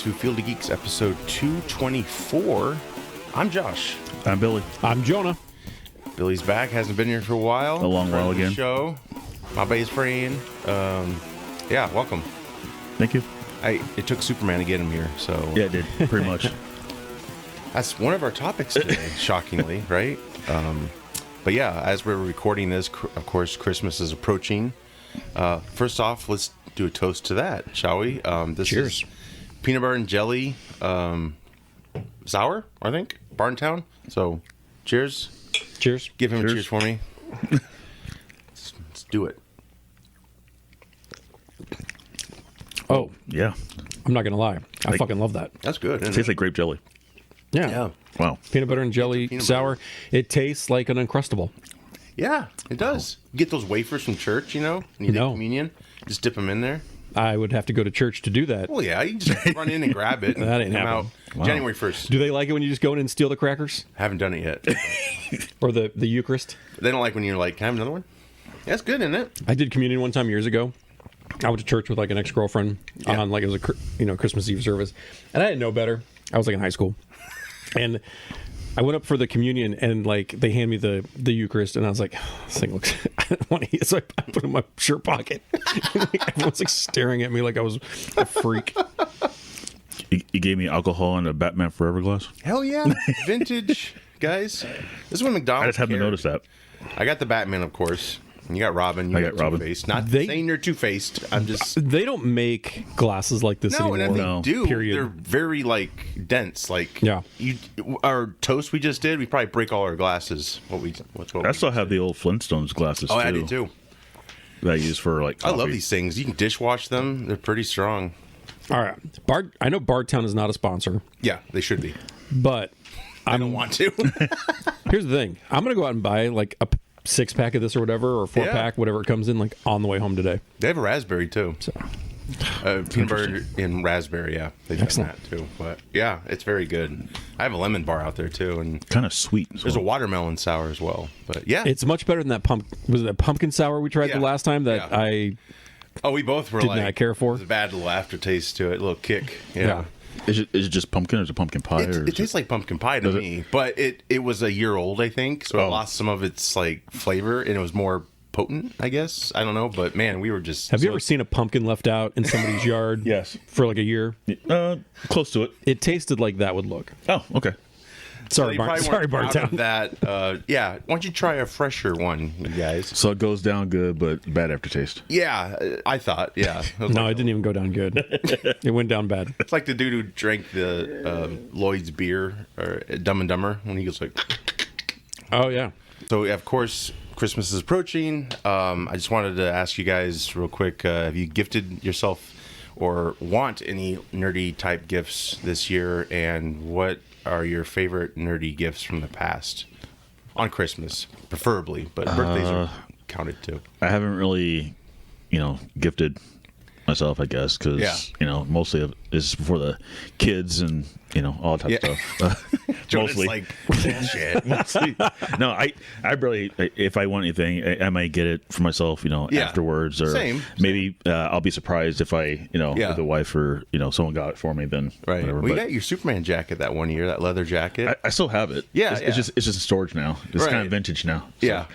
to Field of Geeks episode 224. I'm Josh. I'm Billy. I'm Jonah. Billy's back. Hasn't been here for a while. A long while again. Show. My bass friend. Yeah, welcome. Thank you. It took Superman to get him here, so... Yeah, it did. Pretty much. That's one of our topics today, shockingly, right? But yeah, as we're recording this, of course, Christmas is approaching. First off, let's do a toast to that, shall we? This Cheers. is peanut butter and jelly sour, I think, Barntown. So, cheers. Cheers. Give him Cheers. a cheers for me. Let's do it. Oh, Yeah. I'm not going to lie. I fucking love that. That's good, It isn't tastes it? like grape jelly. Yeah. Wow. Peanut butter and jelly, Peanut sour. butter. It tastes like an Uncrustable. Yeah, it does. You get those wafers from church, you know? And you take No. communion. Just dip them in there. I would have to go to church to do that. Well, yeah, you just run in and grab it. And That ain't come happening. out Wow. January 1st. Do they like it when you just go in and steal the crackers? Haven't done it yet. Or the Eucharist? They don't like when you're like, can I have another one? That's good, isn't it? I did communion one time years ago. I went to church with like an ex-girlfriend on like it was a Christmas Eve service. And I didn't know better. I was like in high school. And I went up for the communion and like they hand me the Eucharist and I was like, this thing looks I don't want to eat it. So I put it in my shirt pocket. Like, everyone's like staring at me like I was a freak. You gave me alcohol and a Batman Forever glass? Hell yeah. Vintage, guys. This is when McDonald's I just haven't cared. noticed that. I got the Batman, of course. And you got Robin. You I got Robin. Two-Faced. Not They- saying you're two-faced. I'm just... They don't make glasses like this No, anymore. and if they No. do, Period. they're very, like, dense. Like, Yeah. Our toast we just did, we probably break all our glasses. I still have the old Flintstones glasses, Oh, too. I do, too. That I use for, like, I coffee. love these things. You can dishwash them. They're pretty strong. All right. I know Bardtown is not a sponsor, Yeah, they should be. but I don't want to. here's the thing. I'm going to go out and buy like a 6-pack of this or whatever, or 4-pack, whatever it comes in, like on the way home today. They have a raspberry, too. So Peanut butter and raspberry, yeah. They've got Excellent. that, too. But, yeah, it's very good. I have a lemon bar out there, too. And Kind of sweet. as there's a well. watermelon sour as well. But, yeah. it's much better than that was it that pumpkin sour we tried Yeah. the last time that Yeah. I Oh, we both were did like... not care for. There's a bad little aftertaste to it, a little kick. Yeah. Is it just pumpkin or is it pumpkin pie? or It is tastes like pumpkin pie to Does it? me, but it was a year old, I think, so it Oh. lost some of its like flavor, and it was more potent, I guess. I don't know, but man, we were just. Have you ever seen a pumpkin left out in somebody's yard? Yes. For like a year? Close to it. It tasted like that would look. Oh, okay. Sorry, Sorry, Bardtown. That yeah. Why don't you try a fresher one, you guys? So it goes down good, but bad aftertaste. Yeah, I thought. Yeah, it was No, like, it didn't even go down good. It went down bad. it's like the dude who drank the Lloyd's beer or Dumb and Dumber when he goes like. Oh yeah. So, of course, Christmas is approaching. I just wanted to ask you guys real quick, have you gifted yourself or want any nerdy type gifts this year? And what are your favorite nerdy gifts from the past? On Christmas, preferably, but birthdays are counted too. I haven't really, gifted myself, I guess, because, Yeah. mostly it's for the kids and, all that type Yeah. of stuff. Jonah's Mostly. like, bullshit. Mostly. No, I barely, if I want anything, I might get it for myself, Yeah. afterwards. Or Same. maybe I'll be surprised if I, Yeah. if the wife or, someone got it for me, then Right. whatever. We But got your Superman jacket that one year, that leather jacket. I still have it. Yeah, It's just in storage now. It's Right. kind of vintage now. So. Yeah.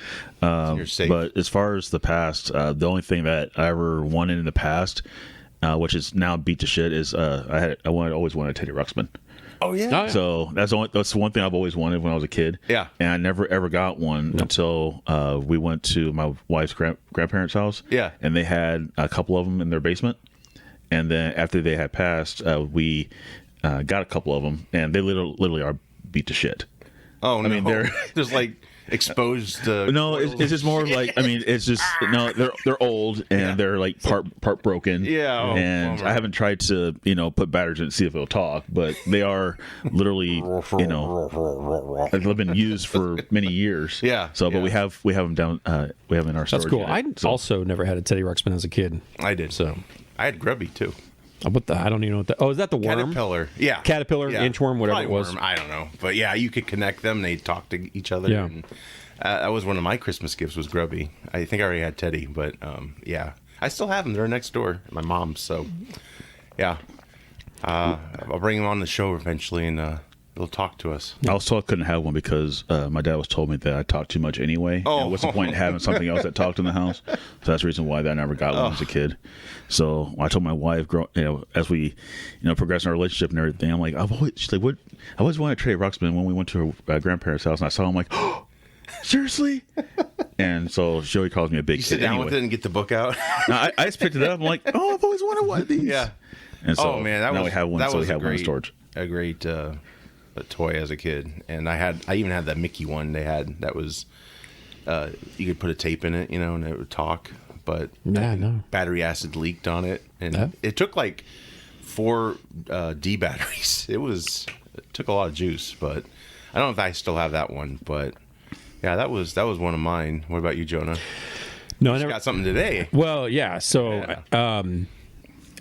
You're safe. But as far as the past, the only thing that I ever wanted in the past, which is now beat to shit, is always wanted a Teddy Ruxpin. Oh, yeah. Oh, yeah. So that's the one thing I've always wanted when I was a kid. Yeah. And I never ever got one until we went to my wife's grandparents' house. Yeah. And they had a couple of them in their basement. And then after they had passed, we got a couple of them, and they literally are beat to shit. Oh, no. mean, they're- There's like exposed. No, it's just more like, it's just no. They're old and Yeah. they're like part broken. Yeah, oh, and bummer. I haven't tried to put batteries in to see if it'll talk, but they are literally they've been used for many years. Yeah, So, but yeah. we have them down. We have them in our storage. That's cool. unit. I So- also never had a Teddy Ruxpin as a kid. I did. So I had Grubby too. what the? I don't even know what that. Oh, is that the worm? Caterpillar. Yeah. Caterpillar, inchworm, whatever Probably it was. worm, I don't know. But yeah, you could connect them. They'd talk to each other. Yeah. And, that was one of my Christmas gifts was Grubby. I think I already had Teddy, but yeah. I still have them. They're next door at my mom's. So yeah. I'll bring him on the show eventually, and he'll talk to us. I was told I couldn't have one because my dad was told me that I talk too much anyway. Oh. And what's the point in having something else that talked in the house? So that's the reason why I never got one as a kid. So I told my wife, as we, progress in our relationship and everything, I'm like, she's like, what? I always wanted to trade Ruxpin when we went to her grandparents' house, and I saw him like, oh, seriously? And so Joey calls me a big You kid. sit down anyway. with it and get the book out. No, I just picked it up. I'm like, oh, I've always wanted one of these. Yeah. And so Oh man, now we have one. That So was we have one in storage. a great toy as a kid, and I even had that Mickey one they had that was you could put a tape in it, and it would talk, but battery acid leaked on it, and it took like 4 D batteries. It took a lot of juice, but I don't know if I still have that one, but yeah, that was one of mine. What about you, Jonah? No, I I never got something today. Well, yeah. So,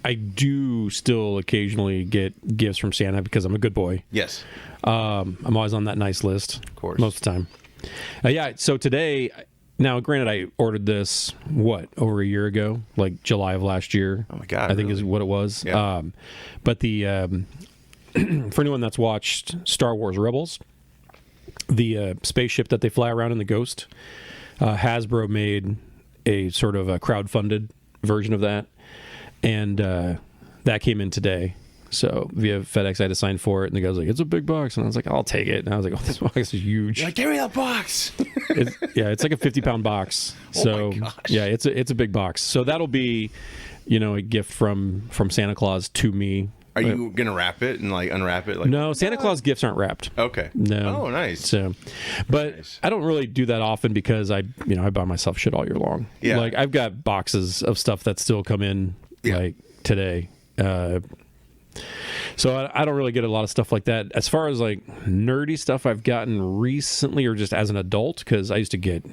I do still occasionally get gifts from Santa because I'm a good boy. Yes. I'm always on that nice list. Of course. Most of the time. Yeah. So today, now granted, I ordered this, over a year ago, like July of last year. Oh my God. I think is what it was. Yeah. But the, for anyone that's watched Star Wars Rebels, the spaceship that they fly around in the Ghost, Hasbro made a sort of a crowdfunded version of that. And that came in today. So via FedEx, I had to sign for it. And the guy was like, it's a big box. And I was like, I'll take it. And I was like, oh, this box is huge. You're like, give me that box. It's like a 50-pound box. So, oh my gosh. Yeah, it's a big box. So that'll be, a gift from Santa Claus to me. Are you going to wrap it and like unwrap it? Like, No, Santa Claus gifts aren't wrapped. Okay. No. Oh, nice. So, but Nice. I don't really do that often because I buy myself shit all year long. Yeah. Like I've got boxes of stuff that still come in like today. So I don't really get a lot of stuff like that. As far as like nerdy stuff I've gotten recently or just as an adult, because I used to get,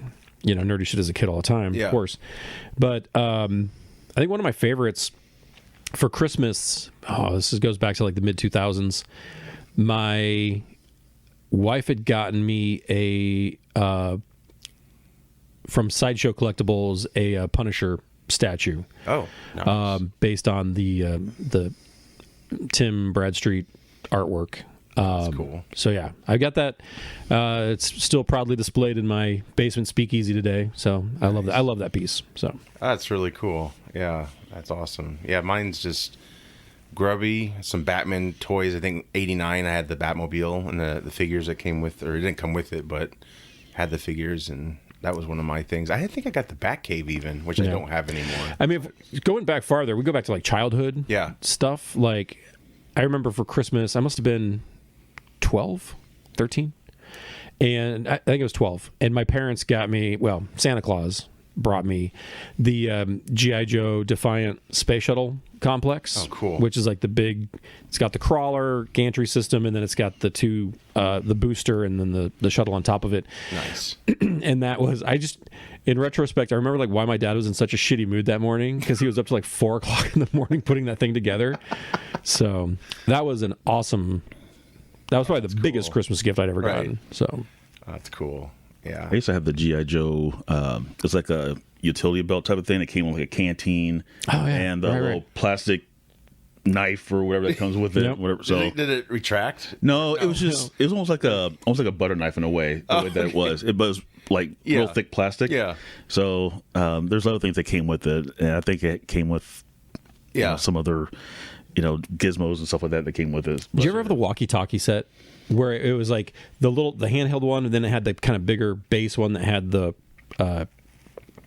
nerdy shit as a kid all the time, Yeah. of course. But I think one of my favorites for Christmas, goes back to like the mid 2000s. My wife had gotten me from Sideshow Collectibles a Punisher statue. Oh, nice. Based on the Tim Bradstreet artwork. That's cool. So yeah, I got that. It's still proudly displayed in my basement speakeasy today. So I love that. I love that piece. So That's really cool. Yeah, that's awesome. Yeah, mine's just grubby. Some Batman toys. I think '89. I had the Batmobile and the figures that came with, or it didn't come with it, but had the figures, and that was one of my things. I think I got the Batcave even, which I don't have anymore. I mean, going back farther, we go back to like childhood stuff. Like I remember for Christmas, I must have been 12, 13. And I think it was 12. And my parents got me, Santa Claus brought me the G.I. Joe Defiant Space Shuttle Complex. Oh, cool. Which is like the big, it's got the crawler, gantry system, and then it's got the two, the booster and then the shuttle on top of it. Nice. And that was, in retrospect, I remember like why my dad was in such a shitty mood that morning, because he was up to like 4 o'clock in the morning putting that thing together. So that was probably the biggest Christmas gift I'd ever gotten. So That's cool. Yeah. I used to have the G.I. Joe. It's like a utility belt type of thing that came with like a canteen and the little plastic knife or whatever that comes with it. Yep. Whatever. So Did it retract? no, it was just it was almost like a butter knife in a way. The way that it was. It was like real thick plastic. Yeah. So there's other things that came with it, and I think it came with some other gizmos and stuff like that came with it. Did you ever have the walkie-talkie set where it was like the handheld one, and then it had the kind of bigger base one that had the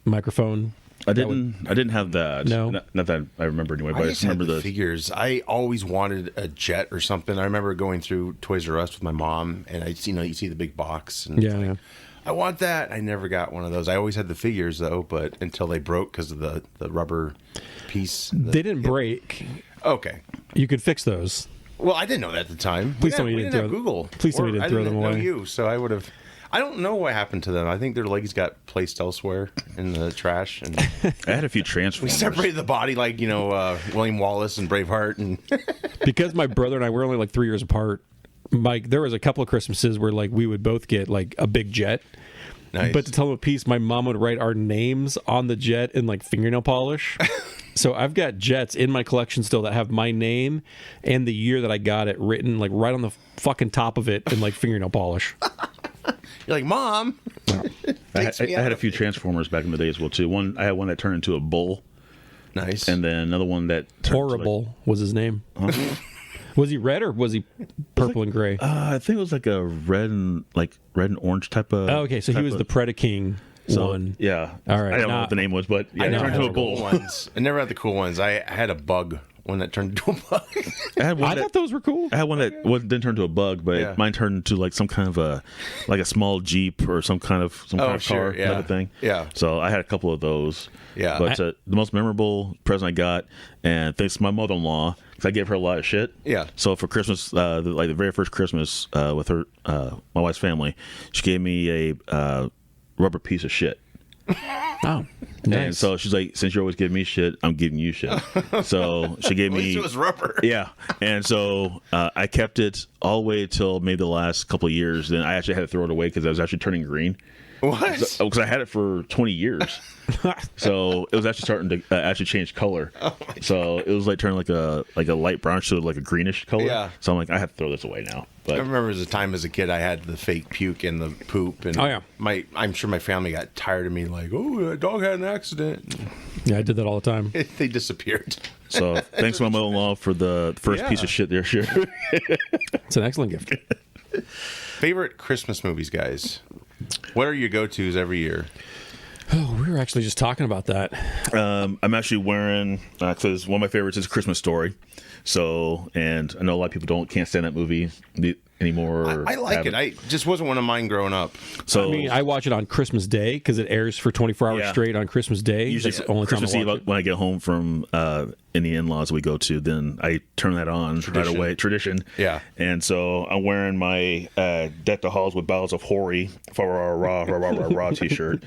microphone? I didn't have that. No. Not that I remember anyway. But I just remember had the the figures. I always wanted a jet or something. I remember going through Toys R Us with my mom, and you see the big box, and it's like, I want that. I never got one of those. I always had the figures though, but until they broke because of the rubber piece. They didn't break. Okay. You could fix those. Well, I didn't know that at the time. Please tell me you we didn't didn't have throw- Google. please tell me you didn't throw them I away. didn't know you, so I would have. I don't know what happened to them. I think their legs got placed elsewhere in the trash, and I had a few we Transformers. separated the body like William Wallace and Braveheart, and Because my brother and I were only like 3 years apart, there was a couple of Christmases where like we would both get like a big jet. nice. But to tell him a piece, my mom would write our names on the jet in like fingernail polish. So I've got Jets in my collection still that have my name and the year that I got it written like right on the fucking top of it in like fingernail polish. You're like, Mom. I had a few Transformers back in the day as well too. I had one that turned into a bull, Nice. and then another one that turned Horrible was his name. Was he red or was he purple and gray? I think it was like a red and orange type of. Oh, okay, so he was the Predaking one. Yeah. All right, I don't know what the name was, but yeah, I it never turned had into the a cool bull. ones. I never had the cool ones. I had a bug one that turned into a bug. I thought those were cool. I had one that didn't turn into a bug, but Yeah. mine turned into like some kind of a small Jeep or some kind of sure, car yeah. type of thing. Yeah. So I had a couple of those. Yeah. But the most memorable present I got, and thanks to my mother-in-law, because I gave her a lot of shit. Yeah. So for Christmas, the very first Christmas with her, my wife's family, she gave me a rubber piece of shit. Oh, And nice. so she's like, since you're always giving me shit, I'm giving you shit. So she gave At least me. it was rubber. Yeah, and so I kept it all the way till maybe the last couple of years. Then I actually had to throw it away because I was actually turning green. What? Because I had it for 20 years, so it was actually starting to actually change color. So it was like turning like a light brown to like a greenish color. Yeah. So I'm like, I have to throw this away now. I But remember as a time as a kid, I had the fake puke and the poop, and Oh, yeah. I'm sure my family got tired of me, like, oh, that dog had an accident. Yeah, I did that all the time. They disappeared. so thanks to my mother-in-law for the first piece of shit there. Sure. It's an excellent gift. Favorite Christmas movies, guys? What are your go-tos every year? Oh, we were actually just talking about that. I'm actually wearing because one of my favorites is Christmas Story. So, and I know a lot of people can't stand that movie anymore. I like it. I just wasn't one of mine growing up. So I mean, I watch it on Christmas Day because it airs for 24 hours Yeah. straight on Christmas Day. usually That's the only Christmas time I Eve watch it. when I get home from any in-laws we go to, then I turn that on right away. Tradition. Yeah. And so I'm wearing my Deck the Halls with Bottles of Hoary raw t-shirt,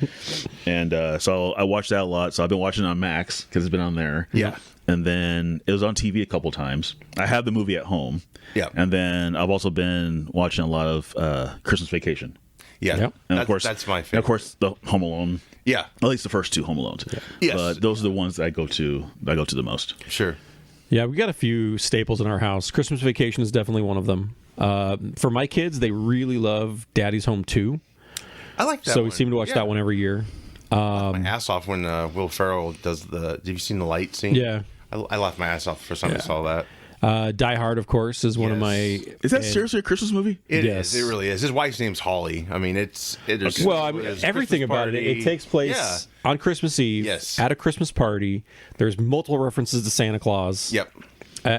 and so I watch that a lot. So I've been watching it on Max because it's been on there. Yeah. And then it was on TV a couple times. I have the movie at home. Yeah. And then I've also been watching a lot of Christmas Vacation. Yeah. Yep. And of course, that's my And favorite. of course, the Home Alone. Yeah. At least the first two Home Alones. Yes. But those are the ones that I go to the most. Sure. Yeah, we got a few staples in our house. Christmas Vacation is definitely one of them. For my kids, they really love Daddy's Home 2. I like that So one. we seem to watch Yeah. that one every year. My ass off when Will Ferrell does have you seen the light scene? Yeah. I laughed my ass off the first time I saw that. Die Hard, of course, is one of Yes. my... Is that seriously a Christmas movie? It Yes. is. It really is. His wife's name's Holly. I mean, it is. Well, I mean, there's everything Christmas about it. party. It takes place Yeah. on Christmas Eve Yes. at a Christmas party. There's multiple references to Santa Claus Yep.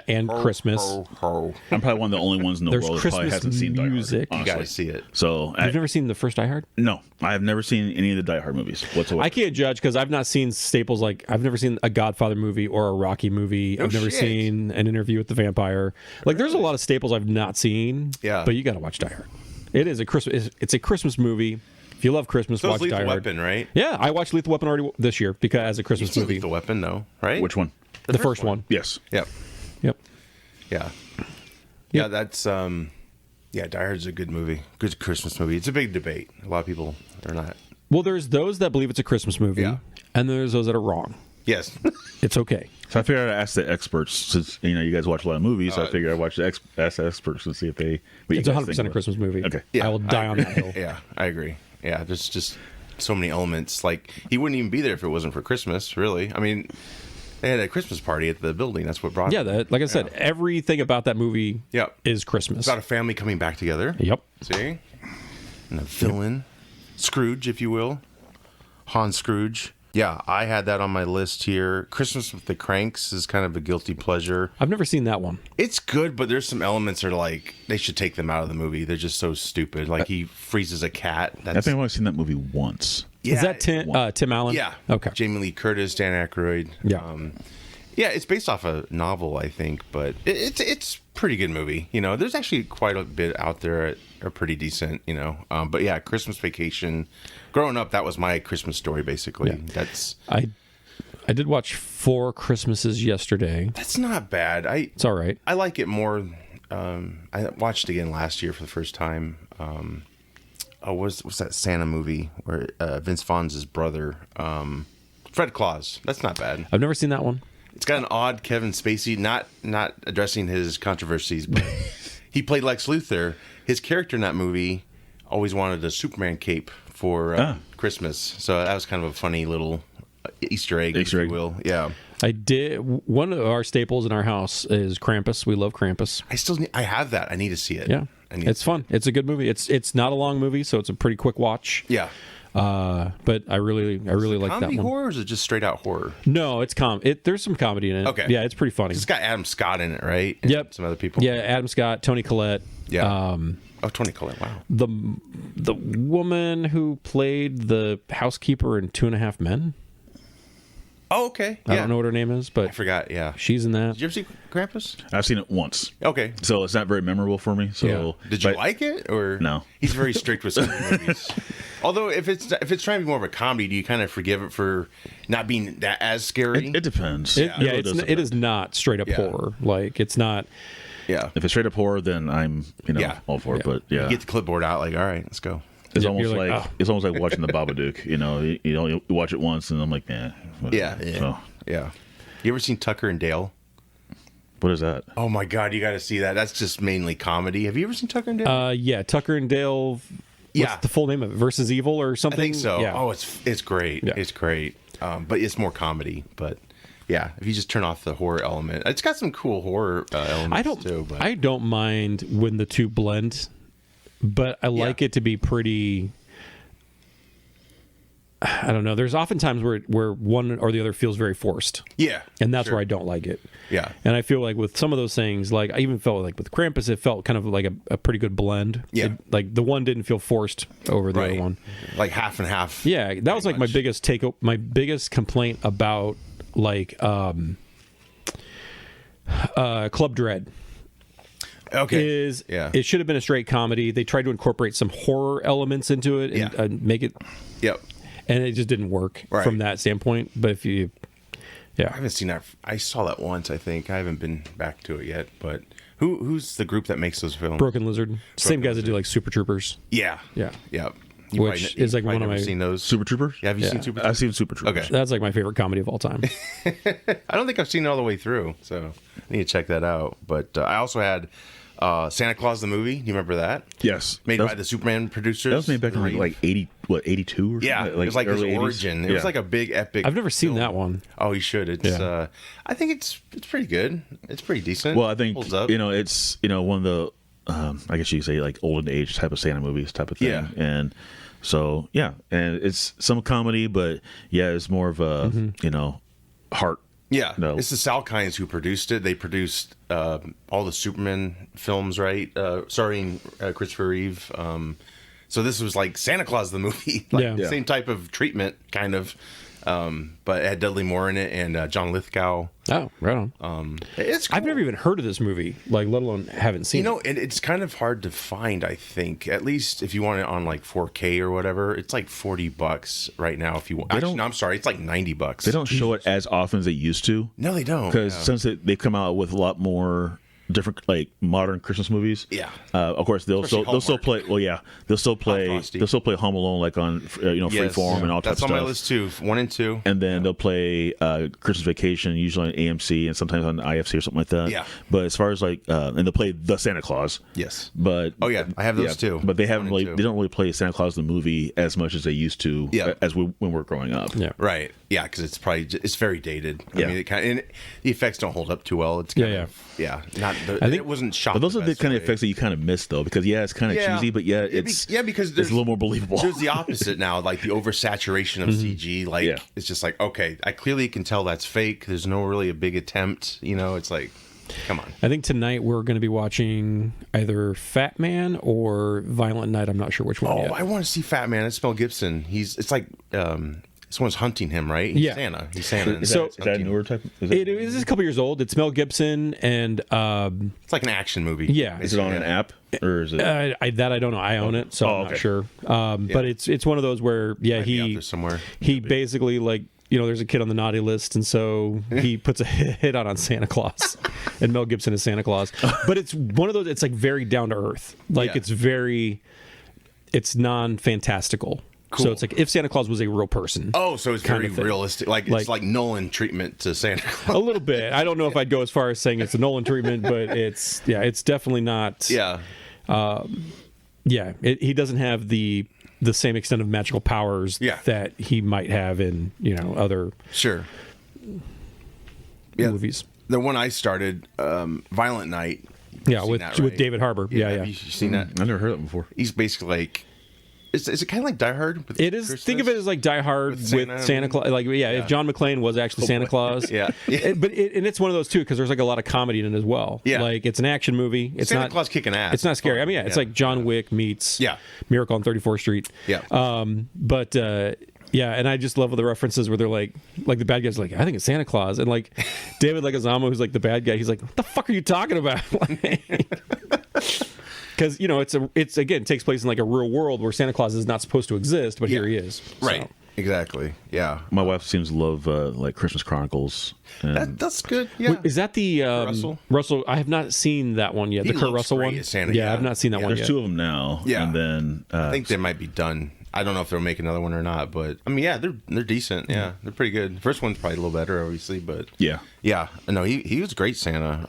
and Christmas. Ho, ho. I'm probably one of the only ones in the There's world that probably Christmas hasn't seen Die Hard. music. You You Honestly. gotta see it. So You've never seen the first Die Hard? no, I have never seen any of the Die Hard movies whatsoever. I can't judge because I've not seen staples like I've never seen a Godfather movie or a Rocky movie. I've never shit. seen an Interview with the Vampire. Like there's a lot of staples I've not seen. Yeah. But you got to watch Die Hard. It is a Christmas. It's a Christmas movie. If you love Christmas, So watch it's Lethal Die Hard. Weapon, right? Yeah, I watched Lethal Weapon already this year because as a Christmas It's movie. Lethal Weapon, though, right? Which one? The first one. Yes. Yep. Yep. Yeah. Yeah, that's yeah, Die Hard's a good movie. Good Christmas movie. It's a big debate. A lot of people are not. Well, there's those that believe it's a Christmas movie, Yeah. and there's those that are wrong. Yes. It's okay. So I figured I'd ask the experts, since you guys watch a lot of movies. So I figured I'd ask the experts and see if they. what you It's guys 100% think a about it. Christmas movie. Okay. I will die on that hill. Yeah, I agree. Yeah, there's just so many elements. Like, he wouldn't even be there if it wasn't for Christmas, really. I mean, they had a Christmas party at the building. That's what brought Yeah, that, like I said, everything about that movie Yep. is Christmas. It's about a family coming back together. Yep. See? And a villain. Scrooge, if you will. Hans Scrooge. Yeah, I had that on my list here. Christmas with the Cranks is kind of a guilty pleasure. I've never seen that one. It's good, but there's some elements that are like, they should take them out of the movie. They're just so stupid. Like, he freezes a cat. I That's, think I've only seen that movie once. yeah, Is that Tim Allen? Yeah. Okay. Jamie Lee Curtis, Dan Aykroyd. Yeah. Yeah, it's based off a novel, I think, but it's pretty good movie. You know, there's actually quite a bit out there that are pretty decent. You know, but yeah, Christmas Vacation. Growing up, that was my Christmas story, basically. Yeah. That's I did watch 4 Christmases yesterday. not bad. It's all right. I like it more. I watched it again last year for the first time. What's that Santa movie where Vince Vaughn's brother, Fred Claus? That's not bad. I've never seen that one. It's got an odd Kevin Spacey, not addressing his controversies, but he played Lex Luthor. His character in that movie always wanted a Superman cape for Christmas, so that was kind of a funny little Easter egg, if you will. Yeah. I did. One of our staples in our house is Krampus. We love Krampus. I have that. I need to see it. Yeah, it's fun. It's a good movie. It's not a long movie, so it's a pretty quick watch. Yeah. But I really like that one. Comedy horror, or is it just straight out horror? No, it's there's some comedy in it. Okay. Yeah, it's pretty funny. It's got Adam Scott in it, right? And Yep. some other people. Yeah, Adam Scott, Toni Collette. Yeah. Toni Collette. Wow. The woman who played the housekeeper in 2.5 Men. Oh, okay. I don't know what her name is, but I forgot. Yeah. she's in that. Did you ever see Krampus? I've seen it once. Okay. So it's not very memorable for me. So Did you like it, or No? He's very strict with some movies. Although if it's trying to be more of a comedy, do you kind of forgive it for not being that as scary? It depends. It is not straight up horror. Like it's not. Yeah. If it's straight up horror, then I'm all for it. But You get the clipboard out, like, all right, let's go. It's Yeah, almost you're like it's almost like watching the Babadook. You watch it once, and I'm like, Yeah. So, Yeah. You ever seen Tucker and Dale? what is that? Oh my God, you got to see that. That's just mainly comedy. Have you ever seen Tucker and Dale? Yeah, Tucker and Dale. What's the full name of it? Versus Evil or I something? think so. Yeah. Oh, it's great. Yeah. It's great. But it's more comedy. But yeah, if you just turn off the horror element, it's got some cool horror elements too. But I don't mind when the two blend, but I like it to be pretty. I don't know. There's often times where one or the other feels very forced. Yeah. And that's where I don't like it. Yeah. And I feel like with some of those things, like I even felt like with Krampus, it felt kind of like a pretty good blend. Yeah. Like the one didn't feel forced over the other one. Like half and half. Yeah. That was like my biggest complaint about like Club Dread. Okay. It should have been a straight comedy. They tried to incorporate some horror elements into it and make it. Yep. And it just didn't work from that standpoint. But if you, I haven't seen that. I saw that once, I think. I haven't been back to it yet. But who's the group that makes those films? Broken Lizard, same guys that do like Super Troopers. Yeah. Yeah. Yep. Which is like one of my. Seen those Super Troopers? Yeah, have you seen Super Troopers? I've seen Super Troopers. Okay. That's like my favorite comedy of all time. I don't think I've seen it all the way through, so I need to check that out. But I also had Santa Claus the movie. Do you remember that? Yes. Made by the Superman producers. That was made back in like 82 or something? Yeah, it was like his origin. It was like a big epic. I've never seen film. that one. Oh, you should. It's. I think it's pretty good. It's pretty decent. Well, I think holds up. it's one of the I guess you could say like olden age type of Santa movies type of thing. Yeah. And so and it's some comedy, but it's more of a heart. Yeah, No. It's the Salkinds who produced it. They produced all the Superman films, right? Starring Christopher Reeve. So this was like Santa Claus the movie, same type of treatment, kind of. But it had Dudley Moore in it and John Lithgow. Oh, right on. It's cool. I've never even heard of this movie, like let alone haven't seen it. It's kind of hard to find. I think at least if you want it on like 4K or whatever, it's like $40 right now. If you want, I'm sorry, it's like $90. They don't show it as often as they used to. No, they don't. Because since they've come out with a lot more different like modern Christmas movies. Yeah. Of course they'll still play. Well, yeah, they'll still play Home Alone like on Freeform and all types of stuff. That's on my list too. 1 and 2. And then they'll play Christmas Vacation usually on AMC and sometimes on IFC or something like that. Yeah. But as far as like and they'll play the Santa Claus. Yes. But I have those too. But they haven't really. They don't really play Santa Claus the movie as much as they used to. Yeah. When we were growing up. Yeah. Right. Yeah, because it's very dated. I Yeah. mean, the effects don't hold up too well. It's kind of not. It wasn't shot. But those are the kind of effects that you kind of miss though, because it's kind of cheesy, but it's because it's a little more believable. There's the opposite now, like the oversaturation of CG. Like it's just like, okay, I clearly can tell that's fake. There's no really a big attempt. It's like, come on. I think tonight we're going to be watching either Fat Man or Violent Night. I'm not sure which one. Oh, yet. I want to see Fat Man. It's Mel Gibson. It's like someone's hunting him, right? He's Yeah. Santa. He's Santa. Is that a newer type? It is a couple years old. It's Mel Gibson and It's like an action movie. yeah. Is it on an app or is it? I don't know. I own it, so I'm not sure. But it's one of those where Might be out he there somewhere. he basically like there's a kid on the naughty list, and so he puts a hit out on Santa Claus, and Mel Gibson is Santa Claus. But it's one of those. It's like very down to earth. Like Yeah. it's non-fantastical. Cool. So it's like if Santa Claus was a real person. Oh, so it's very kind of thing. realistic. Like it's like Nolan treatment to Santa Claus. A little bit. I don't know if I'd go as far as saying it's a Nolan treatment, but it's definitely not. Yeah. He doesn't have the same extent of magical powers that he might have in other movies. The one I started, Violent Night. With David Harbour. Yeah. Have you seen that? I never heard that before. He's basically like. Is it kind of like Die Hard? It is. Christmas? Think of it as like Die Hard with Santa Claus. Like, if John McClane was actually Santa Claus. But it's one of those too because there's like a lot of comedy in it as well. Yeah. Like it's an action movie. It's Santa not Claus kicking ass. It's not scary. I mean, it's like John Wick meets Miracle on 34th Street. Yeah. And I just love all the references where they're like the bad guy's like, I think it's Santa Claus, and like David Leguizamo, who's like the bad guy, he's like, what the fuck are you talking about? Because it's again takes place in like a real world where Santa Claus is not supposed to exist, but here he is. Right. Exactly. Yeah. My wife seems to love like Christmas Chronicles. That's good. Yeah. Wait, is that the Russell? I have not seen that one yet. The Kurt Russell one. I've not seen that one yet. There's two of them now. Yeah. And then I think they might be done. I don't know if they'll make another one or not, but I mean, they're decent. Yeah, they're pretty good. The first one's probably a little better, obviously, but yeah. No, he was great Santa.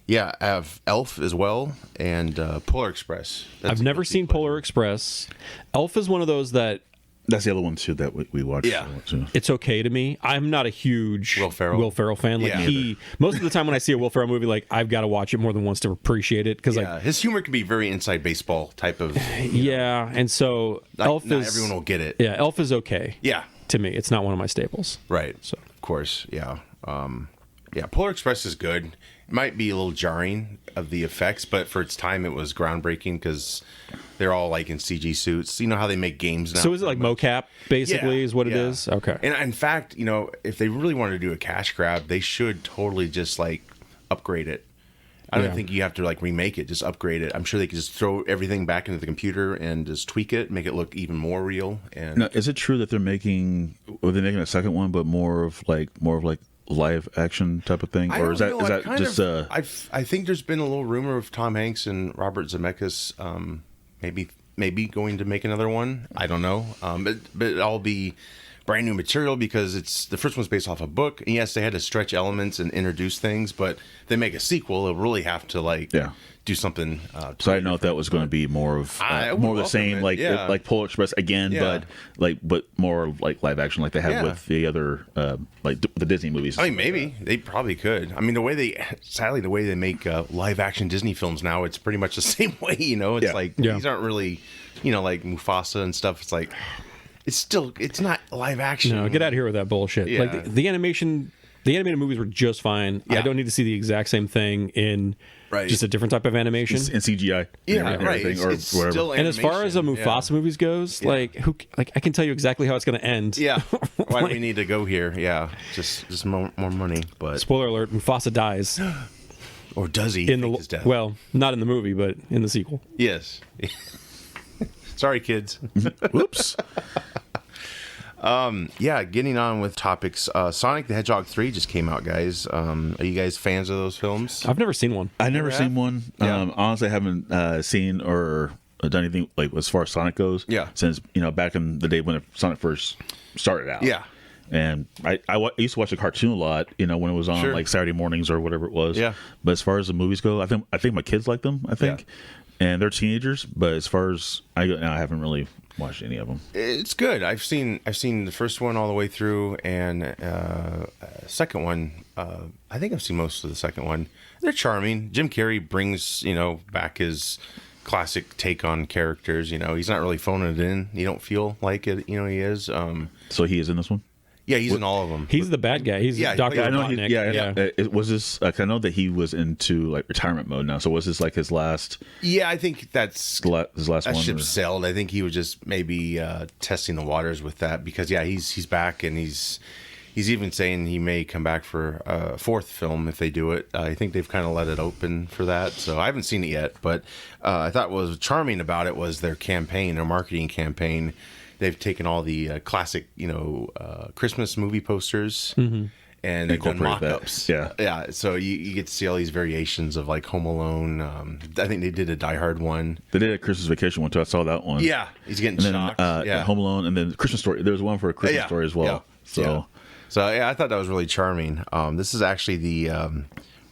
I have Elf as well, and Polar Express. I've never seen Polar Express. Elf is one of those that. That's the other one too that we watched. Yeah, it's okay to me. I'm not a huge Will Ferrell fan. Like most of the time when I see a Will Ferrell movie, like I've got to watch it more than once to appreciate it because his humor can be very inside baseball type of. And so Elf not everyone will get it. Yeah, Elf is okay. Yeah, to me, it's not one of my staples. Right. So of course, Polar Express is good. It might be a little jarring of the effects, but for its time, it was groundbreaking because they're all like in CG suits. You know how they make games now. So is it like mocap, basically, is what it is? Okay. And in fact, if they really wanted to do a cash grab, they should totally just like upgrade it. I don't think you have to like remake it, just upgrade it. I'm sure they could just throw everything back into the computer and just tweak it, make it look even more real. And now, is it true that they're making a second one, but more of like live action type of thing, or is that just I think there's been a little rumor of Tom Hanks and Robert Zemeckis maybe going to make another one. I don't know, but it'll all be brand new material because the first one's based off a book, and yes, they had to stretch elements and introduce things, but they make a sequel, they'll really have to do something. So I didn't know if that was going to be more of the same, like Polar Express again, but more like live action, like they have with the other the Disney movies. I mean, maybe they probably could. I mean, the way they make live action Disney films now, it's pretty much the same way. It's these aren't really, like Mufasa and stuff. It's like it's not live action. No, get out of here with that bullshit. Yeah. Like the animated movies were just fine. I don't need to see the exact same thing in just a different type of animation and CGI. It's or whatever. still and as far as the Mufasa movies goes, I can tell you exactly how it's going to end. Yeah. Why do we need to go here? Yeah. Just more money. But spoiler alert: Mufasa dies. Or does he? His death? Well, not in the movie, but in the sequel. Yes. Sorry, kids. Whoops. Getting on with topics. Sonic the Hedgehog 3 just came out, guys. Are you guys fans of those films? I've never seen one. I've never seen one. Yeah. Honestly, I haven't seen or done anything like as far as Sonic goes. Yeah. Since back in the day when Sonic first started out. Yeah. And I used to watch the cartoon a lot, when it was on like Saturday mornings or whatever it was. Yeah. But as far as the movies go, I think my kids like them. I think. Yeah. And they're teenagers, but as far as I haven't really watched any of them. It's good. I've seen the first one all the way through, and second one. I think I've seen most of the second one. They're charming. Jim Carrey brings back his classic take on characters. He's not really phoning it in. You don't feel like it. He is. So he is in this one. Yeah, he's in all of them. He's the bad guy. He's Dr. Robotnik. Was this? I know that he was into like retirement mode now. So was this like his last? Yeah, I think that's his last that one. Ship sailed. I think he was just maybe testing the waters with that because he's back and he's even saying he may come back for a fourth film if they do it. I think they've kind of let it open for that. So I haven't seen it yet, but I thought what was charming about it was their marketing campaign. They've taken all the classic, Christmas movie posters, and they've done Incorporate that. mock-ups. Yeah. Yeah. So you get to see all these variations of like Home Alone. I think they did a Die Hard one. They did a Christmas Vacation one too. I saw that one. Yeah, he's getting And then shocked. Yeah. Home Alone, and then Christmas Story. There was one for a Christmas Yeah. Story as well. Yeah. So Yeah. So yeah, I thought that was really charming. This is actually the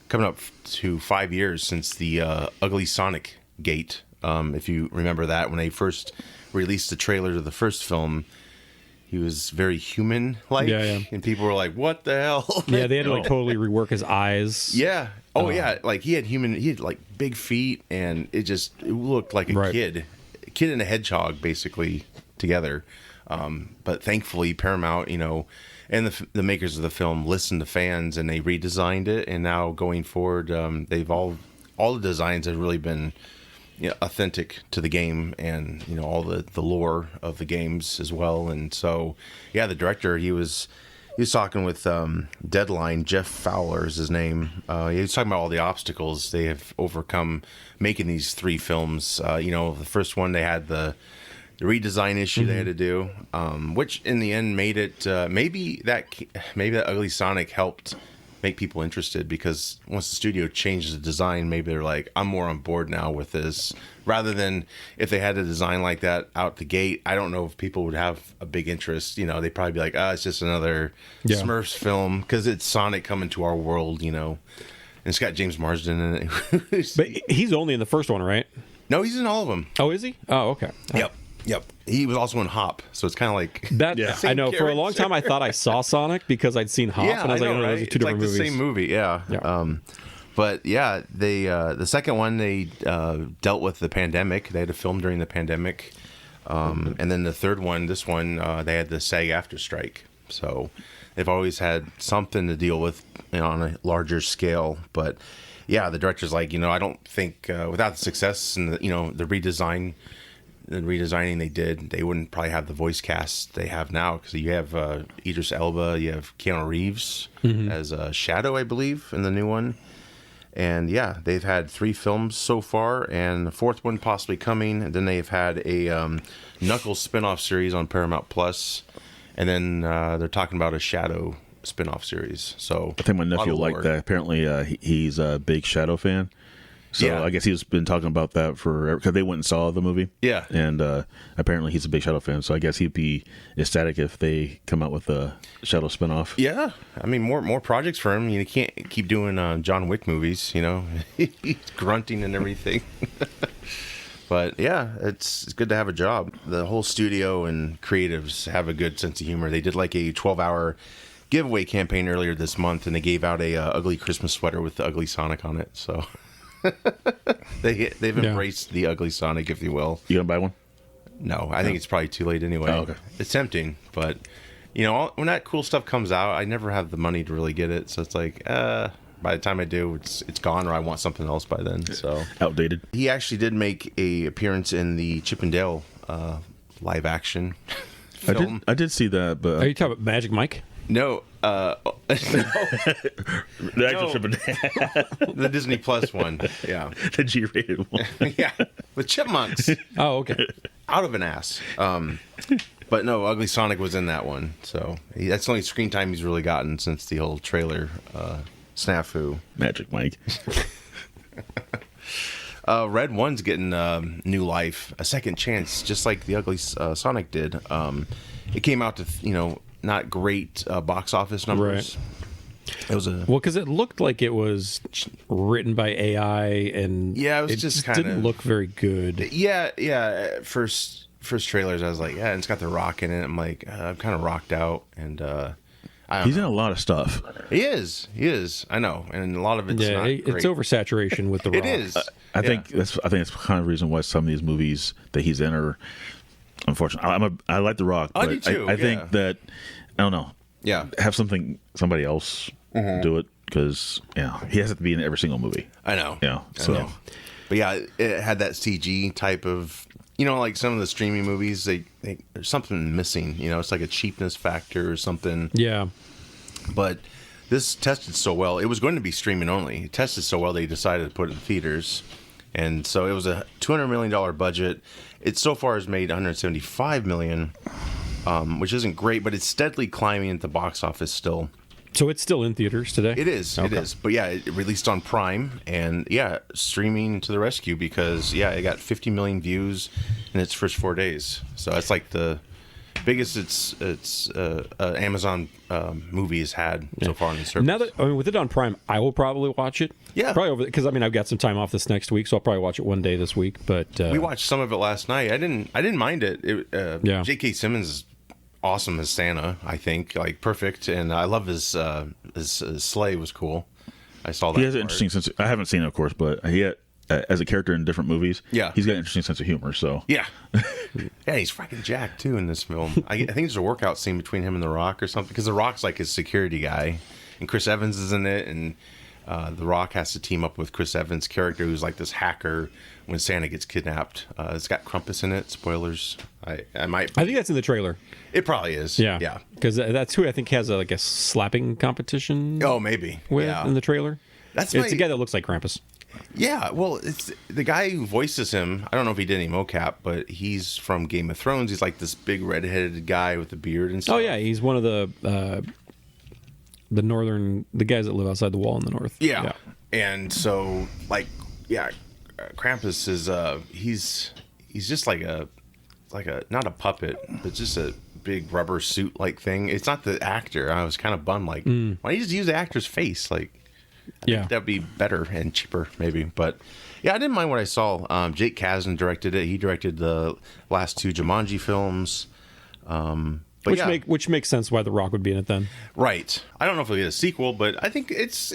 coming up to 5 years since the Ugly Sonic Gate. If you remember that, when they first released the trailer to the first film, he was very human-like, and people were like, "What the hell?" Yeah, they had to like totally rework his eyes. Yeah. Oh yeah. Like he had like big feet, and it looked like a kid and a hedgehog basically together. But thankfully, Paramount, and the makers of the film listened to fans, and they redesigned it. And now going forward, they've all the designs have really been authentic to the game, and all the lore of the games as well. And so, yeah, the director he was talking with Deadline. Jeff Fowler is his name. He was talking about all the obstacles they have overcome making these 3 films. The first one they had the redesign issue they had to do, which in the end made it maybe that Ugly Sonic helped make people interested, because once the studio changed the design, maybe they're like, I'm more on board now with this, rather than if they had a design like that out the gate. I don't know if people would have a big interest. They'd probably be like, it's just another Smurfs film, because it's Sonic coming to our world, and it's got James Marsden in it. But he's only in the first one, right? No, he's in all of them. Oh, is he? Oh, okay. Yep. He was also in Hop, so it's kind of like that. Yeah. I know. For a long time, I thought I saw Sonic because I'd seen Hop, and I was like, right? those are two different movies. The same movie, yeah. But yeah, they the second one they dealt with the pandemic. They had to film during the pandemic, and then the third one, this one, they had the SAG-AFTRA strike. So they've always had something to deal with on a larger scale. But yeah, the director's like, I don't think without the success and the redesigning they did, they wouldn't probably have the voice cast they have now, because you have Idris Elba, you have Keanu Reeves as Shadow, I believe, in the new one. And yeah, they've had 3 films so far, and the 4th one possibly coming. And then they've had a Knuckles spin-off series on Paramount Plus, and then they're talking about a Shadow spin-off series. So I think my nephew liked that. Apparently, he's a big Shadow fan. So I guess he's been talking about that because they went and saw the movie. Yeah. And apparently he's a big Shadow fan. So I guess he'd be ecstatic if they come out with a Shadow spinoff. Yeah. I mean, more projects for him. You can't keep doing John Wick movies, He's grunting and everything. But yeah, it's good to have a job. The whole studio and creatives have a good sense of humor. They did like a 12-hour giveaway campaign earlier this month, and they gave out a ugly Christmas sweater with the ugly Sonic on it. So... they've embraced the ugly Sonic, if you will. You gonna buy one? No, I think it's probably too late anyway. Oh, okay. It's tempting, but when that cool stuff comes out, I never have the money to really get it. So it's like, by the time I do, it's gone, or I want something else by then. So outdated. He actually did make a appearance in the Chip and Dale live action film. I did see that, but Are you talking about Magic Mike? No, the actual Chip and Dale. the Disney Plus one. Yeah, the G-rated one. Yeah, with chipmunks. Oh, okay. Out of an ass. But no, Ugly Sonic was in that one. So that's the only screen time he's really gotten since the whole trailer snafu. Magic Mike. Red One's getting new life, a second chance, just like the Ugly Sonic did. It came out to, not great box office numbers. Right. It was because it looked like it was written by AI, and yeah, it was just kind didn't look very good. Yeah. First trailers, I was like, yeah, and it's got The Rock in it. I'm like, I'm kind of rocked out, and he's in a lot of stuff. He is. I know, and a lot of it's not great. It's oversaturation with The Rock. It is. I think that's kind of the reason why some of these movies that he's in are. Unfortunately, I like The Rock, but I do too, I think that I don't know. Yeah, have somebody else do it, because he has to be in every single movie. I know. Yeah, so. But yeah, it had that CG type of, like some of the streaming movies. There's something missing. It's like a cheapness factor or something. Yeah. But this tested so well. It was going to be streaming only. It tested so well they decided to put it in theaters. And so it was a $200 million budget. It so far has made $175 million, which isn't great, but it's steadily climbing at the box office still. So it's still in theaters today? It is. Okay. It is. But yeah, it released on Prime, and yeah, streaming to the rescue because yeah, it got 50 million views in its first 4 days. So that's like the biggest it's Amazon movie has had so far on the service. Now that with it on Prime, I will probably watch it. Yeah. Probably because I've got some time off this next week, so I'll probably watch it one day this week. But we watched some of it last night. I didn't mind it. Yeah. J.K. Simmons is awesome as Santa. I think like perfect, and I love his sleigh was cool. I saw that. He has an part. interesting sense. I haven't seen it, of course, but he had, as a character in different movies, Yeah. he's got an interesting sense of humor. So Yeah, yeah, he's fucking jacked too in this film. I think there's a workout scene between him and The Rock or something because The Rock's like his security guy, and Chris Evans is in it, and The Rock has to team up with Chris Evans' character who's like this hacker when Santa gets kidnapped. It's got Krampus in it. Spoilers. I think that's in the trailer. It probably is. Yeah. Yeah. Because that's who I think has a slapping competition Oh, maybe. with Yeah. in the trailer. That's It's a guy that looks like Krampus. Yeah, well, it's the guy who voices him. I don't know if he did any mocap, but he's from Game of Thrones. He's like this big red-headed guy with a beard and stuff. Oh yeah, he's one of the guys that live outside the wall in the north. Yeah. And so, like, yeah, Krampus is he's just like a not a puppet, but just a big rubber suit like thing. It's not the actor. I was kind of bummed. Like, why don't you just use the actor's face? Like, I think that'd be better and cheaper, maybe. But yeah, I didn't mind what I saw. Jake Kasdan directed it. He directed the last 2 Jumanji films. Which makes sense why The Rock would be in it then. Right. I don't know if we'll get a sequel, but I think it's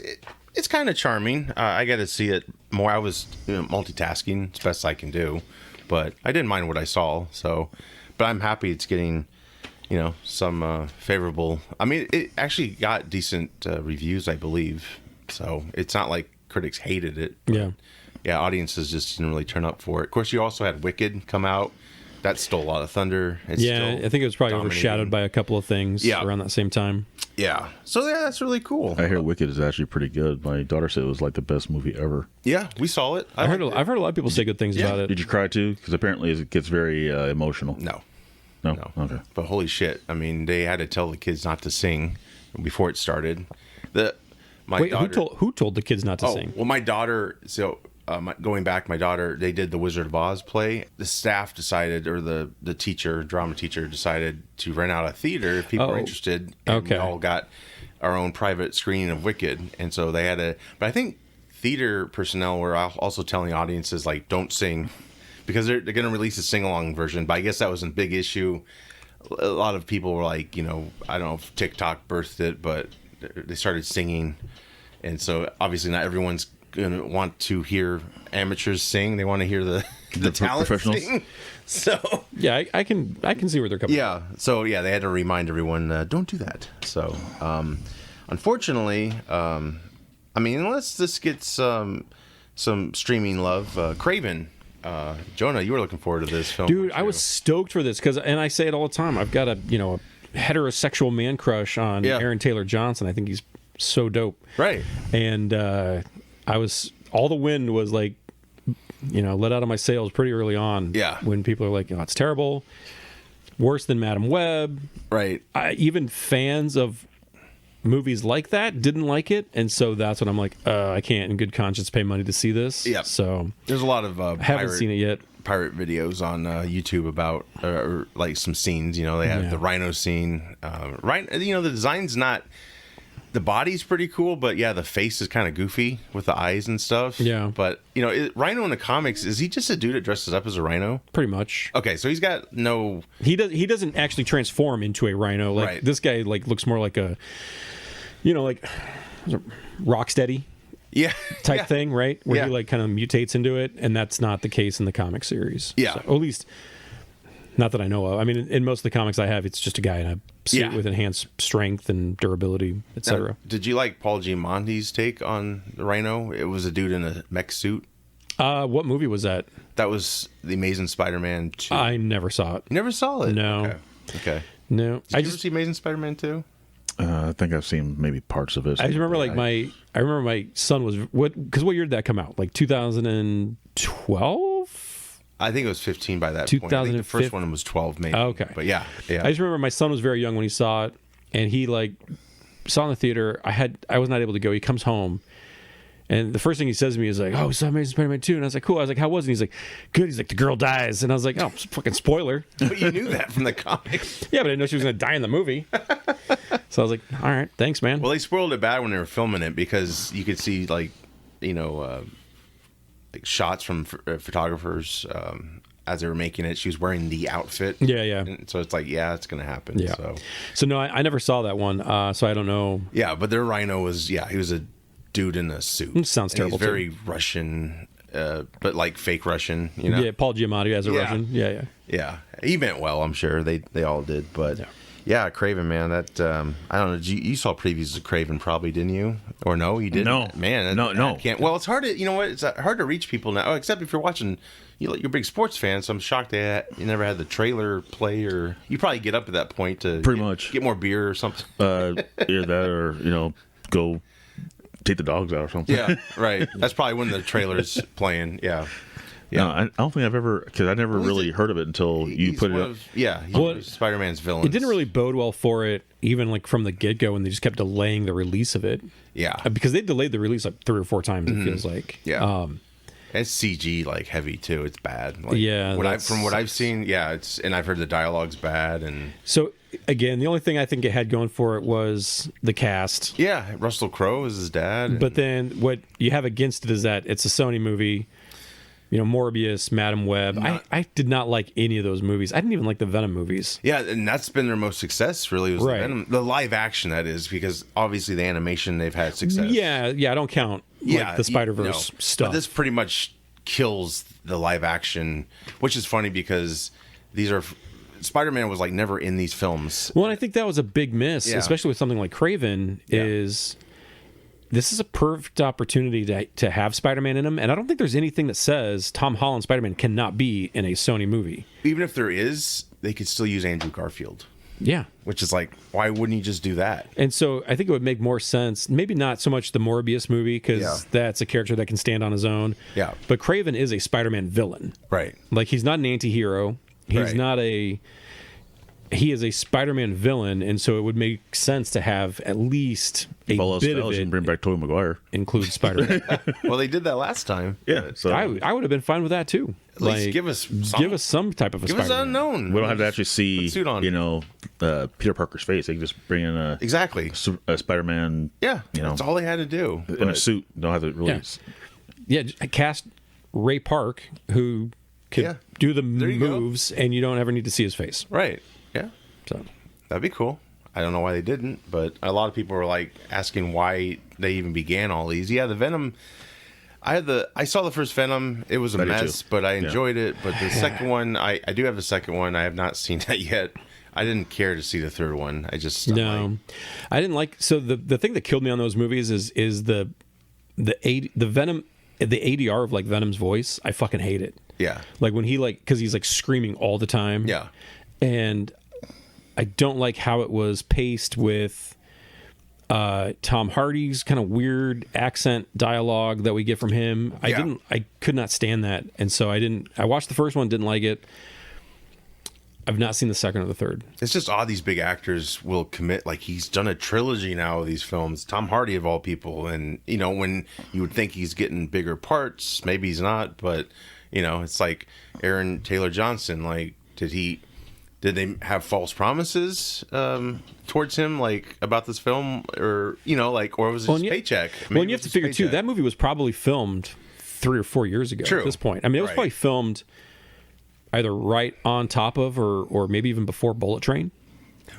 kind of charming. I got to see it more. I was multitasking as best I can do, but I didn't mind what I saw. So, but I'm happy it's getting, some favorable. I mean, it actually got decent reviews, I believe. So it's not like critics hated it. Yeah. Yeah, audiences just didn't really turn up for it. Of course, you also had Wicked come out. That stole a lot of thunder. It's Yeah, still I think it was probably dominating. overshadowed by a couple of things around that same time. Yeah. So yeah, that's really cool. I hear Wicked is actually pretty good. My daughter said it was like the best movie ever. Yeah, we saw it. I've heard a lot of people say good things about it. Did you cry too? Because apparently it gets very emotional. No. No. Okay. But holy shit! I mean, they had to tell the kids not to sing before it started. Who told the kids not to sing? Well, my daughter. So going back, my daughter. They did the Wizard of Oz play. The staff decided, or the drama teacher decided to rent out a theater if people were interested. And Okay. we all got our own private screening of Wicked, and so they had to. But I think theater personnel were also telling audiences like, don't sing. Because they're going to release a sing-along version, but I guess that was a big issue. A lot of people were like, I don't know if TikTok birthed it, but they started singing. And so obviously not everyone's going to want to hear amateurs sing. They want to hear the talent professionals sing. So Yeah, I can see where they're coming yeah. So yeah, they had to remind everyone, don't do that. So unfortunately, unless this gets some streaming love, Craven. Jonah, you were looking forward to this film, Dude, I was stoked for this and I say it all the time. I've got a heterosexual man crush on Aaron Taylor Johnson. I think he's so dope. Right. And all the wind was like, let out of my sails pretty early on. Yeah. When people are like, it's terrible, worse than Madam Web. Right. Even fans of movies like that didn't like it, and so that's when I'm like, I can't in good conscience pay money to see this. Yeah. So there's a lot of haven't seen it yet. pirate videos on YouTube about or like some scenes. They have the rhino scene. The design's not. The body's pretty cool, but yeah, the face is kind of goofy with the eyes and stuff. Yeah. But Rhino in the comics, is he just a dude that dresses up as a rhino? Pretty much. Okay, so he's got no. He doesn't actually transform into a rhino. Like Right. this guy looks more like a, like Rocksteady Yeah. type Yeah. thing, right? Where Yeah. he kind of mutates into it, and that's not the case in the comic series. Yeah. So, or at least not that I know of. I mean, in most of the comics I have, it's just a guy in a suit Yeah. with enhanced strength and durability, etc. Did you like Paul Giamatti's take on the rhino? It was a dude in a mech suit. What movie was that? That was The Amazing Spider-Man 2. I never saw it. You never saw it? No. Okay. No, Did you ever see Amazing Spider-Man 2? I think I've seen maybe parts of it. I just remember I remember my son was what year did that come out? Like 2012? I think it was 15 by that point. I think the first one was 12 maybe. Okay. But yeah. I just remember my son was very young when he saw it, and he saw it in the theater. I was not able to go. He comes home. And the first thing he says to me is like, "Oh, we saw Amazing Spider-Man 2." And I was like, "Cool." I was like, "How was it?" And he's like, "Good." He's like, "The girl dies." And I was like, "Oh, fucking spoiler." But you knew that from the comics. Yeah, but I didn't know she was going to die in the movie. So I was like, "All right, thanks, man." Well, they spoiled it bad when they were filming it because you could see like shots from photographers as they were making it. She was wearing the outfit. Yeah, yeah. And so it's like, yeah, it's going to happen. Yeah. So no, I never saw that one. So I don't know. Yeah, but their Rhino was, he was a dude in a suit. It sounds terrible. He's very Russian, but like fake Russian, you know? Yeah, Paul Giamatti as a Russian. Yeah. Yeah. He meant well, I'm sure. They all did. But yeah, Craven, man, that, I don't know. You saw previews of Craven probably, didn't you? Or no, you didn't? No. Man. No. Can't. Well, it's hard to, you know what? It's hard to reach people now, except if you're watching, you're a big sports fan, so I'm shocked you never had the trailer play, or you probably get up to that point to Pretty much get more beer or something. Either that or, go take the dogs out or something. Yeah, right. That's probably when the trailer's playing. Yeah. No, I don't think I've ever, because I never really heard of it until you put it up. He's Spider-Man's villain. It didn't really bode well for it, even like from the get-go, when they just kept delaying the release of it. Yeah. Because they delayed the release like 3 or 4 times, it feels like. Yeah. It's CG like heavy too. It's bad. Like, yeah. From what I've seen, and I've heard the dialogue's bad. And so again, the only thing I think it had going for it was the cast. Yeah, Russell Crowe is his dad. But then what you have against it is that it's a Sony movie. Morbius, Madam Web. I did not like any of those movies. I didn't even like the Venom movies. Yeah, and that's been their most success, really, was right. the Venom. The live action, that is, because obviously the animation, they've had success. Yeah, I don't count the Spider-Verse stuff. But this pretty much kills the live action, which is funny because these are... Spider-Man was like never in these films. Well, and I think that was a big miss, especially with something like Craven, is... This is a perfect opportunity to have Spider-Man in him, and I don't think there's anything that says Tom Holland Spider-Man cannot be in a Sony movie. Even if there is, they could still use Andrew Garfield. Yeah. Which is like, why wouldn't you just do that? And so I think it would make more sense, maybe not so much the Morbius movie, because that's a character that can stand on his own. Yeah. But Craven is a Spider-Man villain. Right. Like, he's not an anti-hero. He's not a... He is a Spider-Man villain, and so it would make sense to have at least a bit of it. And bring back Tobey Maguire. Include Spider-Man. Well, they did that last time. Yeah, so I would have been fine with that too. At least give us some type of a Spider-Man. Give us unknown. We don't have to actually see, Peter Parker's face. They can just bring in a Spider-Man. Yeah, that's all they had to do. In a suit. Don't have to really. Yeah, cast Ray Park, who could do the moves, and you don't ever need to see his face. Right. Yeah. So that'd be cool. I don't know why they didn't, but a lot of people were like asking why they even began all these. Yeah, the Venom. I saw the first Venom. It was a mess, but I enjoyed it. But the second one, I do have the second one. I have not seen that yet. I didn't care to see the third one. I just I didn't like. So the thing that killed me on those movies is the Venom, the ADR of like Venom's voice. I fucking hate it. Yeah. Like when he because he's like screaming all the time. Yeah. And I don't like how it was paced with Tom Hardy's kind of weird accent dialogue that we get from him. I could not stand that. And so I watched the first one, didn't like it. I've not seen the second or the third. It's just odd these big actors will commit. Like, he's done a trilogy now of these films. Tom Hardy, of all people. And, when you would think he's getting bigger parts, maybe he's not. But, it's like Aaron Taylor Johnson. Like, did they have false promises towards him, like, about this film? Or, or was it his paycheck? Well, and you have to figure, too, that movie was probably filmed 3 or 4 years ago at this point. I mean, it was probably filmed either right on top of or maybe even before Bullet Train.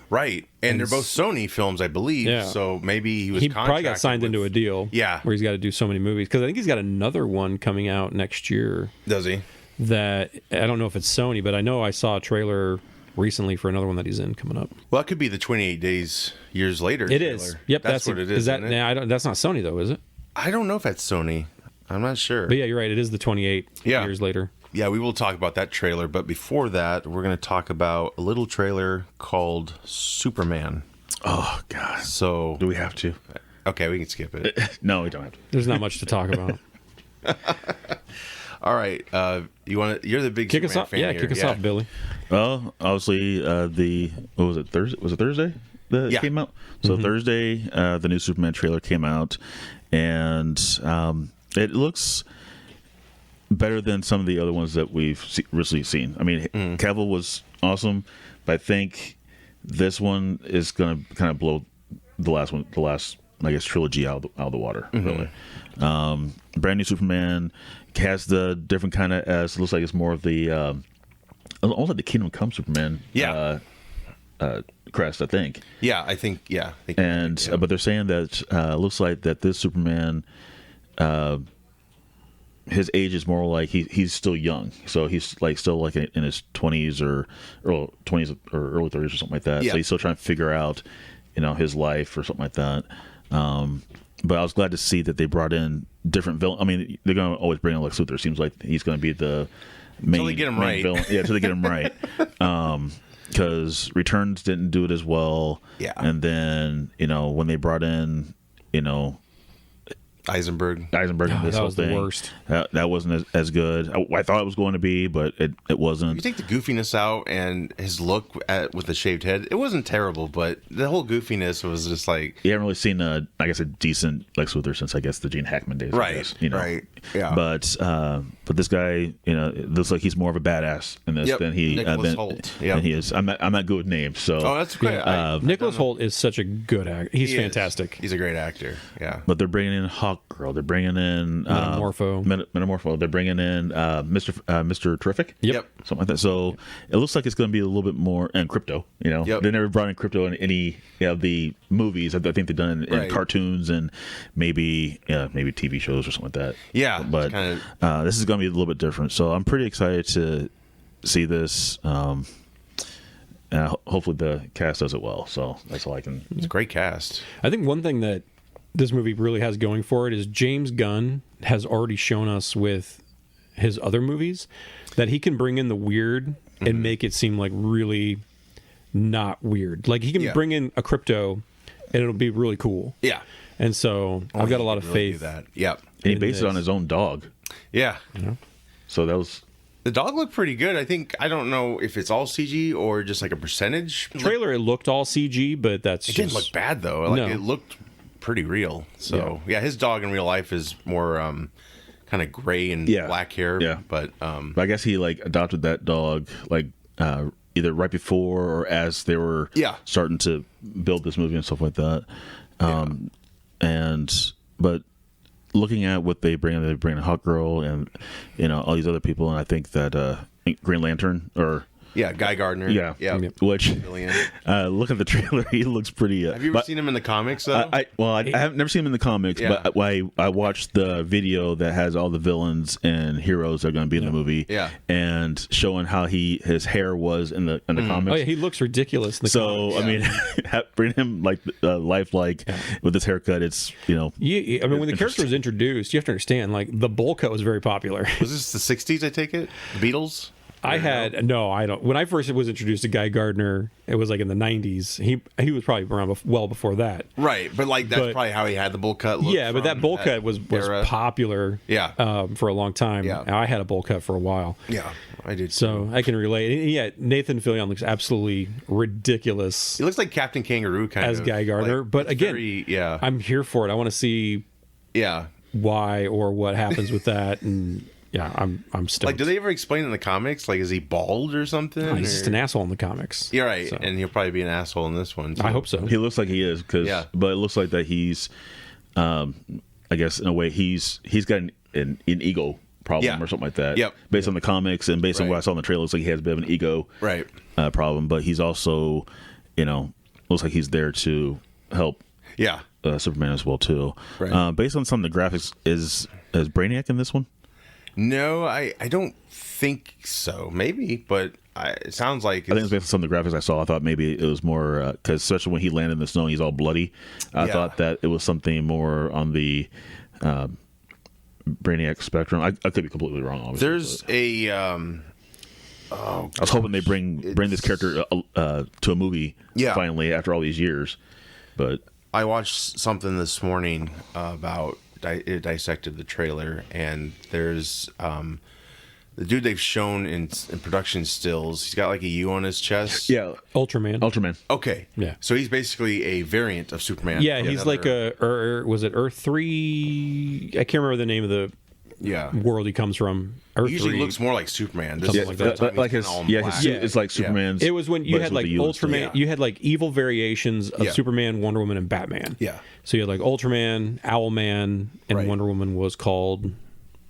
Right. And they're both Sony films, I believe. Yeah. So maybe he probably got signed into a deal. Yeah. Where he's got to do so many movies. Because I think he's got another one coming out next year. Does he? That, I don't know if it's Sony, but I know I saw a trailer recently for another one that he's in coming up. Well, it could be the 28 Years Later It trailer. is. Yep. That's what it is. That's not Sony, though, is it? I don't know if that's Sony. I'm not sure. But yeah, you're right. It is the 28 Years Later. Yeah, we will talk about that trailer, but before that, we're going to talk about a little trailer called Superman. Oh, God. So, do we have to? Okay, we can skip it. No, we don't have to. There's not much to talk about. All right, you're the big kick Superman us off. fan Yeah, here. kick us off, Billy. Well, obviously, what was it, Thursday? Was it Thursday? that came out. So Thursday, the new Superman trailer came out, and it looks better than some of the other ones that we've recently seen. I mean, Cavill was awesome, but I think this one is going to kind of blow the last I guess trilogy out of the water. Really, brand new Superman has the different kind of as looks like it's more of the almost like the Kingdom Come Superman. Crest, I think. Yeah, I think. Yeah, but they're saying that looks like that this Superman. His age is more like he's still young, so he's like still like in his 20s or early 20s or early 30s or something like that. So he's still trying to figure out, his life or something like that. But I was glad to see that they brought in different villains. I mean, they're going to always bring in Lex Luthor. It seems like he's going to be the main, they get him main right. villain. Yeah, until they get him right. Because Returns didn't do it as well. Yeah, and then when they brought in Eisenberg in this whole thing. That was the worst. That wasn't as good. I thought it was going to be, but it wasn't. You take the goofiness out and his look with the shaved head, it wasn't terrible, but the whole goofiness was just like... You haven't really seen, a decent Lex Luthor since, I guess, the Gene Hackman days. Right, right, yeah. But this guy, it looks like he's more of a badass in this than he... Nicholas Hoult. Than he is. I'm not good with names, so... Oh, that's great. Nicholas Hoult is such a good actor. He's fantastic. He's a great actor, yeah. But they're bringing in Hawk Girl. They're bringing in... Metamorpho. They're bringing in Mr. Terrific. Yep. Something like that. So it looks like it's going to be a little bit more... And Crypto, They never brought in Crypto in any of the movies. I think they've done in cartoons and maybe TV shows or something like that. Yeah. But this is going to be a little bit different. So I'm pretty excited to see this. And hopefully the cast does it well. So that's all I can... It's a great cast. I think one thing that this movie really has going for it is James Gunn has already shown us with his other movies that he can bring in the weird and make it seem like really not weird. Like he can bring in a Crypto and it'll be really cool. Yeah. And so I've got a lot of faith. That. Yep. And he based it on his own dog. Yeah. So that was... The dog looked pretty good. I don't know if it's all CG or just like a percentage. Trailer, it looked all CG, but it didn't look bad though. It looked pretty real. So his dog in real life is more kind of gray and black hair. Yeah. But I guess he like adopted that dog like either right before or as they were starting to build this movie and stuff like that. But looking at what they bring in Hawk Girl and all these other people, and I think that Green Lantern or Guy Gardner. Yeah. Which look at the trailer, he looks pretty. Have you ever seen him in the comics though? I have never seen him in the comics, but I watched the video that has all the villains and heroes that are going to be in the movie. Yeah. And showing how his hair was in the comics. Oh yeah, he looks ridiculous in the comics. I mean, bring him like lifelike with this haircut. It's I mean, when the character was introduced, you have to understand like the bowl cut was very popular. Was this the '60s? I take it. The Beatles. I don't. When I first was introduced to Guy Gardner, it was like in the '90s. He was probably around well before that. Right, but that's probably how he had the bowl cut. Yeah, but that bowl cut was popular. For a long time. Yeah, I had a bowl cut for a while. Yeah, I did. So I can relate. Yeah, Nathan Fillion looks absolutely ridiculous. He looks like Captain Kangaroo kind of as Guy Gardner, but again, I'm here for it. I want to see why or what happens with that and. Yeah, I'm stoked. Like, do they ever explain in the comics? Like, is he bald or something? No, he's just an asshole in the comics. You're right, and he'll probably be an asshole in this one, too. I hope so. He looks like he is, but it looks like that he's, I guess, in a way, he's got an ego problem or something like that. Yep. Based on the comics and based on what I saw in the trailer, it looks like he has a bit of an ego problem, but he's also, looks like he's there to help Superman as well, too. Right. Based on some of the graphics, is Brainiac in this one? No, I don't think so. Maybe, but it sounds like... I think it's based on some of the graphics I saw. I thought maybe it was more... Because especially when he landed in the snow and he's all bloody, I thought that it was something more on the Brainiac spectrum. I could be completely wrong, obviously. There's I was hoping they bring this character to a movie finally after all these years. But I watched something this morning about... It dissected the trailer, and there's the dude they've shown in production stills, he's got like a U on his chest. Yeah, Ultraman. Okay. Yeah. So he's basically a variant of Superman. Yeah, he's like was it Earth 3? I can't remember the name of the world he comes from. He usually looks more like Superman. Something like that. Like his suit is like Superman's. It was when you had like Ultraman, you had like evil variations of Superman, Wonder Woman, and Batman. Yeah. So you had like Ultraman, Owlman, and Wonder Woman was called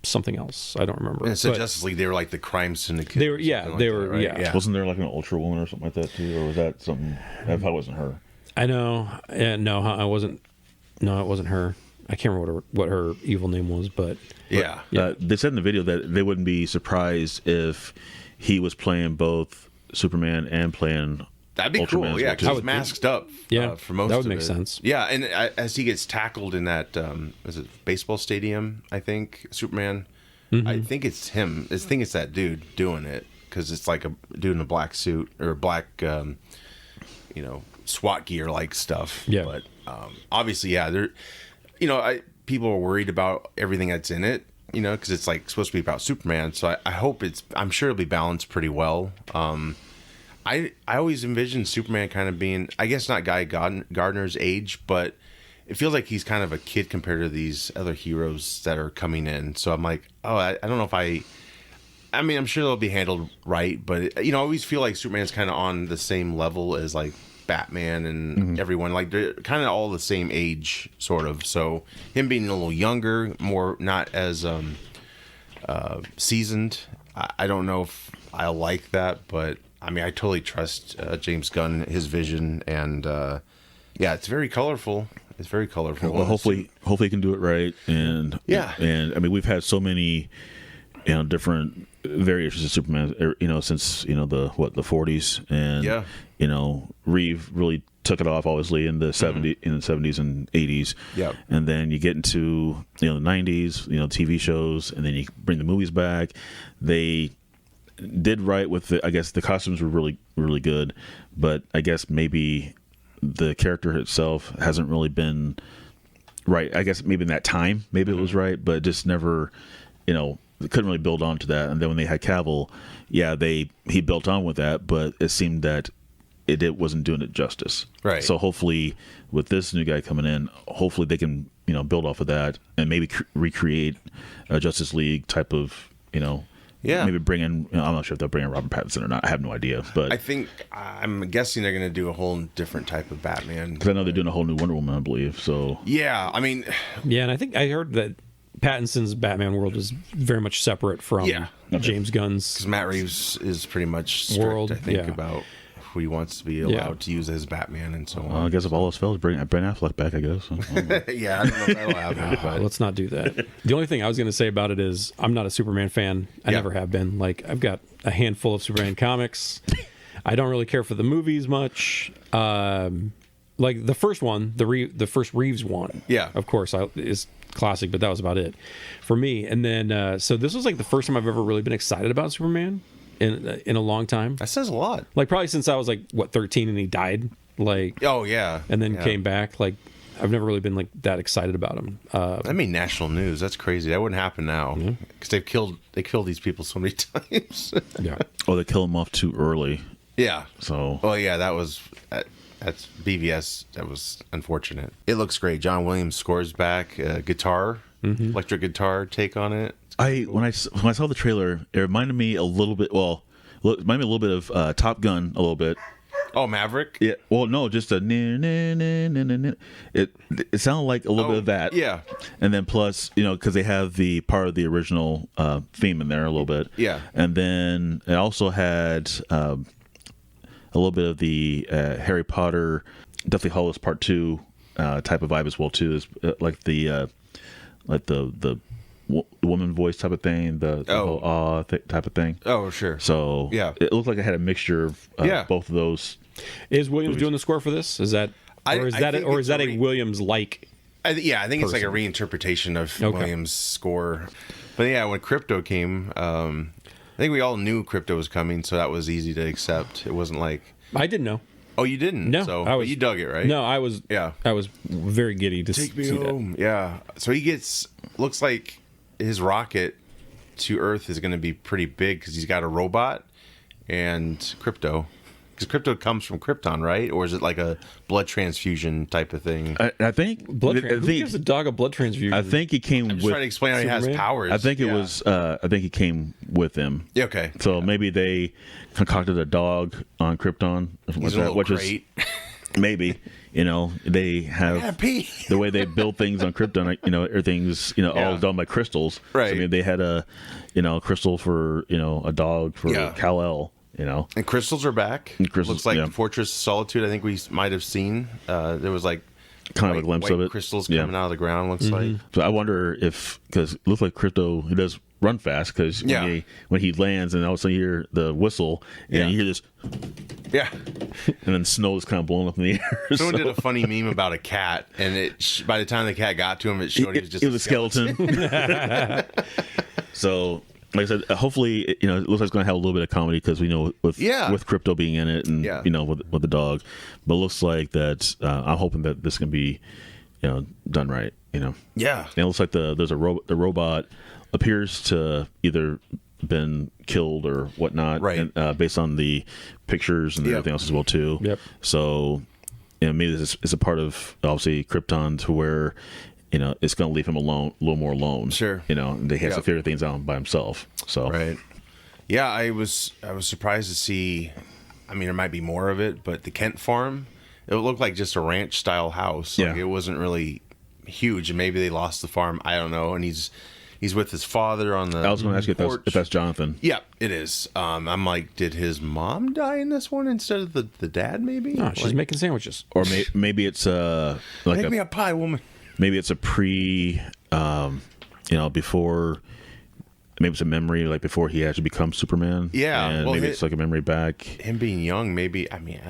something else. I don't remember. And so Justice League, they were like the crime syndicate. They were, right? Wasn't there like an Ultra Woman or something like that too, or was that something? I thought it wasn't her. I know. No, I wasn't. No, it wasn't her. I can't remember what her evil name was, but they said in the video that they wouldn't be surprised if he was playing both Superman and playing. That'd be cool, yeah, because he's masked up for most of it. That would make sense. Yeah, and as he gets tackled in that, is it baseball stadium, I think, Superman, I think it's him. I think it's that dude doing it, because it's like a dude in a black suit, or black, SWAT gear-like stuff. Yeah. But obviously, they're, people are worried about everything that's in it, because it's like supposed to be about Superman, so I hope I'm sure it'll be balanced pretty well. I always envisioned Superman kind of being, I guess not Guy Gardner's age, but it feels like he's kind of a kid compared to these other heroes that are coming in. So I'm like, I don't know if I mean, I'm sure they'll be handled right, but I always feel like Superman's kind of on the same level as like Batman and everyone. Like they're kind of all the same age, sort of. So him being a little younger, more not as seasoned, I don't know if I like that, but I mean, I totally trust James Gunn, his vision, and it's very colorful. It's very colorful. Well, hopefully he can do it right. And I mean, we've had so many, different variations of Superman, since the 40s, and Reeve really took it off, obviously, in the 70s and 80s. Yeah, and then you get into the 90s, TV shows, and then you bring the movies back. They did right with I guess the costumes were really, really good, but I guess maybe the character itself hasn't really been right. I guess maybe in that time, maybe it was right, but just never, they couldn't really build on to that. And then when they had Cavill, he built on with that, but it seemed that it wasn't doing it justice. Right. So hopefully with this new guy coming in, hopefully they can, build off of that and maybe recreate a Justice League type of, maybe bring in. I'm not sure if they'll bring in Robert Pattinson or not. I have no idea, but I'm guessing they're going to do a whole different type of Batman. Because I know they're doing a whole new Wonder Woman, I believe. So I mean, and I think I heard that Pattinson's Batman world is very much separate from James Gunn's. Because Matt Reeves is pretty much strict, world, I think, about who he wants to be allowed to use as Batman and so on. I guess if all else fails, bring Ben Affleck back, I guess. I don't know if that'll happen. But let's not do that. The only thing I was going to say about it is I'm not a Superman fan. I never have been. Like, I've got a handful of Superman comics. I don't really care for the movies much. Like the first one, the first Reeves one, of course, is classic, but that was about it for me. And then, so this was like the first time I've ever really been excited about Superman in a long time. That says a lot. Like probably since I was like 13 and he died. Like and then came back. Like I've never really been like that excited about him. That made national news. That's crazy. That wouldn't happen now because they killed these people so many times. Oh, they kill them off too early. Yeah. So. Oh yeah, that's BVS. That was unfortunate. It looks great. John Williams scores back. Guitar, electric guitar take on it. When I saw the trailer, it reminded me a little bit. Well, it reminded me a little bit of Top Gun, a little bit. Oh, Maverick. Yeah. Well, no, just a. It sounded like a little bit of that. Yeah. And then plus, because they have the part of the original theme in there a little bit. Yeah. And then it also had a little bit of the Harry Potter, Deathly Hallows Part 2 type of vibe as well too. Is like the woman voice type of thing, the whole type of thing. Oh, sure. So it looked like it had a mixture of both of those. Is Williams doing the score for this? Is that is that a Williams like? I think it's like a reinterpretation of Williams' score. But yeah, when Crypto came, I think we all knew Crypto was coming, so that was easy to accept. It wasn't like I didn't know. Oh, you didn't? No, so you dug it, right? No, I was. Yeah, I was very giddy to Take me see home. that. Yeah. So he looks like his rocket to Earth is going to be pretty big because he's got a robot and Crypto. Because Crypto comes from Krypton, right? Or is it like a blood transfusion type of thing? I think Who gives a dog a blood transfusion? I think he came I'm just with. trying to explain how he has Superman? powers. I think it was. I think he came with him. Yeah, okay. So maybe they concocted a dog on Krypton, He's a little great. Maybe they have the way they build things on Krypton. Everything's all done by crystals. Right. So, I mean, they had a crystal for a dog for Kal-El. And crystals are back. Looks like Fortress of Solitude. I think we might have seen. There was like kind of a glimpse of it. Crystals coming out of the ground. Looks like. So I wonder because it looks like Crypto, he does run fast because when he lands and all of a sudden you hear the whistle and you hear this. Yeah. And then snow is kind of blowing up in the air. Someone did a funny meme about a cat, and by the time the cat got to him, it showed he was just a skeleton. So, like I said, hopefully, it looks like it's going to have a little bit of comedy because we know with Crypto being in it and with the dog, but it looks like that. I'm hoping that this can be, done right. Yeah. And it looks like the robot appears to either been killed or whatnot, right? And, based on the pictures and everything else as well too. Yep. So, maybe this is a part of obviously Krypton to where it's going to leave him alone, a little more alone. Sure. And he has to figure things out by himself. So right. Yeah, I was surprised to see. I mean, there might be more of it, but the Kent farm, it looked like just a ranch style house. Like it wasn't really huge, and maybe they lost the farm. I don't know. And he's with his father on the. I was going to ask you if that's Jonathan. Yeah, it is. I'm like, did his mom die in this one instead of the dad? Maybe. No, she's making sandwiches. Or maybe it's make me a pie, woman. Maybe it's a before. Maybe it's a memory, like before he actually becomes Superman. Yeah, and maybe it's like a memory back. Him being young, maybe. I mean,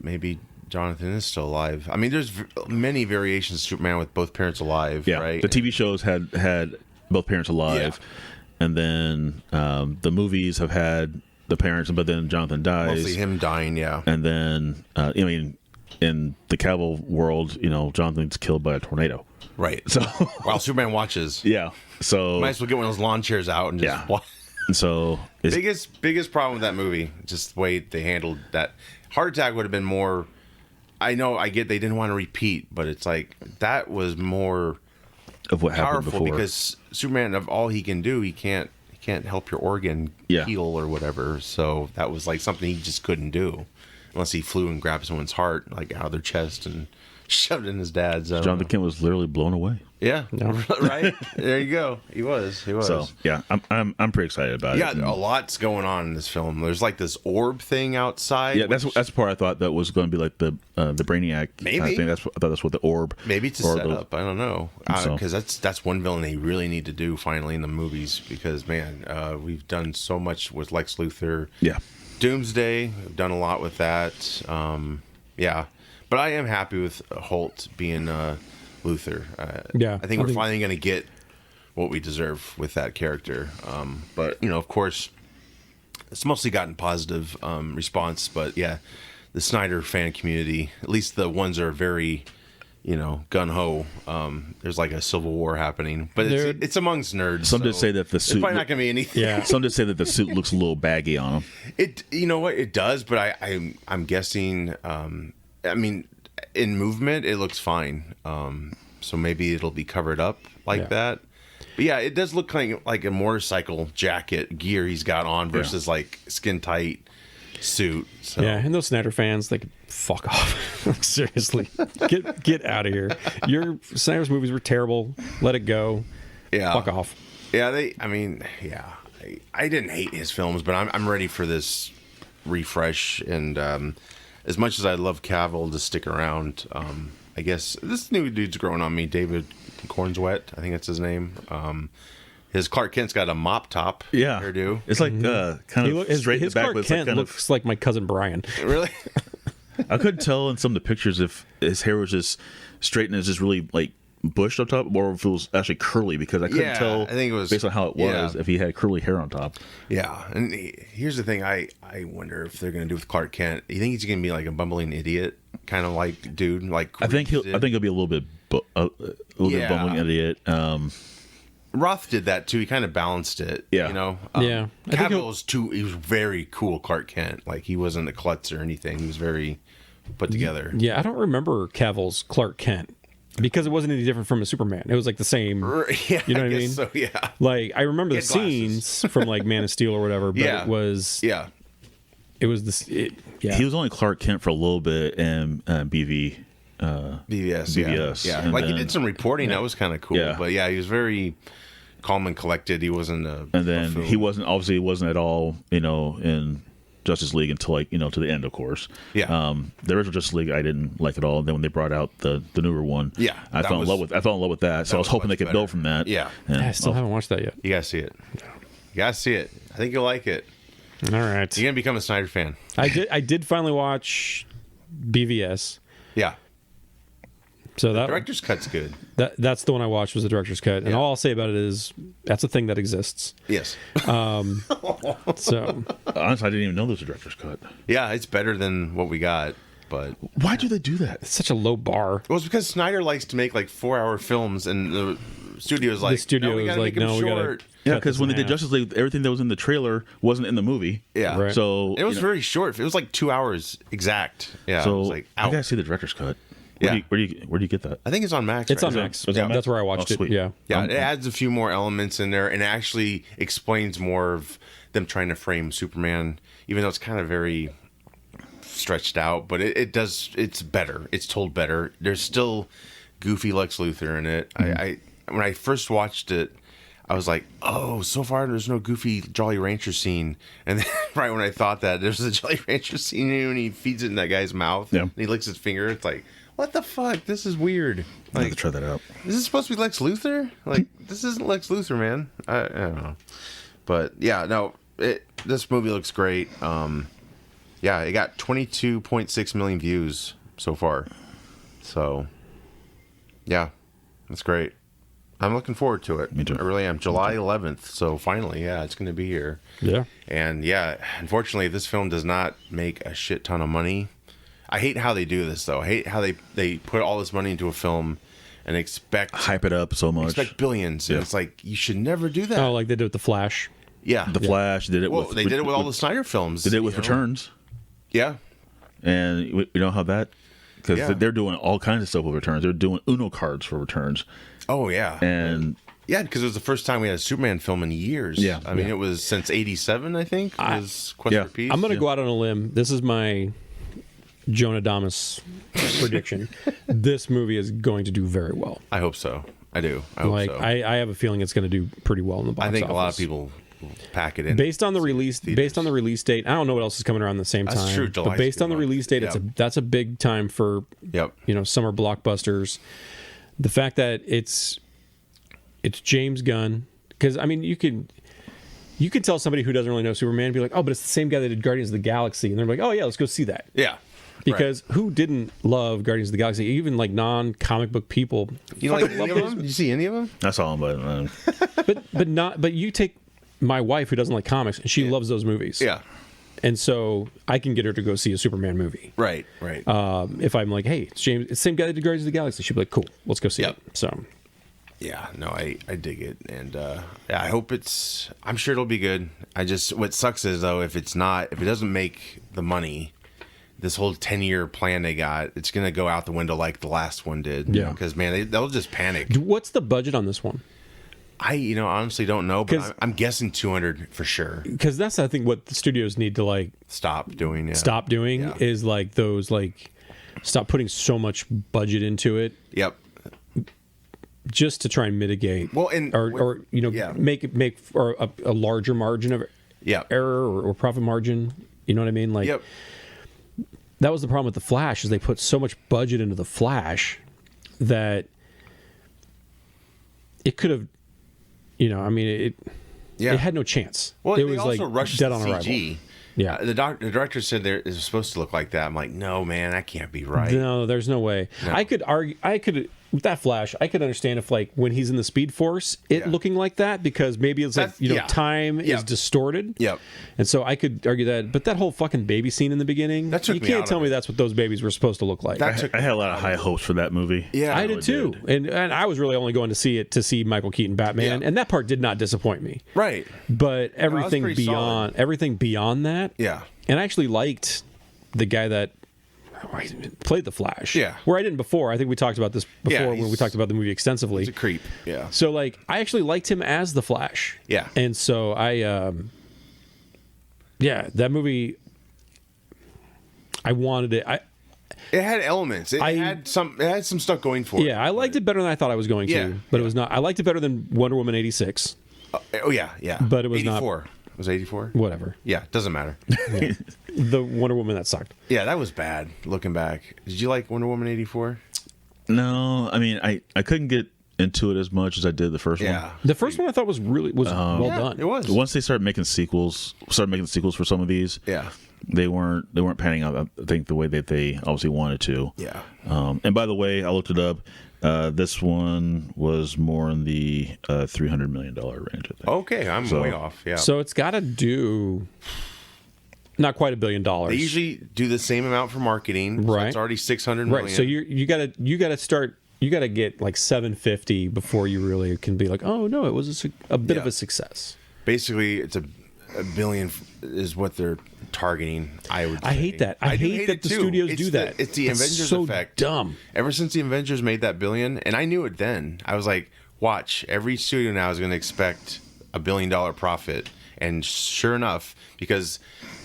maybe Jonathan is still alive. I mean, there's many variations of Superman with both parents alive. Yeah, right. The TV shows had both parents alive, and then the movies have had the parents, but then Jonathan dies. Mostly him dying. Yeah, and then in the Cavill world, Jonathan's killed by a tornado. Right. So while Superman watches. Yeah. So might as well get one of those lawn chairs out and just watch. So biggest problem with that movie, just the way they handled that. Heart Attack would have been more. I know, I get they didn't want to repeat, but it's like that was more of what happened before, because Superman, of all he can do, he can't help your organ heal or whatever. So that was like something he just couldn't do unless he flew and grabbed someone's heart like out of their chest and shoved it in his dad's. Jonathan Kent was literally blown away. Yeah, right. There you go. He was. So yeah, I'm pretty excited about it. Yeah, a lot's going on in this film. There's like this orb thing outside. Yeah, that's the part I thought that was going to be like the Brainiac. Maybe thing. I thought that's what the orb. Maybe it's a setup. I don't know, because that's one villain they really need to do finally in the movies. Because man, we've done so much with Lex Luthor. Yeah, Doomsday. We've done a lot with that. Yeah, but I am happy with Holt being Luthor. I think we're finally going to get what we deserve with that character. But of course, it's mostly gotten positive response. But yeah, the Snyder fan community, at least the ones that are very, gun ho. There's like a civil war happening, but it's amongst nerds. Some did say that the suit. It's probably not going to be anything. Yeah. Some did say that the suit looks a little baggy on him. You know what? It does, but I'm guessing. I mean, in movement, it looks fine. So maybe it'll be covered up like that. But yeah, it does look like a motorcycle jacket gear he's got on versus like skin tight suit. So. Yeah, and those Snyder fans, they could fuck off. Seriously, get out of here. Your Snyder's movies were terrible. Let it go. Yeah, fuck off. Yeah, I didn't hate his films, but I'm ready for this refresh. And as much as I love Cavill to stick around, I guess this new dude's growing on me. David Cornswet, I think that's his name. His Clark Kent's got a mop top hairdo. It's like kind of straight in the back. Clark Kent looks like my cousin Brian. Really? I couldn't tell in some of the pictures if his hair was just straight and it's just really like bushed up top, or if it was actually curly, because I couldn't tell. I think it was based on how it was if he had curly hair on top. Yeah, and here's the thing: I wonder if they're going to do with Clark Kent. You think he's going to be like a bumbling idiot, kind of like dude? Like I think he'll be a little bit bumbling idiot. Roth did that too. He kind of balanced it. Yeah. You know. Yeah. I think Cavill was too. He was very cool Clark Kent. Like he wasn't a klutz or anything. He was very put together. Yeah, I don't remember Cavill's Clark Kent because it wasn't any different from a Superman. It was like the same. Yeah, You know what I guess mean? So yeah. Like I remember He the had glasses. scenes from like Man of Steel or whatever, but Yeah. it was Yeah. it was this. Yeah, He was only Clark Kent for a little bit in BV. BVS. BVS. Yeah. And Like he then- did some reporting. That was kind of cool. Yeah. But yeah, he was very calm and collected. He wasn't a. And then buffoon. he wasn't at all, in Justice League until to the end, of course. Yeah. The original Justice League I didn't like at all. And then when they brought out the newer one, Yeah, I that fell in was- love with that. So I was was hoping they much could better. build from that. Yeah. And, I still haven't watched that yet. You gotta see it. You gotta see it. I think you'll like it. All right, You're gonna become a Snyder fan. I did finally watch BVS. Yeah. So Director's cut's good. that's the one I watched was the director's cut, and Yeah. all I'll say about it is that's a thing that exists. Yes. So honestly, I didn't even know there was a director's cut. Yeah, it's better than what we got, but Why do they do that? it's such a low bar. well, it's because Snyder likes to make like 4-hour films, and the studio's like, The studio no, we is gotta like, make 'em no, we gotta- short. Yeah, Cut because this when in they did half. Justice League, everything that was in the trailer wasn't in the movie. Yeah. Right. So It was very short. It was like 2 hours exact. Yeah. I So was like, I ouch. gotta see the director's cut. Yeah. Where do you get that? I think it's on Max. It's right? on Is it- Max. was it on Max? That's where I watched Oh, it. sweet. Yeah. Yeah, it adds a few more elements in there, and it actually explains more of them trying to frame Superman, even though it's kind of very stretched out. But it does. It's better. It's told better. There's still goofy Lex Luthor in it. I when I first watched it, I was like, oh, so far there's no goofy Jolly Rancher scene. And then right when I thought that, there's a Jolly Rancher scene when he feeds it in that guy's mouth. Yeah. And he licks his finger. It's like, what the fuck? This is weird. I have to Like, try that out. is this supposed to be Lex Luthor? Like, this isn't Lex Luthor, man. I don't know. But yeah, no, this movie looks great. Yeah, it got 22.6 million views so far. So, yeah, that's great. I'm looking forward to it. Me too. I really am. July 11th. So finally, yeah, it's going to be here. Yeah. And yeah, unfortunately, this film does not make a shit ton of money. I hate how they do this, though. I hate how they put all this money into a film and expect Hype it up so much. billions. And Yeah. it's like, you should never do that. Oh, like they did with the Flash. Yeah. The Flash did it Well, with. they did it with all the Snyder films. They did it with you know? Returns, Yeah. and you know how that because Yeah. they're doing all kinds of stuff with Returns. They're doing Uno cards for Returns, Oh, yeah. and Yeah, because it was the first time we had a Superman film in years. Yeah. I mean, it was since 87, I think. It was Quest yeah. for Peace. I'm going to go out on a limb. This is my Jonah Damas prediction. This movie is going to do very well. I hope so. I do. I hope Like so. I have a feeling it's going to do pretty well in the box I think office. a lot of people will pack it in. based on the release date. I don't know what else is coming around the same That's time. true, But July's based a on the good month. release date, Yep. that's a big time for Yep. summer blockbusters. The fact that it's James Gunn, because I mean you could tell somebody who doesn't really know Superman, be like, oh, but it's the same guy that did Guardians of the Galaxy, and they're like, oh yeah, let's go see that. Yeah. Because who didn't love Guardians of the Galaxy? Even like non-comic book people. You know, like any of them? Did you see any of them? I saw them, but But you take my wife who doesn't like comics, and she loves those movies. Yeah. And so I can get her to go see a Superman movie. Right. Right. If I'm like, hey, it's James, it's the same guy that did Guardians of the Galaxy, she'd be like, cool, let's go see Yep. it. So Yeah, no, I dig it, and yeah, I hope I'm sure it'll be good. What sucks is though, if it doesn't make the money, this whole 10-year plan they got, it's gonna go out the window like the last one did. Yeah. because man, they'll just panic. what's the budget on this one? I honestly don't know, but 'Cause- I'm guessing 200 for sure. Because that's I think what the studios need to like Stop doing it. stop doing Yeah. is like those like stop putting so much budget into it Yep. just to try and mitigate. Well, and or yeah. make for a larger margin of Yep. error or profit margin. You know what I mean? Like Yep. that was the problem with the Flash is they put so much budget into the Flash that it could have, I mean, it had no chance. Well, it they was also like rushed dead the on CG. arrival. Yeah. The director said it was supposed to look like that. I'm like, no, man, that can't be right. No, there's no way. No. I could argue. I could with that Flash, I could understand if like when he's in the Speed Force, it looking like that, because maybe it's like time is distorted. Yep. And so I could argue that, but that whole fucking baby scene in the beginning, you can't tell me that's what those babies were supposed to look like. I had a lot of high hopes for that movie. Yeah, I did too, and I was really only going to see it to see Michael Keaton Batman, and that part did not disappoint me. Right. But everything beyond that, and I actually liked the guy that played the Flash. Yeah. Where I didn't before. I think we talked about this before when we talked about the movie extensively. He's a creep. Yeah. So like I actually liked him as the Flash. Yeah. And so I that movie I wanted it. It had elements. It had some stuff going for it. Yeah, I liked it better than I thought I was going to, but it was not. I liked it better than Wonder Woman 86. Oh yeah. But it was 84. not. Was it 84? Whatever. Yeah, doesn't matter. The Wonder Woman that sucked. Yeah, that was bad looking back. Did you like Wonder Woman 84? No, I mean I couldn't get into it as much as I did the first one. The first one I thought was well done. It was. Once they started making sequels for some of these, they weren't panning out, I think, the way that they obviously wanted to. Yeah. And by the way, I looked it up. This one was more in the $300 million range, I think. Okay, I'm way off. Yeah. So it's got to do not quite $1 billion. They usually do the same amount for marketing. Right. So it's already 600 million. Right. So you gotta start. You gotta get like 750 before you really can be like, oh no, it was a bit of a success. Basically, it's a billion is what they're targeting. I hate that. I hate that the studios do that. It's the Avengers effect. Dumb. Ever since the Avengers made that billion, and I knew it then. I was like, watch, every studio now is going to expect $1 billion profit, and sure enough, because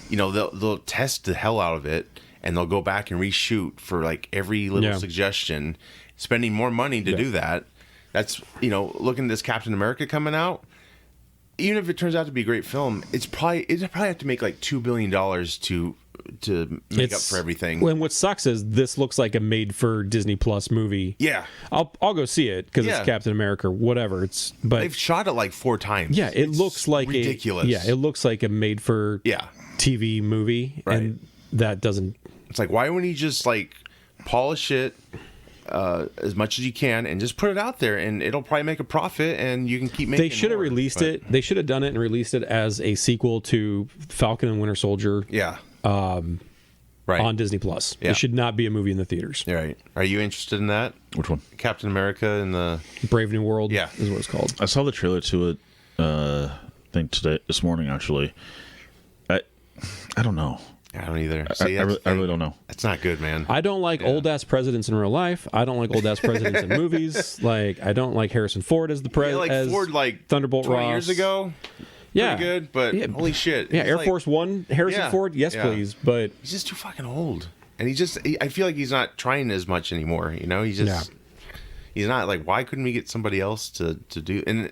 they'll test the hell out of it, and they'll go back and reshoot for like every little suggestion, spending more money to do that. That's looking at this Captain America coming out. Even if it turns out to be a great film, it'd probably have to make like $2 billion to make up for everything. And what sucks is this looks like a made for Disney Plus movie. Yeah, I'll go see it because it's Captain America, whatever. But they've shot it like 4 times. Yeah, it looks like ridiculous. It looks like a made for TV movie, and that doesn't. It's like, why wouldn't he just like polish it as much as you can and just put it out there, and it'll probably make a profit, and you can keep making. They should have released it. They should have done it and released it as a sequel to Falcon and Winter Soldier. Yeah. On Disney Plus. It should not be a movie in the theaters. Right. Are you interested in that? Which one? Captain America and the Brave New World. Yeah, is what it's called. I saw the trailer to it. I think this morning actually. I don't know. I don't either. See, I really don't know. It's not good, man. I don't like old ass presidents in real life. I don't like old ass presidents in movies. Like I don't like Harrison Ford as the president. Like Ford, like Thunderbolt 20 Ross. years ago. Yeah, pretty good, but holy shit. Yeah, Air Force One, Harrison Ford. Yes, please. But he's just too fucking old, and I feel like he's not trying as much anymore. He's just he's not like. Why couldn't we get somebody else to do? And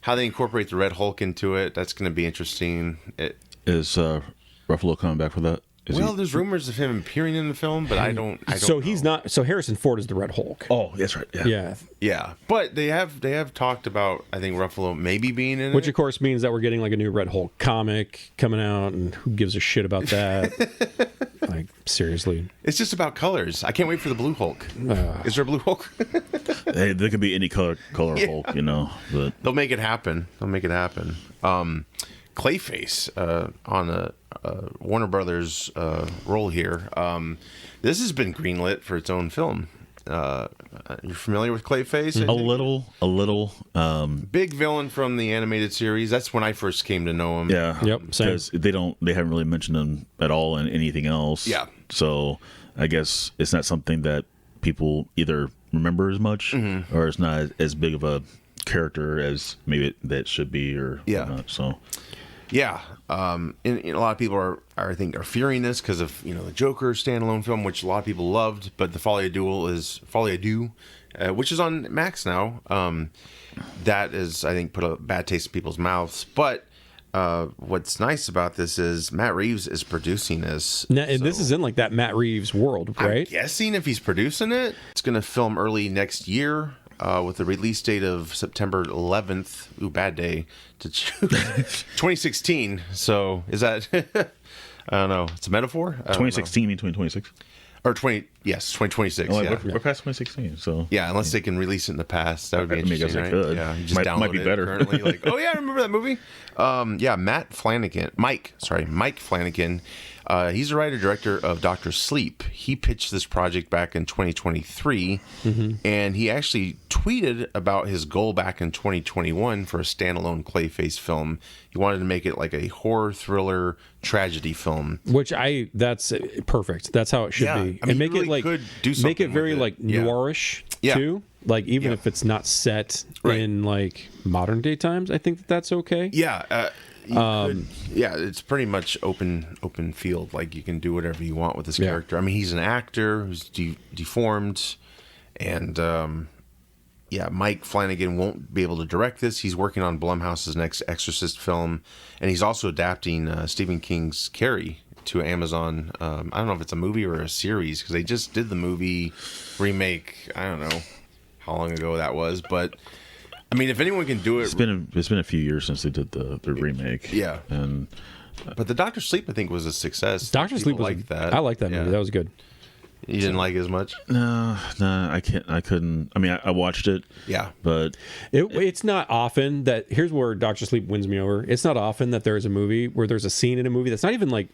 how they incorporate the Red Hulk into it, that's going to be interesting. Is Ruffalo coming back for that? There's rumors of him appearing in the film, but I don't So know. He's not. So Harrison Ford is the Red Hulk. Oh, that's right. Yeah. But they have talked about, I think, Ruffalo maybe being in Which it. of course means that we're getting like a new Red Hulk comic coming out, and who gives a shit about that? Like seriously, it's just about colors. I can't wait for the Blue Hulk. Is there a Blue Hulk? Hey, there could be any color Hulk, but they'll make it happen. Clayface on a Warner Brothers role here. This has been greenlit for its own film. You're familiar with Clayface? A little. Big villain from the animated series. That's when I first came to know him. Yeah. Yep. Same. Because they haven't really mentioned him at all in anything else. Yeah. So I guess it's not something that people either remember as much, or it's not as big of a character as maybe that should be, or whatnot. So. Yeah, and a lot of people are I think fearing this because of the Joker standalone film, which a lot of people loved, but the Folie à Deux, which is on Max now. That is, I think, put a bad taste in people's mouths. But what's nice about this is Matt Reeves is producing this. Now, this is in like that Matt Reeves world, right? I'm guessing if he's producing it, it's going to film early next year. With the release date of September 11th. Ooh, bad day to choose. 2016. So is that? I don't know. It's a metaphor. 2016 mean 2026. Or 20. Yes, 2026. Oh, yeah. we're past 2016, so Yeah, unless they can release it in the past, that would be I mean, I interesting, guess right? they could. Yeah, you just download Might be it better. currently. Like, oh yeah, I remember that movie. Yeah, Mike Flanagan. He's the writer director of Doctor Sleep. He pitched this project back in 2023, and he actually tweeted about his goal back in 2021 for a standalone Clayface film. He wanted to make it like a horror thriller tragedy film, that's perfect. That's how it should be. I mean, And make really it like could do make something it very with it. like Yeah. noirish Yeah. too. Like even Yeah. if it's not set Right. in like modern day times, I think that's okay. Yeah, it's pretty much open field. Like you can do whatever you want with this character. I mean, he's an actor who's deformed, and Mike Flanagan won't be able to direct this. He's working on Blumhouse's next Exorcist film, and he's also adapting Stephen King's Carrie to Amazon. I don't know if it's a movie or a series because they just did the movie remake. I don't know how long ago that was, but I mean, if anyone can do it, it's been a few years since they did the remake. Yeah. And but the Doctor Sleep I think was a success. Doctor Sleep was like that. I like that movie. That was good. You didn't like it as much? no, I couldn't. I mean, I watched it. Yeah. But It's not often that here's where Doctor Sleep wins me over. It's not often that there's a movie where there's a scene in a movie that's not even like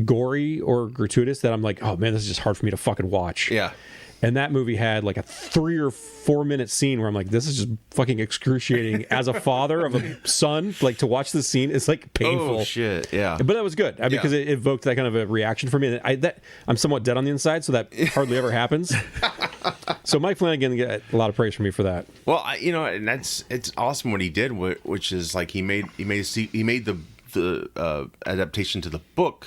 gory or gratuitous that I'm like, oh man, this is just hard for me to fucking watch. Yeah. And that movie had like a 3 or 4 minute scene where I'm like, this is just fucking excruciating as a father of a son. Like to watch this scene, it's like painful. Oh shit! Yeah. But that was good because it evoked that kind of a reaction for me. And I'm somewhat dead on the inside, so that hardly ever happens. So Mike Flanagan get a lot of praise from me for that. Well, and it's awesome what he did, which is like he made the adaptation to the book,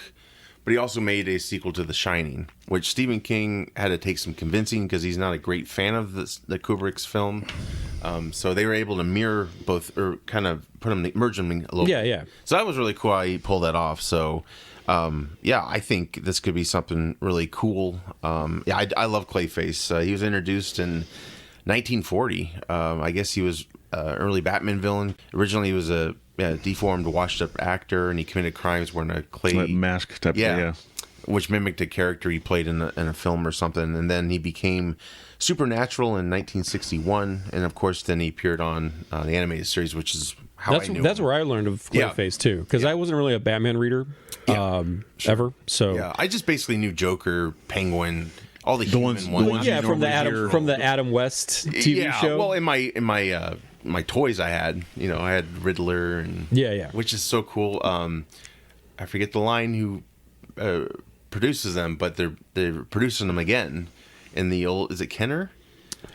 but he also made a sequel to The Shining, which Stephen King had to take some convincing because he's not a great fan of the Kubrick's film. So they were able to mirror both, or kind of merge them a little. Yeah, yeah. So that was really cool how he pulled that off. So, I think this could be something really cool. I love Clayface. He was introduced in 1940. I guess he was early Batman villain. Originally, he was a deformed, washed-up actor, and he committed crimes wearing a clay like mask type. Yeah. Which mimicked a character he played in a film or something. And then he became Supernatural in 1961, and of course, then he appeared on the animated series, which is how I knew That's him. where I learned of Clayface too, because I wasn't really a Batman reader ever. So Yeah, I just basically knew Joker, Penguin, all the human ones- ones. the ones yeah, you from the normally Adam hear. Adam West TV show. Well, in my toys, I had Riddler and Yeah. which is so cool. I forget the line who produces them, but they're producing them again in the old. Is it Kenner?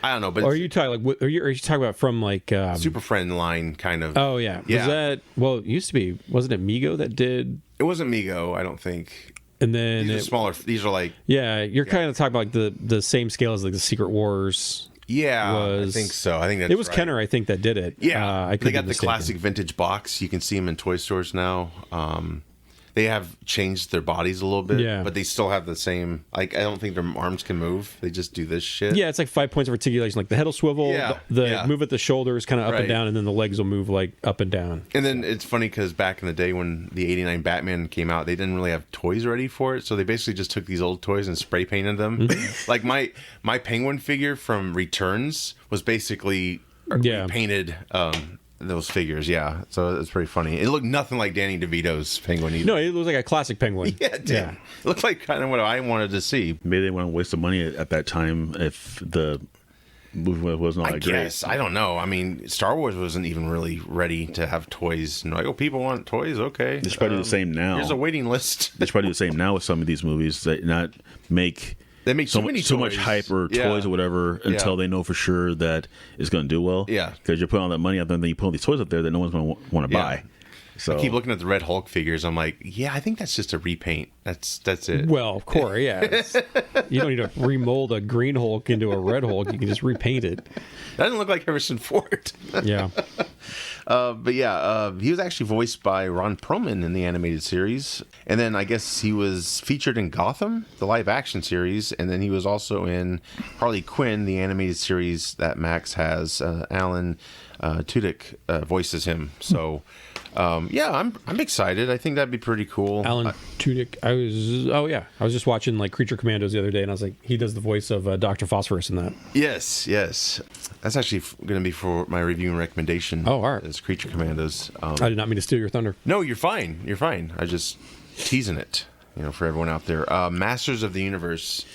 I don't know, but Or are you talking like? Are you talking about from like? Super Friend line kind of. Oh yeah. Yeah. Was that? Well, it used to be. Wasn't it Mego that did? It wasn't Mego, I don't think. And then These are smaller. These are like. yeah, you're kind of talking about like the same scale as like the Secret Wars. Yeah, I was- think so. I think that's It was right. Kenner, I think, that did it. Yeah, I could they be got the mistaken. classic vintage box. You can see them in toy stores now. They have changed their bodies a little bit, Yeah. but they still have the same. Like, I don't think their arms can move. They just do this shit. Yeah, it's like 5 points of articulation. Like the head will swivel, Yeah, the yeah. move at the shoulders, kind of up Right. and down, and then the legs will move like up and down. And then it's funny because back in the day when the '89 Batman came out, they didn't really have toys ready for it, so they basically just took these old toys and spray painted them. Like my Penguin figure from Returns was basically Yeah. painted. Those figures, yeah. So it's pretty funny. It looked nothing like Danny DeVito's Penguin either. No, it was like a classic penguin. Yeah, it did. It looked like kind of what I wanted to see. Maybe they want to waste the money at that time if the movie wasn't all I that great. guess. I don't know. I mean, Star Wars wasn't even really ready to have toys. And like, oh, people want toys? Okay. They should probably do the same now. Here's a waiting list. They should probably do the same now with some of these movies. That not make They make so many so much toys. hype or Yeah. toys or whatever until Yeah. they know for sure that it's going to do well. Yeah. Because you're putting all that money out there, and then you put all these toys up there that no one's going to want to Yeah. buy. So I keep looking at the Red Hulk figures. I'm like, yeah, I think that's just a repaint. That's it. Well, of course, yeah. You don't need to remold a green Hulk into a red Hulk. You can just repaint it. That doesn't look like Harrison Ford. Yeah. But yeah, he was actually voiced by Ron Perlman in the animated series. And then I guess he was featured in Gotham, the live action series. And then he was also in Harley Quinn, the animated series that Max has. Alan Tudyk voices him. So Yeah, I'm excited. I think that'd be pretty cool. Alan Tudyk. I was just watching like Creature Commandos the other day, and I was like, he does the voice of Dr. Phosphorus in that. Yes. That's actually going to be for my review and recommendation. Oh, all right. Is Creature Commandos. I did not mean to steal your thunder. No, you're fine. You're fine. I just teasing it, for everyone out there. Masters of the Universe.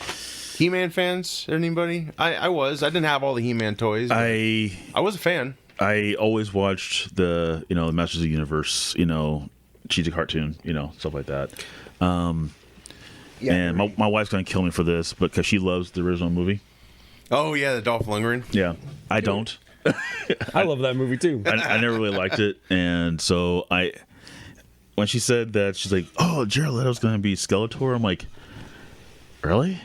He-Man fans? Anybody? I was. I didn't have all the He-Man toys. I was a fan. I always watched the Masters of the Universe, cheesy cartoon, stuff like that. And my wife's gonna kill me for this, but because she loves the original movie. Oh yeah, the Dolph Lundgren. Yeah, I don't. I love that movie too. I never really liked it, and so when she said that, she's like, "Oh, Jared Leto's gonna be Skeletor," I'm like, "Really?"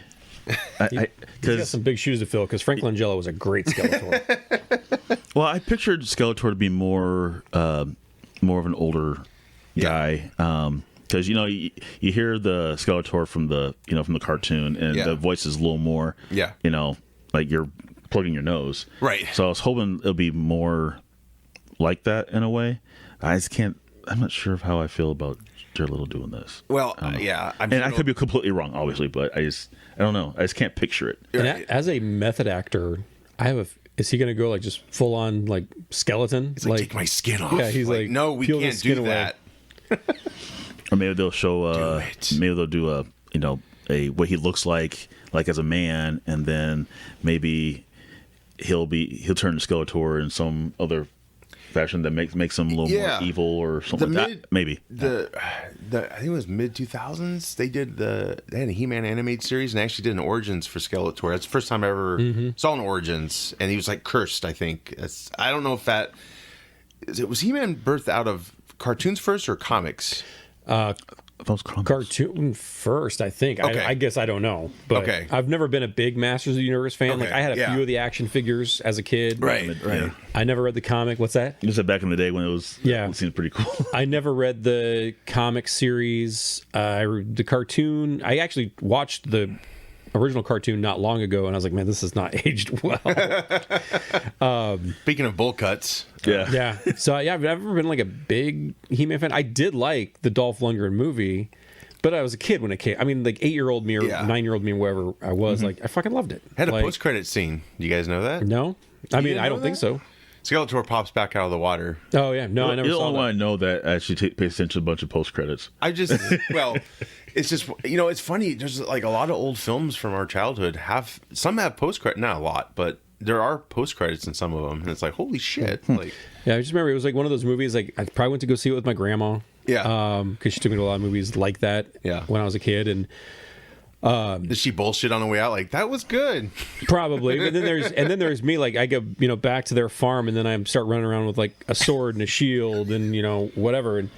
He's got some big shoes to fill because Frank Langella was a great Skeletor. Well, I pictured Skeletor to be more of an older guy, because you hear the Skeletor from the from the cartoon, and the voice is a little more, like you're plugging your nose, right? So I was hoping it'll be more like that in a way. I just can't. I'm not sure of how I feel about Jared Leto doing this. Well, I could be completely wrong, obviously, but I don't know. I just can't picture it. And as a method actor, is he going to go like just full on like skeleton? He's like, take my skin off. Yeah, he's like no, we can't do that. Or maybe they'll show. Maybe they'll do a what he looks like as a man, and then maybe he'll turn to Skeletor in some other fashion that makes him a little more evil or something like that. Maybe I think it was mid 2000s. They had a He-Man animated series and actually did an Origins for Skeletor. That's the first time I ever saw an Origins, and he was like cursed. I think I don't know if was He-Man birthed out of cartoons first or comics. Those comics. Cartoon first, I think. Okay. I guess I don't know, but I've never been a big Masters of the Universe fan. Okay. Like I had a few of the action figures as a kid. Right. I never read the comic. What's that? You said back in the day when it seemed pretty cool. I never read the comic series. The cartoon. I actually watched the original cartoon not long ago, and I was like, man, this is not aged well. Speaking of bowl cuts. Yeah. So I've never been like a big He-Man fan. I did like the Dolph Lundgren movie, but I was a kid when it came. I mean, like 8-year-old me or 9-year-old me, wherever I was, like I fucking loved it. Had a post-credit scene. Do you guys know that? No, I mean I don't think so. Skeletor pops back out of the water. Oh yeah, no, I never saw that. You're the only one I know that actually pays attention to a bunch of post credits. It's just it's funny. There's like a lot of old films from our childhood have post credit, not a lot, but there are post credits in some of them, and it's like holy shit. Like yeah, I just remember it was like one of those movies. Like I probably went to go see it with my grandma. Yeah, because she took me to a lot of movies like that. Yeah. When I was a kid, and did she bullshit on the way out? Like that was good. Probably, but then there's me. Like I go back to their farm, and then I start running around with like a sword and a shield and whatever, and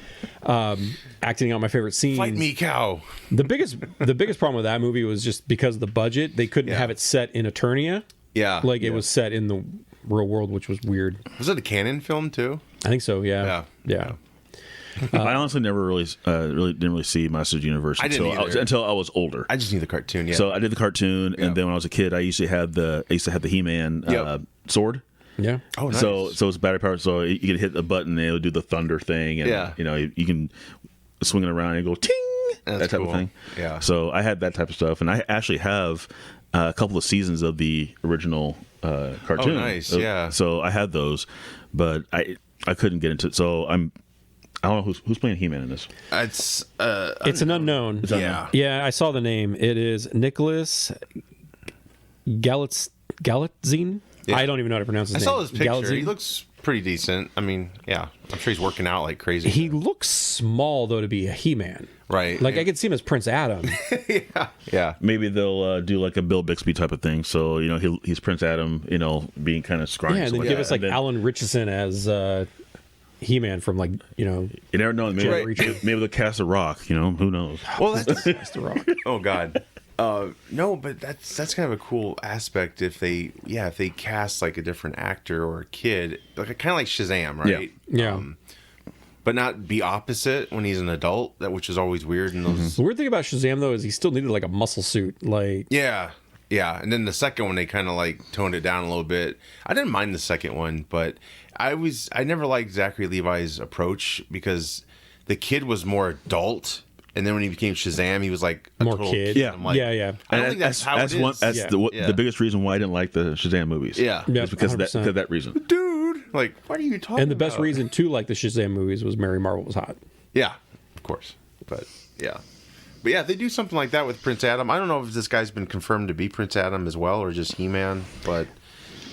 acting out my favorite scenes. Fight me, cow. The biggest problem with that movie was just because of the budget. They couldn't have it set in Eternia. Yeah, it was set in the real world, which was weird. Was it a canon film too? I think so. Yeah. I honestly never really didn't really see Masters of the Universe until I was older. I just knew the cartoon. Yeah. So I did the cartoon, and then when I was a kid, I used to have the He-Man sword. Yeah. Oh, nice. So it's battery powered. So you could hit the button, and it would do the thunder thing, and you can swing it around and go ting. That type of thing. Yeah. So I had that type of stuff, and I actually have a couple of seasons of the original cartoon. Oh, nice. Yeah. So I had those, but I couldn't get into it. So I don't know who's playing He-Man in this. It's an unknown. It's unknown. Yeah, I saw the name. It is Nicholas Galitzine. Yeah. I don't even know how to pronounce his name. I saw his picture. Galitzine. He looks pretty decent. I mean, yeah, I'm sure he's working out like crazy. He looks small though to be a He-Man. Right. Like I could see him as Prince Adam. Yeah. Maybe they'll do like a Bill Bixby type of thing. So he's Prince Adam. Being kind of scrawny. Yeah, and then give us like Alan Richardson as He-Man from like You never know. Maybe they'll cast a Rock. Who knows? Well, that's the Rock. Oh God. No, but that's kind of a cool aspect if they cast like a different actor or a kid, like kind of like Shazam, right? Yeah. But not be opposite when he's an adult, which is always weird. In those. The weird thing about Shazam though is he still needed like a muscle suit, like Yeah, and then the second one they kind of like toned it down a little bit. I didn't mind the second one, but I never liked Zachary Levi's approach because the kid was more adult, and then when he became Shazam, he was like a More total kid. Yeah. I'm like, Yeah. I don't think that's how it is. That's the biggest reason why I didn't like the Shazam movies. Yeah. Yeah, It's because of that reason. Dude, like, what are you talking about? And the best reason to like the Shazam movies was Mary Marvel was hot. Yeah, of course. But yeah, if they do something like that with Prince Adam. I don't know if this guy's been confirmed to be Prince Adam as well, or just He-Man, but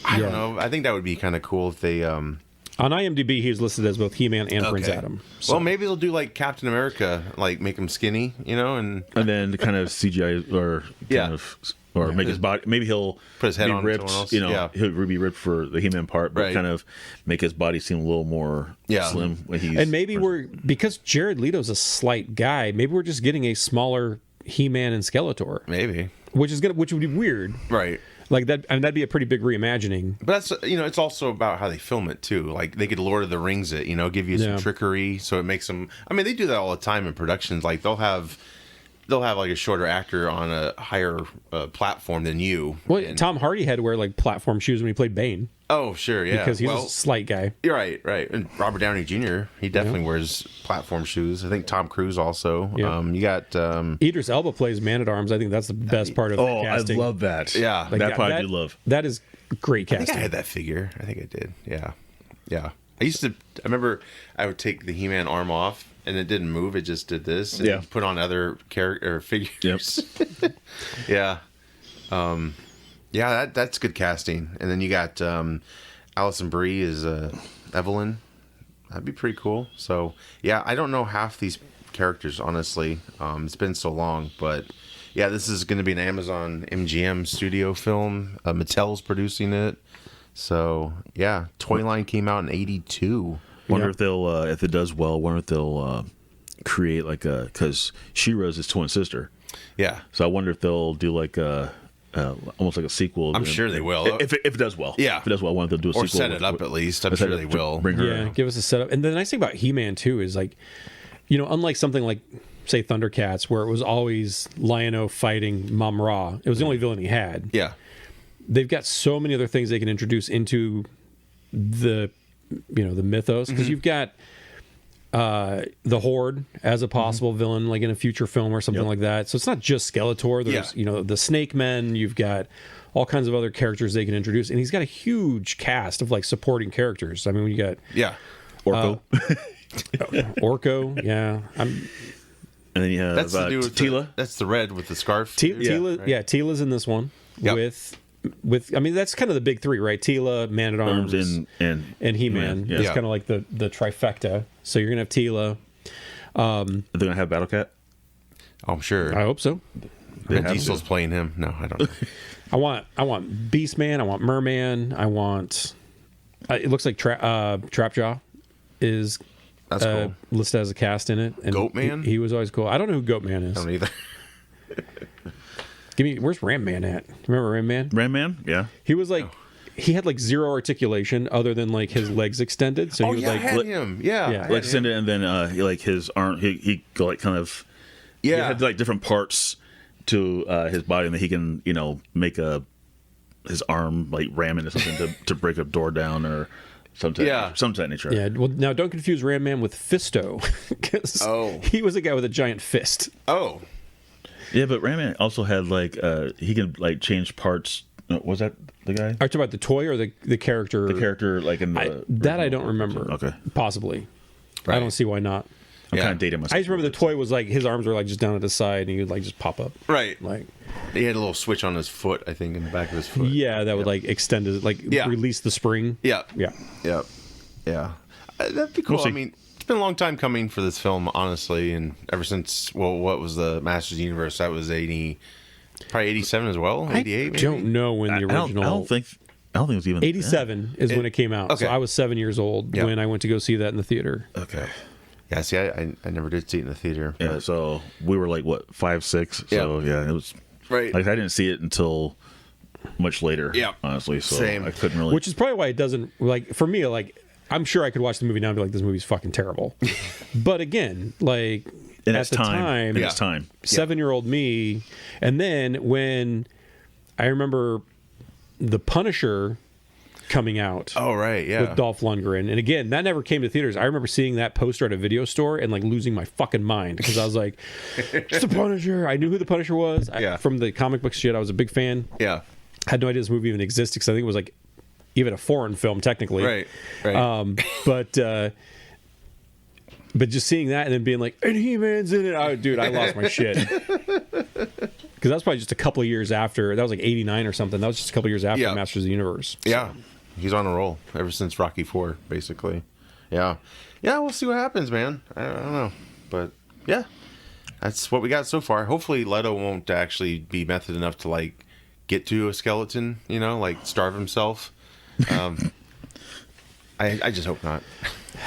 I don't know. I think that would be kind of cool if they. On IMDb, he's listed as both He-Man and Prince Adam. So. Well, maybe they'll do like Captain America, like make him skinny, and then kind of CGI or make his body. Maybe he'll put his head be on ripped. someone else. He'll be ripped for the He-Man part, but Right. kind of make his body seem a little more slim when he's. And maybe because Jared Leto's a slight guy, maybe we're just getting a smaller He-Man and Skeletor, maybe which would be weird, right. Like that. I mean, that'd be a pretty big reimagining. But that's it's also about how they film it too. Like they could Lord of the Rings it, give you some trickery, so it makes them. I mean, they do that all the time in productions. Like they'll have like a shorter actor on a higher platform than you. Well, Tom Hardy had to wear like platform shoes when he played Bane. Oh, sure, yeah. Because he's a slight guy. You're right. And Robert Downey Jr., he definitely wears platform shoes. I think Tom Cruise also. Yeah. You got... Idris Elba plays Man-at-Arms. I think that's the best part of the casting. I love that. Yeah. Like, that part I do love. That is great casting. I think I had that figure. I think I did. Yeah. I remember I would take the He-Man arm off, and it didn't move. It just did this. And put on other figures. Yep. Yeah. Yeah, that's good casting. And then you got Alison Brie as Evelyn. That'd be pretty cool. So, yeah, I don't know half these characters, honestly. It's been so long. But, yeah, this is going to be an Amazon MGM studio film. Mattel's producing it. So, yeah, Toyline came out in 1982. Wonder if they'll, if it does well, wonder if they'll create like because She-Ra's his twin sister. Yeah. So I wonder if they'll do like almost like a sequel. I'm sure they will. If it does well. Yeah. If it does well, I wonder if they'll do a or sequel. set it up at least. I'm sure they will. Bring her give us a setup. And the nice thing about He-Man, too, is like, unlike something like, say, Thundercats, where it was always Lion-O fighting Mom-Ra, it was the only villain he had. Yeah. They've got so many other things they can introduce into the mythos, because you've got the Horde as a possible villain, like in a future film or something like that. So it's not just Skeletor. There's the Snake Men. You've got all kinds of other characters they can introduce, and he's got a huge cast of like supporting characters. I mean, when you got Orko. Orko, yeah. And then you have That's the dude with Tila. That's the red with the scarf. Tila's in this one with I mean, that's kind of the big three, right? Tila, Man-at-Arms, and He-Man. Yeah. It's kind of like the trifecta. So you're gonna have Tila. Are they gonna have Battle Cat? Oh, I'm sure. I hope so. Diesel's playing him. No, I don't know. I want Beastman. I want Merman. I want. It looks like Trapjaw is That's cool. listed as a cast in it. And Goatman? He was always cool. I don't know who Goatman is. I don't either. Where's Ram Man at? Remember Ram Man? Ram Man? Yeah. He was like, he had like zero articulation other than like his legs extended. So he was I like, had him. Yeah. Like extended, and then like his arm, he go like kind of. Yeah. He had like different parts to his body, and then he can make his arm like ram into something to break a door down or some type of nature. yeah. Well, now don't confuse Ram Man with Fisto, because he was a guy with a giant fist. Oh. Yeah, but Ram Man also had like he can like change parts. Was that the guy? Are you talking about the toy or the character? The character, like in the I don't remember. Okay, possibly. Right. I don't see why not. I'm kind of dating myself. I just remember the toy was like his arms were like just down at the side, and he would like just pop up. Right. Like he had a little switch on his foot, I think, in the back of his foot. Yeah, that would like extend it, like release the spring. Yeah. Yeah. That'd be cool. We'll see. I mean, it's been a long time coming for this film, honestly, and ever since what was the Masters of the Universe? That was probably 87 as well. 88. I don't know when the original. I don't think it was even 87 is when it came out. Okay. So I was 7 years old when I went to go see that in the theater. Okay. Yeah, see, I never did see it in the theater. Yeah, so we were like, what, 5, 6? So, yeah, it was... Right. Like, I didn't see it until much later, honestly, so Same. I couldn't really... Which is probably why it doesn't, like, for me, like, I'm sure I could watch the movie now and be like, this movie's fucking terrible. But again, like, in at its the time, time, 7-year-old me, and then when I remember The Punisher coming out. Oh, right, yeah. With Dolph Lundgren. And again, that never came to theaters. I remember seeing that poster at a video store and like losing my fucking mind because I was like, it's the Punisher. I knew who the Punisher was. From the comic book shit, I was a big fan. Yeah. I had no idea this movie even existed because I think it was like even a foreign film technically. Right. But just seeing that and then being like, and He-Man's in it. Dude, I lost my shit. Because that was probably just a couple of years after. That was like 89 or something. That was just a couple of years after Masters of the Universe. Yeah. He's on a roll ever since Rocky IV, basically. Yeah. Yeah, we'll see what happens, man. I don't know. But, yeah. That's what we got so far. Hopefully Leto won't actually be method enough to, like, get to a skeleton, like starve himself. I just hope not.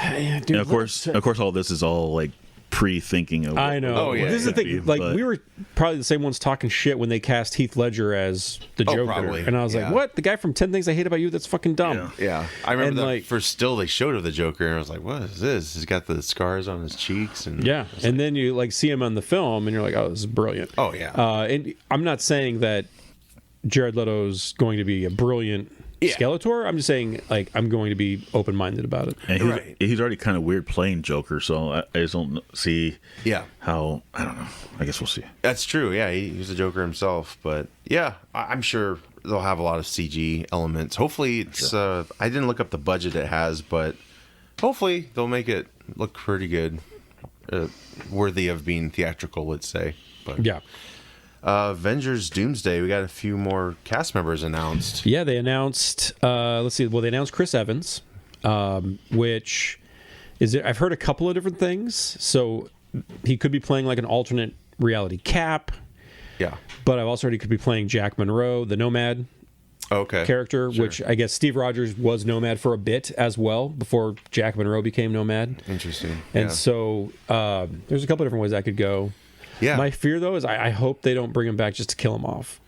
Yeah, dude, and of course, all this is all like pre-thinking of. I know. This is the thing. Like we were probably the same ones talking shit when they cast Heath Ledger as the Joker, probably. And I was like, "What? The guy from 10 Things I Hate About You? That's fucking dumb." Yeah. I remember that first still they showed of the Joker, and I was like, "What is this? He's got the scars on his cheeks." And and then you like see him on the film, and you're like, "Oh, this is brilliant." Oh yeah. And I'm not saying that Jared Leto's going to be a brilliant Skeletor. I'm just saying, like, I'm going to be open-minded about it. And he's already kind of weird playing Joker, so I just don't see how, I don't know. I guess we'll see. That's true, yeah. He's a Joker himself, but yeah, I'm sure they'll have a lot of CG elements. Hopefully it's, I didn't look up the budget it has, but hopefully they'll make it look pretty good. Worthy of being theatrical, let's say. But yeah. Avengers Doomsday, we got a few more cast members announced. Yeah, they announced, let's see, well, they announced Chris Evans, which is, I've heard a couple of different things. So he could be playing like an alternate reality Cap. Yeah. But I've also heard he could be playing Jack Monroe, the Nomad character, which I guess Steve Rogers was Nomad for a bit as well before Jack Monroe became Nomad. Interesting. And so there's a couple of different ways that could go. Yeah. My fear, though, is I hope they don't bring him back just to kill him off.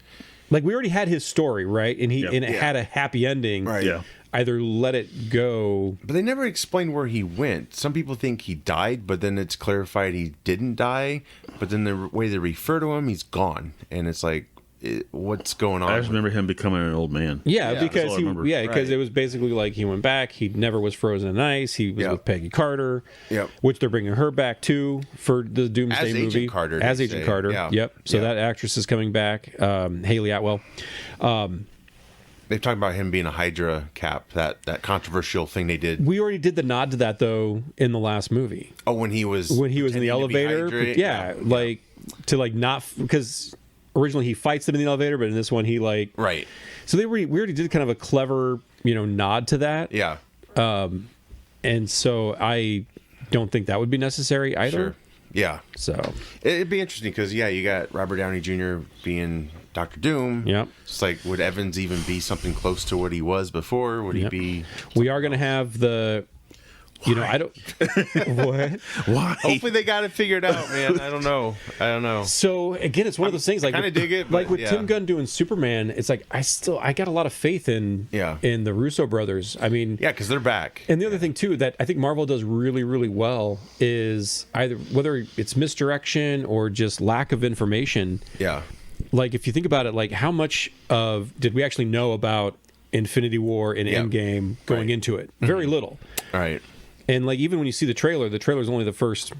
Like, we already had his story, right? And it had a happy ending. Right. Yeah. Either let it go. But they never explained where he went. Some people think he died, but then it's clarified he didn't die. But then the way they refer to him, he's gone. And it's like, what's going on? I just remember him becoming an old man. Yeah, because it was basically like he went back. He never was frozen in ice. He was with Peggy Carter, which they're bringing her back too for the Doomsday movie. Agent Carter, as Agent Carter. Yeah. Yep. So that actress is coming back. Haley Atwell. They've talked about him being a Hydra Cap, that controversial thing they did. We already did the nod to that though in the last movie. Oh, when he was in the elevator. Not because. Originally, he fights them in the elevator, but in this one, he like So we already did kind of a clever, nod to that. Yeah. And so I don't think that would be necessary either. Sure. Yeah. So it'd be interesting because you got Robert Downey Jr. being Dr. Doom. Yeah. It's like, would Evans even be something close to what he was before? Would he be? We are going to have the. I don't. What? Why? Hopefully they got it figured out, man. I don't know. So again, it's one of those things. Like, kind of dig it, like with Tim Gunn doing Superman. It's like I got a lot of faith in the Russo brothers. I mean, because they're back. And the other thing too that I think Marvel does really, really well is either whether it's misdirection or just lack of information. Yeah. Like if you think about it, like how much did we actually know about Infinity War and Endgame going into it? Very little. Right. And like even when you see the trailer is only the first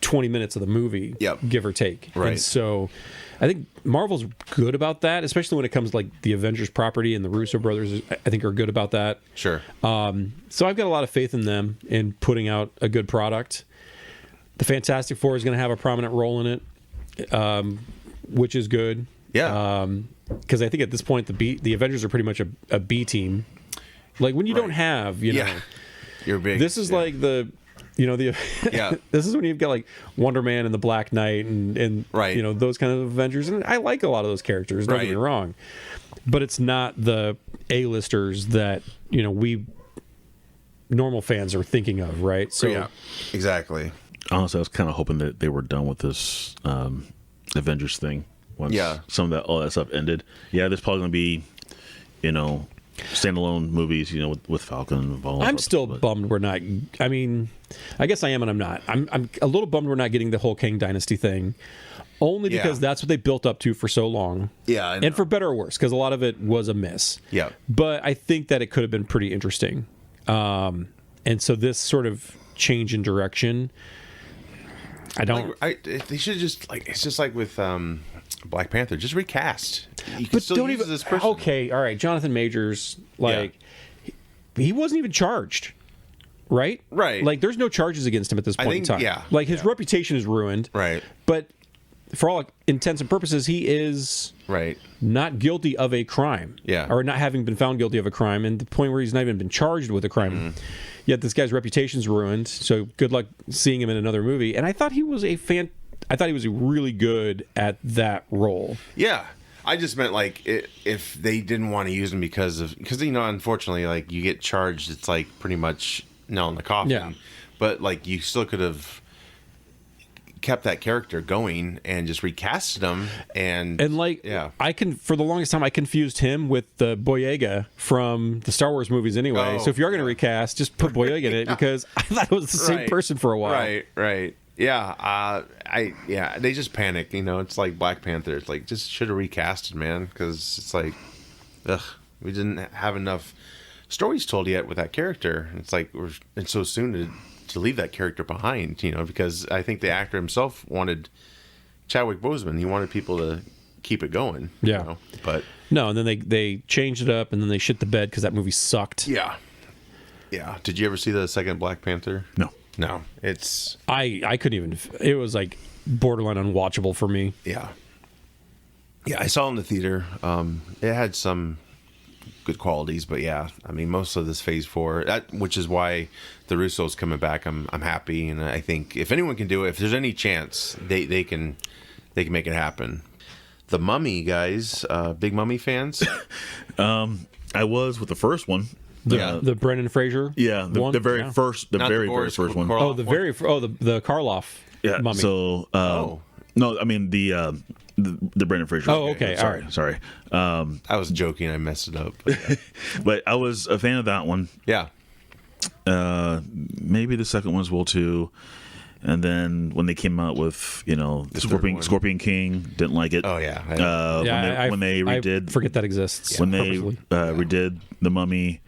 20 minutes of the movie, give or take. Right. And so I think Marvel's good about that, especially when it comes to like the Avengers property, and the Russo brothers I think are good about that. Sure. So I've got a lot of faith in them in putting out a good product. The Fantastic Four is going to have a prominent role in it, which is good. Yeah. Because I think at this point the Avengers are pretty much a B team. Like when you don't have, You're big. This is like the this is when you've got like Wonder Man and the Black Knight and those kind of Avengers, and I like a lot of those characters, don't get me wrong, but it's not the A-listers that we normal fans are thinking of, right? So exactly. Honestly, I was kind of hoping that they were done with this Avengers thing once some of all that stuff ended. There's probably going to be standalone movies, with Falcon involved. I'm still bummed we're not. I mean, I guess I am and I'm not. I'm a little bummed we're not getting the whole Kang Dynasty thing, only because that's what they built up to for so long. Yeah, I know. And for better or worse, because a lot of it was a miss. Yeah. But I think that it could have been pretty interesting. And so this sort of change in direction, I don't. They should just it's just like with Black Panther, just recast. You can But still don't use even. this person. Okay, all right. Jonathan Majors, he wasn't even charged, right? Right. Like, there's no charges against him at this point in time. yeah, Like, his reputation is ruined. Right. But for all intents and purposes, he is Right. not guilty of a crime. Yeah. Or not having been found guilty of a crime, and the point where he's not even been charged with a crime. Mm-hmm. Yet this guy's reputation's ruined. So good luck seeing him in another movie. And I thought he was I thought he was really good at that role. Yeah. I just meant if they didn't want to use him because unfortunately, you get charged, it's pretty much nail in the coffin. Yeah. But you still could have kept that character going and just recasted him and yeah. For the longest time I confused him with the Boyega from the Star Wars movies anyway. Oh, so if you are going to recast, just put Boyega in it because I thought it was the same person for a while. Right. Yeah, they just panic. It's like Black Panther. It's just should have recasted, man, because it's we didn't have enough stories told yet with that character. It's it's so soon to leave that character behind, because I think the actor himself wanted Chadwick Boseman. He wanted people to keep it going. Yeah, but no, and then they changed it up, and then they shit the bed because that movie sucked. Yeah. Did you ever see the second Black Panther? No, it's I couldn't even. It was borderline unwatchable for me. Yeah, I saw it in the theater. It had some good qualities, but yeah, I mean, most of this Phase 4, which is why the Russo's coming back. I'm happy, and I think if anyone can do it, if there's any chance, they can make it happen. The Mummy guys, big Mummy fans. I was with the first one. The Brendan Fraser. Yeah, the very first one. Oh, the Karloff. Yeah. Mummy. So, no, I mean the Brendan Fraser. Oh, okay. Sorry. I was joking. I messed it up. But, yeah. But I was a fan of that one. Yeah. Maybe the second one as well too. And then when they came out with the Scorpion King, didn't like it. Oh yeah. When they redid, I forget that exists. When they redid the Mummy.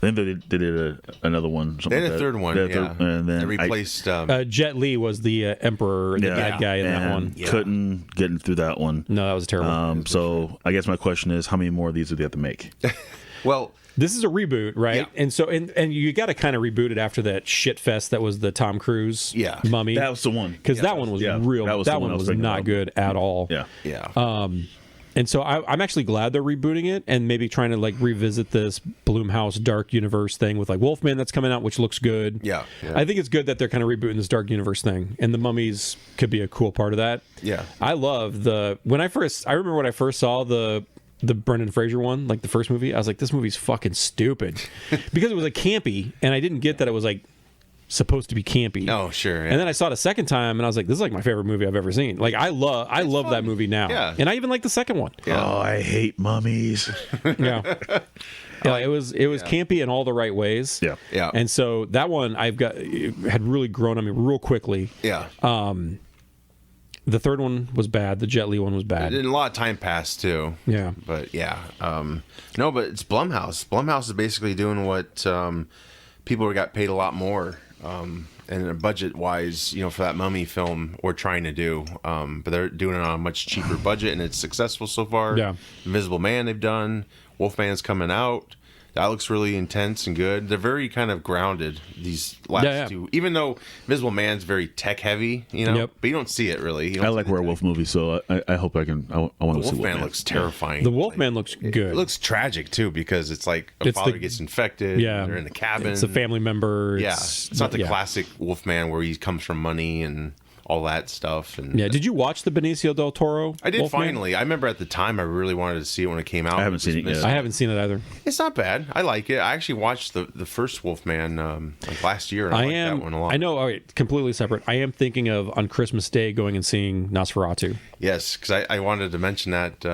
I think they did another one. They had a third one, and then they replaced. Jet Li was the emperor, the bad guy in that one. Couldn't get through that one. No, that was terrible. So I guess my question is, how many more of these do they have to make? Well, this is a reboot, right? Yeah. And so and you got to kind of reboot it after that shit fest that was the Tom Cruise Mummy. That was the one. Because that one was real. That one was not good at all. Yeah. And so I'm actually glad they're rebooting it and maybe trying to revisit this Blumhouse Dark Universe thing with Wolfman that's coming out, which looks good. Yeah. I think it's good that they're kind of rebooting this Dark Universe thing, and the Mummies could be a cool part of that. Yeah. I love I remember when I first saw the Brendan Fraser one, the first movie, I was like, this movie's fucking stupid because it was campy, and I didn't get that it was supposed to be campy. Oh, sure. Yeah. And then I saw it a second time, and I was like, this is my favorite movie I've ever seen. I love that movie now. Yeah. And I even like the second one. Yeah. Oh, I hate mummies. Yeah. It was campy in all the right ways. Yeah. Yeah. And so that one had really grown on me real quickly. Yeah. The third one was bad. The Jet Li one was bad. And a lot of time passed too. Yeah. But yeah. No, but it's Blumhouse. Blumhouse is basically doing what people got paid a lot more. And budget wise, for that Mummy film, we're trying to do, but they're doing it on a much cheaper budget, and it's successful so far. Yeah. Invisible Man they've done. Wolfman's coming out. That looks really intense and good. They're very kind of grounded, these last two. Even though Invisible Man's very tech heavy, Yep. but you don't see it really. I like werewolf movies, so I hope I can. I want to see Wolfman. Wolfman. Looks terrifying. The Wolfman looks good. It looks tragic too because it's a father gets infected. Yeah. They're in the cabin. It's a family member. It's not the classic Wolfman where he comes from money and all that stuff. And Yeah. Did you watch the Benicio del Toro? I did Wolfman? finally. I remember at the time I really wanted to see it when it came out. I haven't seen it yet. I haven't seen it either. It's not bad. I like it. I actually watched the first Wolfman like last year. And I liked that one a lot. I know. All right, completely separate. I am thinking of on Christmas Day going and seeing Nosferatu. Yes, because I wanted to mention that.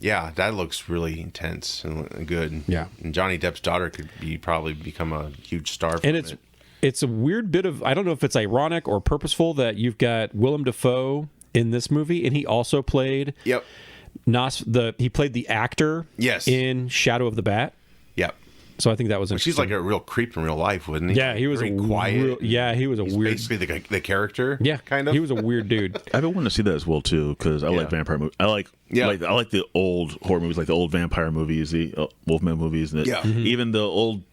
Yeah, that looks really intense and good. Yeah. And Johnny Depp's daughter could probably become a huge star. From And it's a weird bit of, I don't know if it's ironic or purposeful that you've got Willem Dafoe in this movie, and he also played Yep. he played the actor Yes. in Shadow of the Bat. Yep. So I think that was She's like a real creep in real life, wasn't he? yeah, he was very a quiet. he was a He's weird basically the character. yeah, kind of. He was a weird dude. I've been wanting to see that as well too because I like vampire movies. I like the old horror movies, like the old vampire movies, the Wolfman movies, and even the old,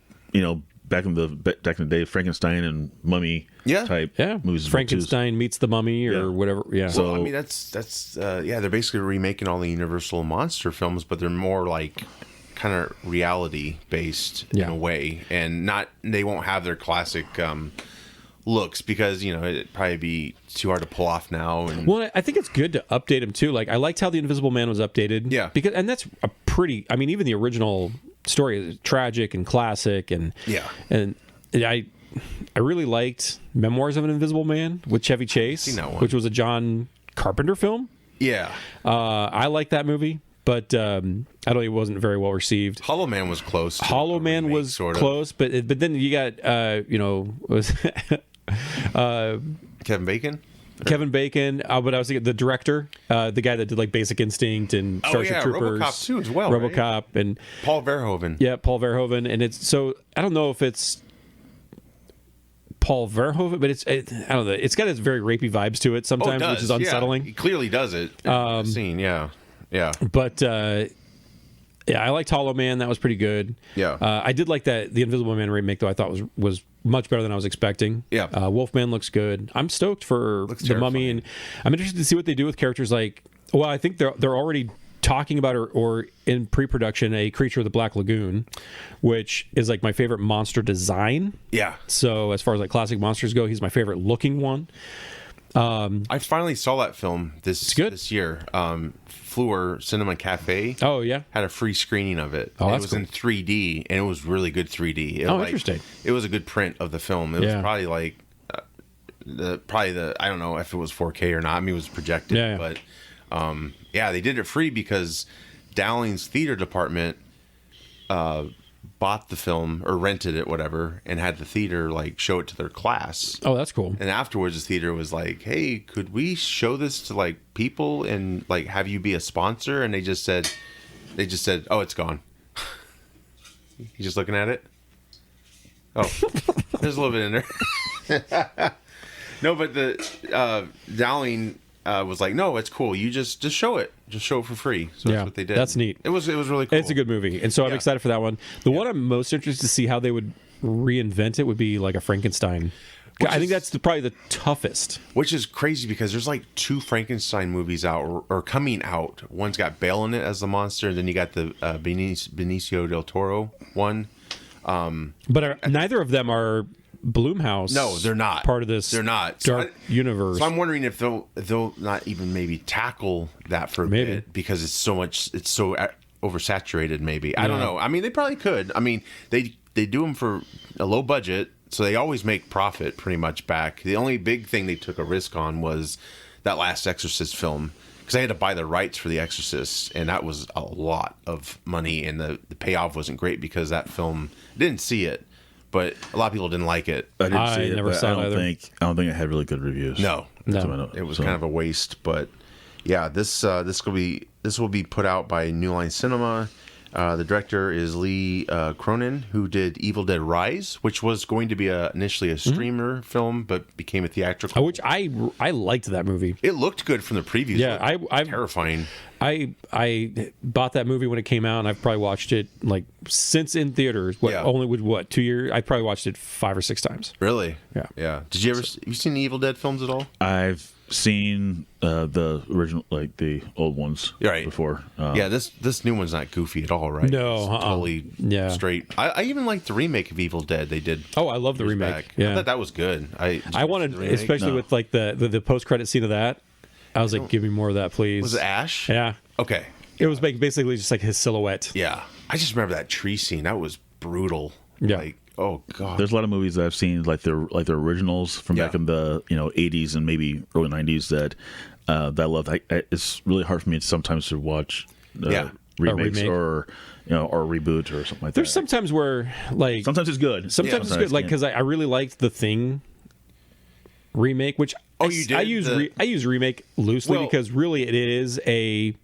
back in the day, Frankenstein and Mummy type movies. Frankenstein meets the Mummy or whatever. Yeah. So I mean, that's they're basically remaking all the Universal monster films, but they're more like kind of reality based in a way, and they won't have their classic looks because it'd probably be too hard to pull off now. And well, I think it's good to update him too. Like I liked how the Invisible Man was updated. Yeah, and that's a pretty. I mean, even the original story is tragic and classic, and I really liked Memoirs of an Invisible Man with Chevy Chase, Seen that one. which was a John Carpenter film. Yeah, I like that movie, but I don't. It wasn't very well received. Hollow Man was close. Hollow Man remake, was close, but then you got was Kevin Bacon. Kevin Bacon, but I was thinking the director, the guy that did like Basic Instinct and Starship Troopers, RoboCop too as well. RoboCop, right? and Paul Verhoeven. Yeah, Paul Verhoeven, and it's so I don't know if it's Paul Verhoeven, but I don't know. It's got its very rapey vibes to it sometimes, which is unsettling. Yeah. He clearly does it. In the scene, yeah. But I liked Hollow Man. That was pretty good. Yeah. I did like that the Invisible Man remake though. I thought was much better than I was expecting. Yeah. Wolfman looks good. I'm stoked for the Mummy, and I'm interested to see what they do with characters like. Well, I think they're already talking about or in pre-production a Creature of the Black Lagoon, which is like my favorite monster design. Yeah. So as far as like classic monsters go, he's my favorite looking one. I finally saw that film this year. Fleur Cinema Cafe. Oh yeah, had a free screening of it. Oh, it was in 3D, and it was really good 3D. Interesting. It was a good print of the film. It was probably like the I don't know if it was 4K or not. I mean, it was projected, but they did it free because Dowling's theater department bought the film or rented it, whatever, and had the theater like show it to their class. Oh, that's cool. And afterwards, the theater was like, "Hey, could we show this to like people and like have you be a sponsor?" And they just said, "Oh, it's gone." You just looking at it? Oh, there's a little bit in there. No, but the Dowling was like, "No, it's cool. You just show it. Just show it for free." So that's what they did. That's neat. It was really cool. It's a good movie, and so I'm excited for that one. The one I'm most interested to see how they would reinvent it would be like a Frankenstein. I think that's probably the toughest. Which is crazy because there's like 2 Frankenstein movies out or coming out. One's got Bale in it as the monster, and then you got the Benicio del Toro one. But neither of them are Blumhouse. No, they're not part of this. They're not dark universe. So I'm wondering if they'll not even maybe tackle that for a bit because it's so oversaturated. Maybe I don't know. I mean, they probably could. I mean, they do them for a low budget, so they always make profit pretty much back. The only big thing they took a risk on was that last Exorcist film because they had to buy the rights for the Exorcist, and that was a lot of money, and the payoff wasn't great because that film didn't see it. But a lot of people didn't like it. I didn't see it. Never saw it either. I don't think it had really good reviews. No. It was kind of a waste. But yeah, this will be put out by New Line Cinema. The director is Lee Cronin, who did Evil Dead Rise, which was going to be initially a streamer film, but became a theatrical. Which I liked that movie. It looked good from the previews. Yeah, I terrifying. I bought that movie when it came out, and I've probably watched it like since in theaters. Only with 2 years? I probably watched it 5 or 6 times. Really? Yeah. Yeah. Did you ever? Have you seen the Evil Dead films at all? I've seen the original, like the old ones, Right. before. Yeah, this new one's not goofy at all, right? No, It's totally straight. I even like the remake of Evil Dead they did. Oh, I love the years remake. back. Yeah. I thought that was good. I wanted, especially with like the post credit scene of that. I was like, give me more of that, please. Was it Ash? Yeah. Okay. It was basically just like his silhouette. Yeah. I just remember that tree scene. That was brutal. Yeah. Like, oh god. There's a lot of movies that I've seen, like the originals from back in the 80s and maybe early 90s that I love. It's really hard for me sometimes to watch remakes or or reboot or something like that. There's sometimes where like sometimes it's good. Sometimes it's good. Like because I really liked the Thing remake, which you did? I use remake loosely because really it is a.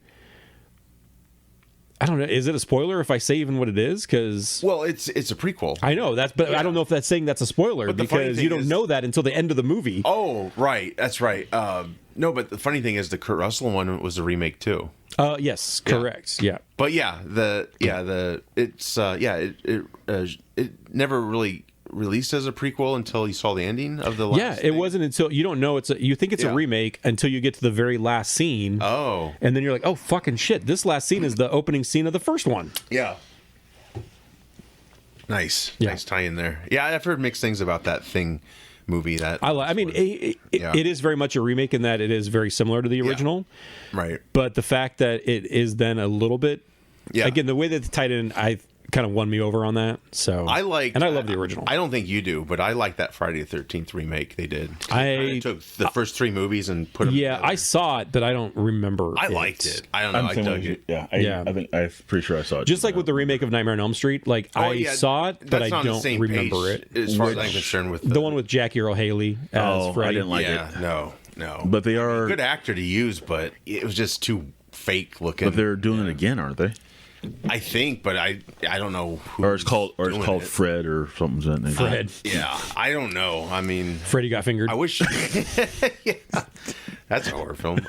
I don't know. Is it a spoiler if I say even what it is? Because it's a prequel. I know but I don't know if that's saying that's a spoiler because you don't know that until the end of the movie. Oh, right. That's right. No, but the funny thing is the Kurt Russell one was a remake too. Yes, correct. Yeah. But it never really released as a prequel until you saw the ending of the last. Yeah, it wasn't until you don't know you think it's a remake until you get to the very last scene. Oh. And then you're like, "Oh fucking shit, this last scene is the opening scene of the first one." Yeah. Nice. Yeah. Nice tie in there. Yeah, I've heard mixed things about that Thing movie it is very much a remake in that it is very similar to the original. Right. But the fact that it is then a little bit again, the way that they tied in, I kind of won me over on that. So I love the original. I don't think you do, but I like that Friday the 13th remake they did. I took the first three movies and put them together. I saw it, but I don't remember. I liked it. I don't know. I dug it. Yeah, I think I'm pretty sure I saw it. Just like with the remake of Nightmare on Elm Street, like I saw it, but I don't remember it. As far as I'm concerned, with the one with Jackie Earle Haley as Freddy. I didn't like it. No. But they are good actor to use, but it was just too fake looking. But they're doing it again, aren't they? I think, but I don't know who. Or it's called Fred or something. Fred. Yeah, I don't know. I mean, Freddy got fingered. I wish. Yeah, that's a horror film.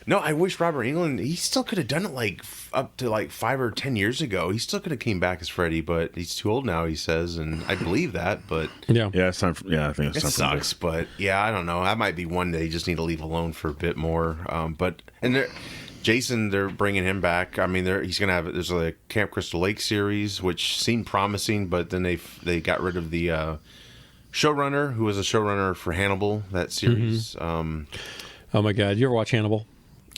No, I wish Robert Englund. He still could have done it like up to like 5 or 10 years ago. He still could have came back as Freddy, but he's too old now. He says, and I believe that. But it's time. I think it's time. It sucks, but I don't know. That might be one that you just need to leave alone for a bit more. Jason, they're bringing him back. I mean, he's gonna have. There's a Camp Crystal Lake series, which seemed promising, but then they got rid of the showrunner, who was a showrunner for Hannibal, that series. Oh my god, you ever watch Hannibal?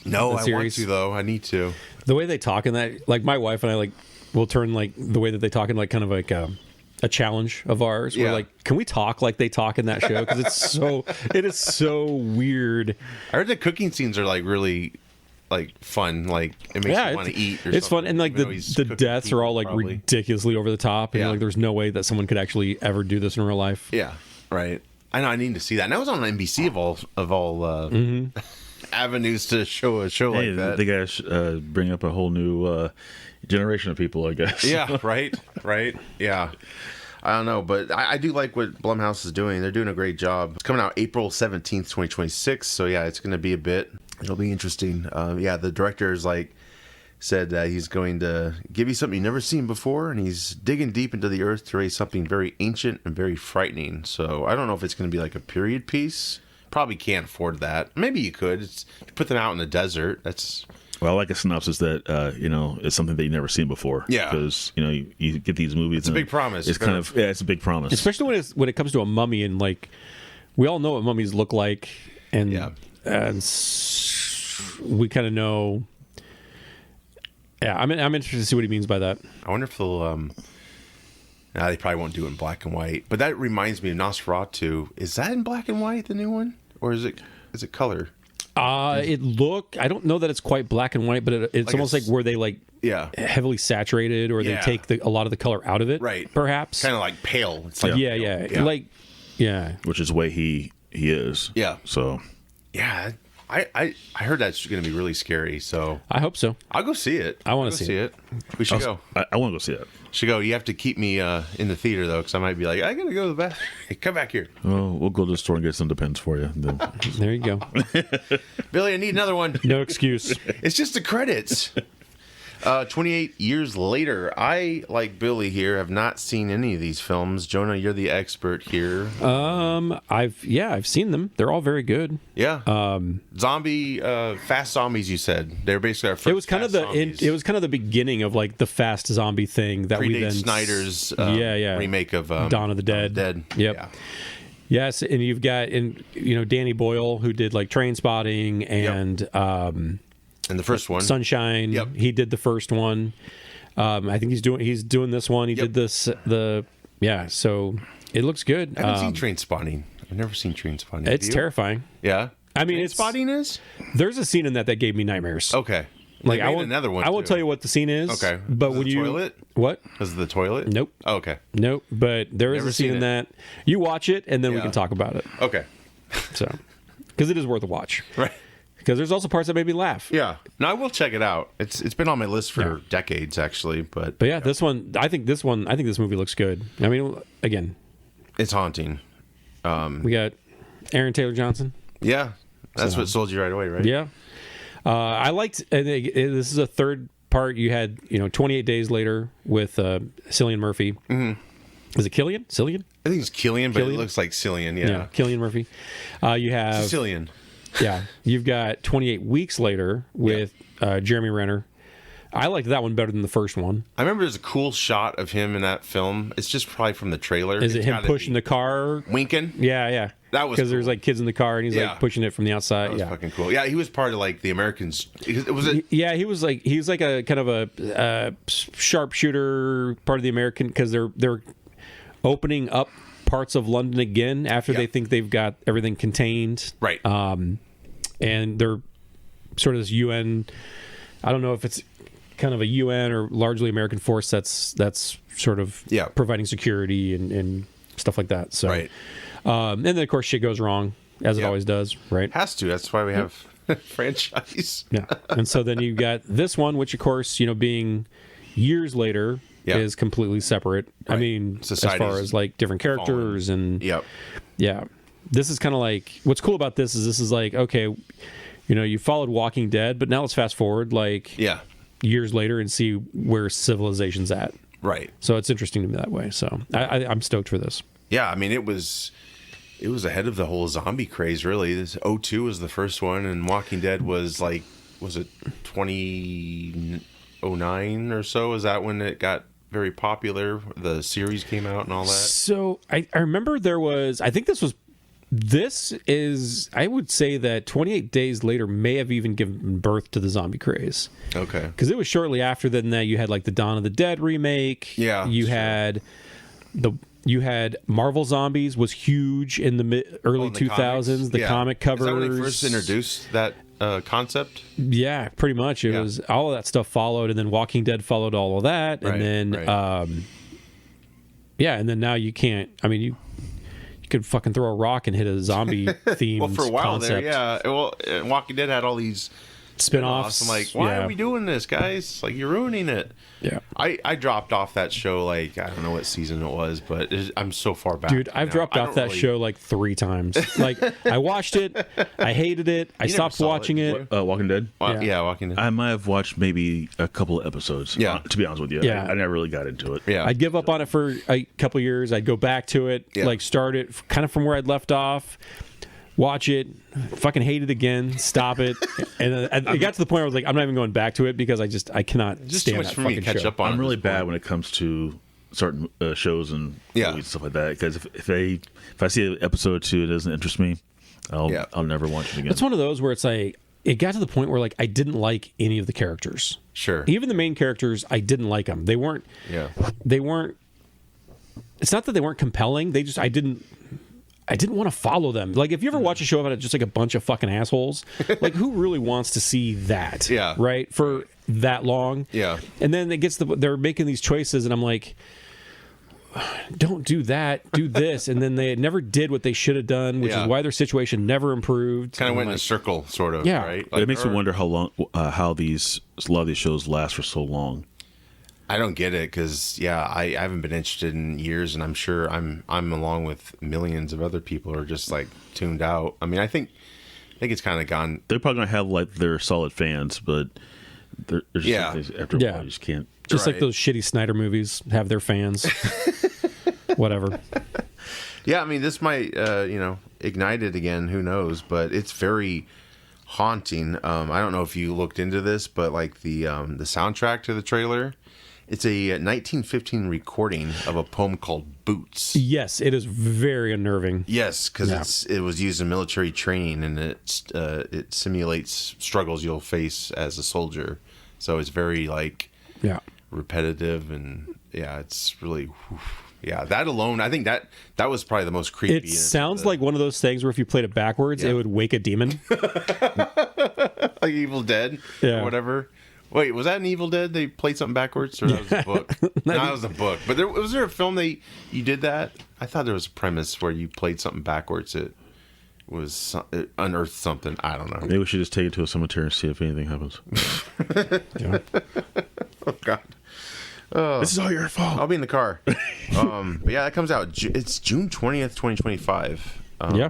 No, I want to though. I need to. The way they talk in that, like my wife and I, like will turn like the way that they talk in like kind of like a challenge of ours. We're like, can we talk like they talk in that show? Because it is so weird. I heard the cooking scenes are like really. Like fun, like it makes you want to eat. It's fun, and like the deaths are all like ridiculously over the top, and like there's no way that someone could actually ever do this in real life. Yeah, right. I know. I need to see that. And that was on NBC of all avenues to show a show like that. They gotta bring up a whole new generation of people, I guess. Yeah, right. Yeah. I don't know, but I do like what Blumhouse is doing. They're doing a great job. It's coming out April 17th, 2026. So yeah, it's going to be a bit. It'll be interesting. The director is said that he's going to give you something you've never seen before, and he's digging deep into the earth to raise something very ancient and very frightening. So I don't know if it's going to be like a period piece. Probably can't afford that. Maybe you could. Put them out in the desert. That's... Well, I like a synopsis that it's something that you've never seen before. Yeah, because you get these movies. It's a big promise. It's it's a big promise, especially when it comes to a mummy, and like we all know what mummies look like, and we kind of know. Yeah, I'm interested to see what he means by that. I wonder if they'll. They probably won't do it in black and white, but that reminds me of Nosferatu. Is that in black and white, the new one, or is it color? I don't know that it's quite black and white, but it's like almost like where they heavily saturated, or they take a lot of the color out of it, right? Perhaps kind of like pale. It's like which is the way he is. Yeah. So I heard that's going to be really scary. So I hope so. I'll go see it. I want to see it. We should go. I want to go see it. Should go. You have to keep me in the theater though, because I might be like, I gotta go to the bathroom. Hey, come back here. Well, we'll go to the store and get some Depends for you. There you go. Billy, I need another one. No excuse. It's just the credits. 28 years later. I, like Billy here, have not seen any of these films. Jonah, you're the expert here. I've seen them. They're all very good. Yeah. Fast zombies. You said they're basically our first. It was kind of the beginning of like the fast zombie thing that we then Snyder's remake of Dawn of the Dead. Yep. Yeah. Yes, and you've got Danny Boyle, who did like Train Spotting and and the first one, Sunshine. Yep. He did the first one. I think he's doing this one. He did this so it looks good. I haven't seen Train Spotting. I've never seen Train Spotting. It's terrifying. Yeah. I mean, Train Spotting is? There's a scene in that gave me nightmares. Okay. Like I won't, another one. I won't tell you what the scene is. Okay. But is when it the toilet? What? Is it the toilet? Nope. Oh, okay. Nope. But there is Never a scene seen in it. that. You watch it, and then we can talk about it. Okay. So, because it is worth a watch. Right. Because there's also parts that made me laugh. Yeah. No, I will check it out. It's been on my list for decades, actually. But yeah, this this movie looks good. I mean, again, it's haunting. we got Aaron Taylor Johnson. Yeah. That's what sold you right away, right? Yeah. I liked, and this is a third part. You had, 28 Days Later with Cillian Murphy. Mm-hmm. Is it Cillian? I think it's Killian, but Cillian? it looks like Cillian, yeah. Cillian Murphy. You have... Cillian. Yeah. You've got 28 Weeks Later with Jeremy Renner. I liked that one better than the first one. I remember there's a cool shot of him in that film. It's just probably from the trailer. Is it him pushing the car? Winking? Yeah. That was because cool. the's like kids in the car and he's like pushing it from the outside. That was fucking cool. Yeah, he was part of like the Americans. Yeah, he was like a kind of a sharpshooter part of the American, because they're opening up parts of London again after they think they've got everything contained. Right. And they're sort of this UN. I don't know if it's kind of a UN or largely American force that's sort of providing security and stuff like that. So, right. And then of course shit goes wrong, as it always does, right? Has to. That's why we have franchise. Yeah. And so then you got this one, which of course, being years later is completely separate. Right. I mean, Society's as far as like different characters fallen. Yeah. This is kind of like, what's cool about this is like, okay, you followed Walking Dead, but now let's fast forward like years later and see where civilization's at. Right. So it's interesting to me that way. So I'm stoked for this. Yeah, I mean, it was ahead of the whole zombie craze, really. This 2002 was the first one, and Walking Dead was like, was it 2009 or so? Is that when it got very popular? The series came out and all that? So I remember I would say that 28 Days Later may have even given birth to the zombie craze. Okay. Because it was shortly after that you had like the Dawn of the Dead remake. Yeah. You had Marvel Zombies was huge in the early 2000s. The comic covers. Is that when they first introduced that concept? Yeah, pretty much. It was all of that stuff followed, and then Walking Dead followed all of that, and then and then now you can't. I mean, you could fucking throw a rock and hit a zombie theme. Well, for a while concept. there, yeah. Well, Walking Dead had all these spin-offs. I'm like, why are we doing this, guys? Like, you're ruining it. Yeah. I dropped off that show, like, I don't know what season it was, but I'm so far back. Dude, I've dropped off that show like 3 times. Like, I watched it, I hated it, I stopped watching it. Walking Dead? Yeah, Walking Dead. I might have watched maybe a couple of episodes, to be honest with you. Yeah. I never really got into it. Yeah. I'd give up on it for a couple years. I'd go back to it, like start it kind of from where I'd left off, watch it, fucking hate it again, stop it, and it got to the point where I was like, I'm not even going back to it because I cannot stand too much that for me to fucking catch show. up on. I'm really bad when it comes to certain shows and movies and stuff like that, because if I see an episode or two that doesn't interest me, I'll never watch it again. It's one of those where it's like, it got to the point where like I didn't like any of the characters. Sure. Even the main characters, I didn't like them. They weren't. It's not that they weren't compelling. They just I didn't want to follow them. Like, if you ever watch a show about just like a bunch of fucking assholes, like, who really wants to see that? Yeah. Right? For that long? Yeah. And then they're making these choices, and I'm like, don't do that, do this. And then they never did what they should have done, which is why their situation never improved. Kind of went in a circle, sort of, right? Like, But it makes me wonder how long, how a lot of these shows last for so long. I don't get it because I haven't been interested in years, and I'm sure I'm along with millions of other people are just like tuned out. I mean, I think it's kind of gone. They're probably gonna have like their solid fans, but there's just Yeah. some things after a Yeah. while you just can't. Just like Right. those shitty Snyder movies have their fans. Whatever. Yeah, I mean, this might, ignite it again. Who knows? But it's very haunting. I don't know if you looked into this, but like the soundtrack to the trailer, it's a 1915 recording of a poem called Boots. Yes, it is very unnerving. Yes, because Yeah. it was used in military training, and it simulates struggles you'll face as a soldier. So it's very like Yeah. repetitive, and yeah, it's really. Yeah, that alone, I think that was probably the most creepy. It sounds like one of those things where if you played it backwards, Yeah. it would wake a demon. like Evil Dead Yeah. or whatever. Wait, was that an Evil Dead? They played something backwards, or that was a book? No, that was a book. But was there a film you did that? I thought there was a premise where you played something backwards. It unearthed something. I don't know. Maybe we should just take it to a cemetery and see if anything happens. Yeah. Oh God. This is all your fault. I'll be in the car. But yeah, that comes out. It's June 20th, 2025. Yeah.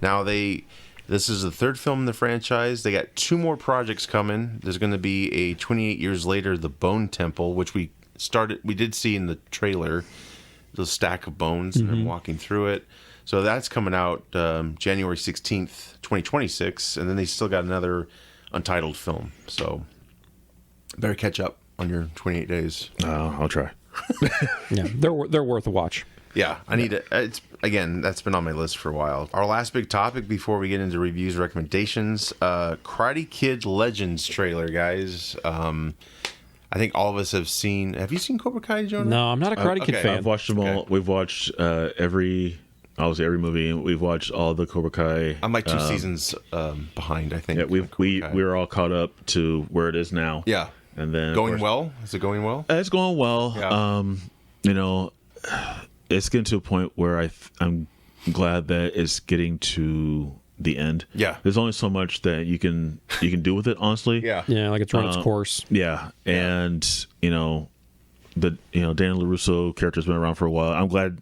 Now this is the third film in the franchise. They got 2 more projects coming. There's going to be a 28 years later, The Bone Temple, which we did see in the trailer, the stack of bones and them walking through it. So that's coming out January 16th, 2026, and then they still got another untitled film. So better catch up on your 28 days. I'll try. Yeah. They're worth a watch. Yeah, I need it. It's again, that's been on my list for a while. Our last big topic before we get into reviews, recommendations, Karate Kid Legends trailer, guys. I think all of us have seen. Have you seen Cobra Kai, Jonah? No, I'm not a Karate Kid okay. fan. I've watched them all. Okay. We've watched every movie. We've watched all the Cobra Kai. I'm like 2 seasons behind, I think. Yeah, on Cobra Kai. we're all caught up to where it is now. Yeah. And then of Going course- well? Is it going well? It's going well. Yeah. It's getting to a point where I'm glad that it's getting to the end. Yeah. There's only so much that you can do with it, honestly. Yeah. Yeah, like it's run its course. Yeah. And Daniel LaRusso character's been around for a while. I'm glad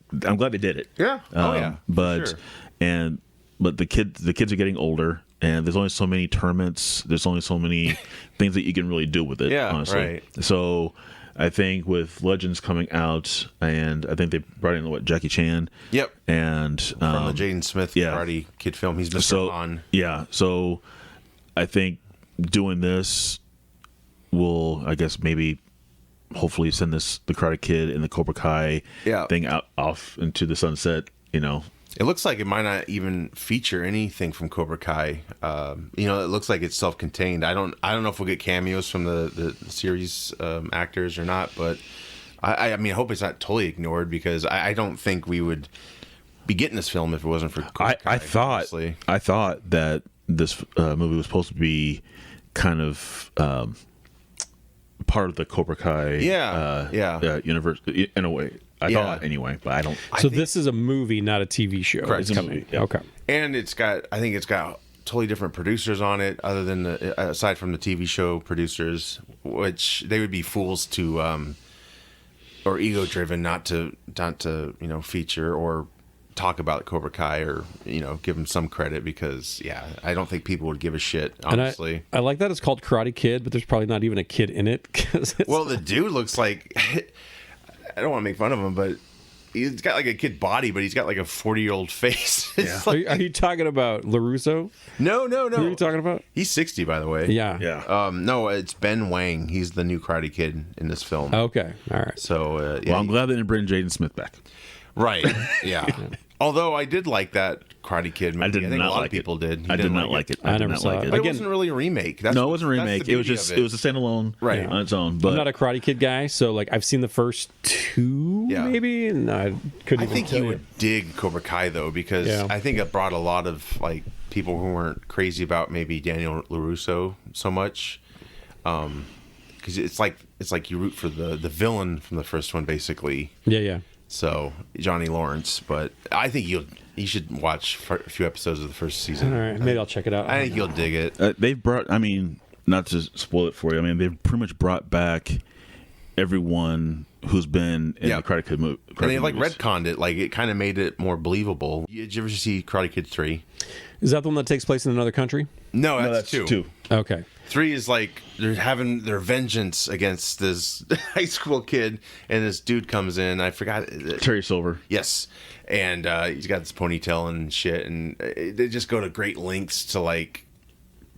they did it. Yeah. Oh yeah. But Sure. but the kids are getting older, and there's only so many tournaments. There's only so many things that you can really do with it. Yeah, honestly. right. So I think with Legends coming out, and I think they brought in Jackie Chan. Yep. And From the Jaden Smith yeah. Karate Kid film. He's Mr. Han. Yeah. So I think doing this will, I guess, maybe hopefully send the Karate Kid and the Cobra Kai Yeah. thing off into the sunset. It looks like it might not even feature anything from Cobra Kai. It looks like it's self-contained. I don't know if we'll get cameos from the series actors or not, but I mean, I hope it's not totally ignored, because I don't think we would be getting this film if it wasn't for Cobra Kai. I thought that this movie was supposed to be kind of part of the Cobra Kai universe in a way. I thought anyway, but I don't. So this is a movie, not a TV show. Correct. It's It's a coming. movie, yeah. Okay. And I think it's got totally different producers on it, other than aside from the TV show producers, which they would be fools to, or ego driven, not to feature or talk about Cobra Kai, or give them some credit, because I don't think people would give a shit, honestly. And I like that it's called Karate Kid, but there's probably not even a kid in it. 'Cause it's, Well, the dude looks like I don't want to make fun of him, but he's got like a kid body, but he's got like a 40-year-old face. It's are, like- are you talking about LaRusso? no. Who are you talking about? He's 60, by the way. Yeah. Yeah. No, it's Ben Wang. He's the new Karate Kid in this film. Okay. All right. So, Well, I'm glad they didn't bring Jaden Smith back. right. Yeah. Although I did like that Karate Kid movie. I did think not a lot like of people it. did. You I did didn't not like it. I I did never not saw like it. it. But it Again- wasn't really a remake. No, it wasn't a that's the remake. It was beauty just of it was a standalone Right. on its own. But I'm not a Karate Kid guy, so like I've seen the first 2 Yeah. maybe, and I couldn't I even think tell you you. would dig Cobra Kai, though, because Yeah. I think it brought a lot of like people who weren't crazy about maybe Daniel LaRusso so much. Because it's like you root for the villain from the first one, basically. Yeah. So Johnny Lawrence, but I think you should watch a few episodes of the first season. All right. Maybe I'll check it out. I think you'll dig it. they've brought. I mean, not to spoil it for you. I mean, they've pretty much brought back everyone who's been in the Karate Kid movie. And they like retconned it, like it kind of made it more believable. Did you ever see Karate Kid 3? Is that the one that takes place in another country? No, No, that's that's 2. two. Okay. 3 is like they're having their vengeance against this high school kid, and this dude comes in. I forgot. Terry Silver. Yes. And he's got this ponytail and shit, and they just go to great lengths to, like,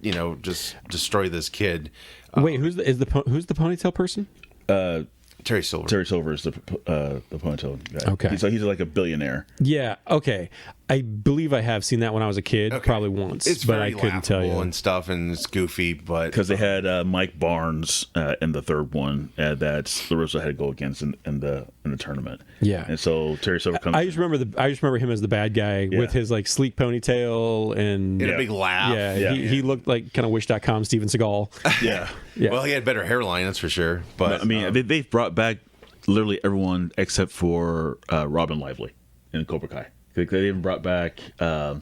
you know, just destroy this kid. Wait, who's the ponytail person? Terry Silver. Terry Silver is the ponytail guy. Okay. He's like a billionaire. Yeah. Okay. I believe I have seen that when I was a kid, probably once, It's but very I couldn't tell you. and stuff, and it's goofy, but Because they had Mike Barnes in the third one that LaRusso had to go against in the tournament. Yeah. And so Terry Silver comes. I just remember him as the bad guy with his like sleek ponytail and a big laugh. Yeah, he looked like kind of Wish.com Steven Seagal. Yeah. Yeah. Well, he had better hairline, that's for sure. But I mean, they've brought back literally everyone except for Robin Lively in Cobra Kai. They even brought back Elizabeth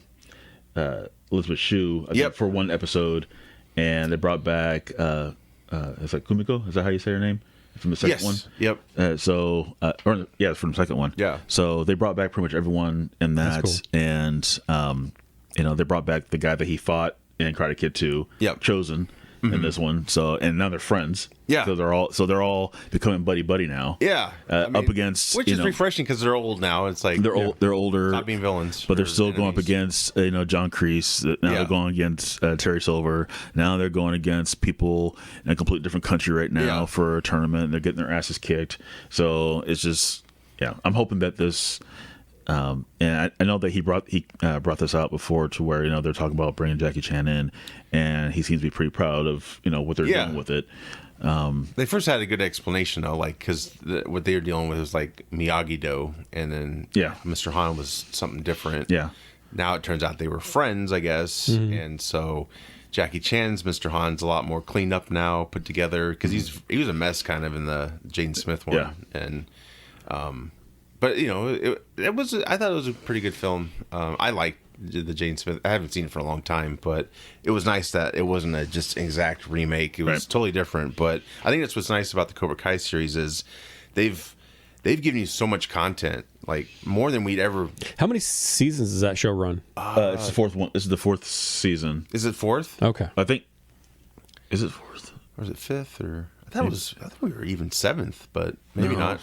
Shue for one episode, and they brought back is that Kumiko? Is that how you say her name from the second one? Yep. From the second one. Yeah. So they brought back pretty much everyone in that, That's cool. and they brought back the guy that he fought in Karate Kid 2, Chosen. In this one, and now they're friends. Yeah, so they're all becoming buddy now. Yeah, up against which is refreshing because they're old now. It's like they're older, stop being villains, but they're still going up against John Kreese. Now they're going against Terry Silver. Now they're going against people in a completely different country right now for a tournament. They're getting their asses kicked. So it's just I'm hoping that this. And I know that he brought this out before to where they're talking about bringing Jackie Chan in, and he seems to be pretty proud of what they're doing with it. They first had a good explanation though, like because what they were dealing with was like Miyagi-Do, and then Mr. Han was something different. Yeah. Now it turns out they were friends, I guess, and so Jackie Chan's Mr. Han's a lot more cleaned up now, put together because he was a mess kind of in the Jaden Smith one, and. But it was. I thought it was a pretty good film. I liked the Jaden Smith. I haven't seen it for a long time, but it was nice that it wasn't a just exact remake. It was totally different. But I think that's what's nice about the Cobra Kai series is they've given you so much content, like more than we'd ever. How many seasons does that show run? It's the fourth one. This is the fourth season. Is it fourth? Okay, I think. Is it fourth or is it fifth? Or I thought we were even seventh, but maybe not.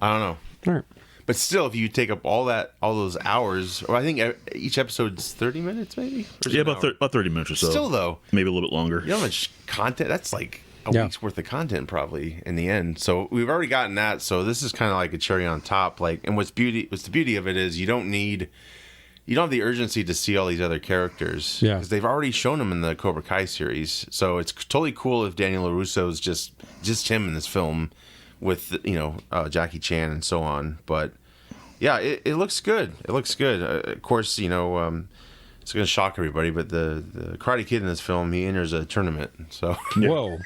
I don't know. All right. But still, if you take up all those hours, or I think each episode's 30 minutes, maybe? About 30 minutes or so. Still, though. Maybe a little bit longer. You know how much content? That's like a week's worth of content, probably, in the end. So we've already gotten that. So this is kind of like a cherry on top. And what's the beauty of it is you don't have the urgency to see all these other characters. Yeah. Because they've already shown them in the Cobra Kai series. So it's totally cool if Daniel LaRusso's just him in this film. With Jackie Chan and so on, but yeah, it looks good. It looks good. Of course, it's going to shock everybody, but the Karate Kid in this film, he enters a tournament. So whoa,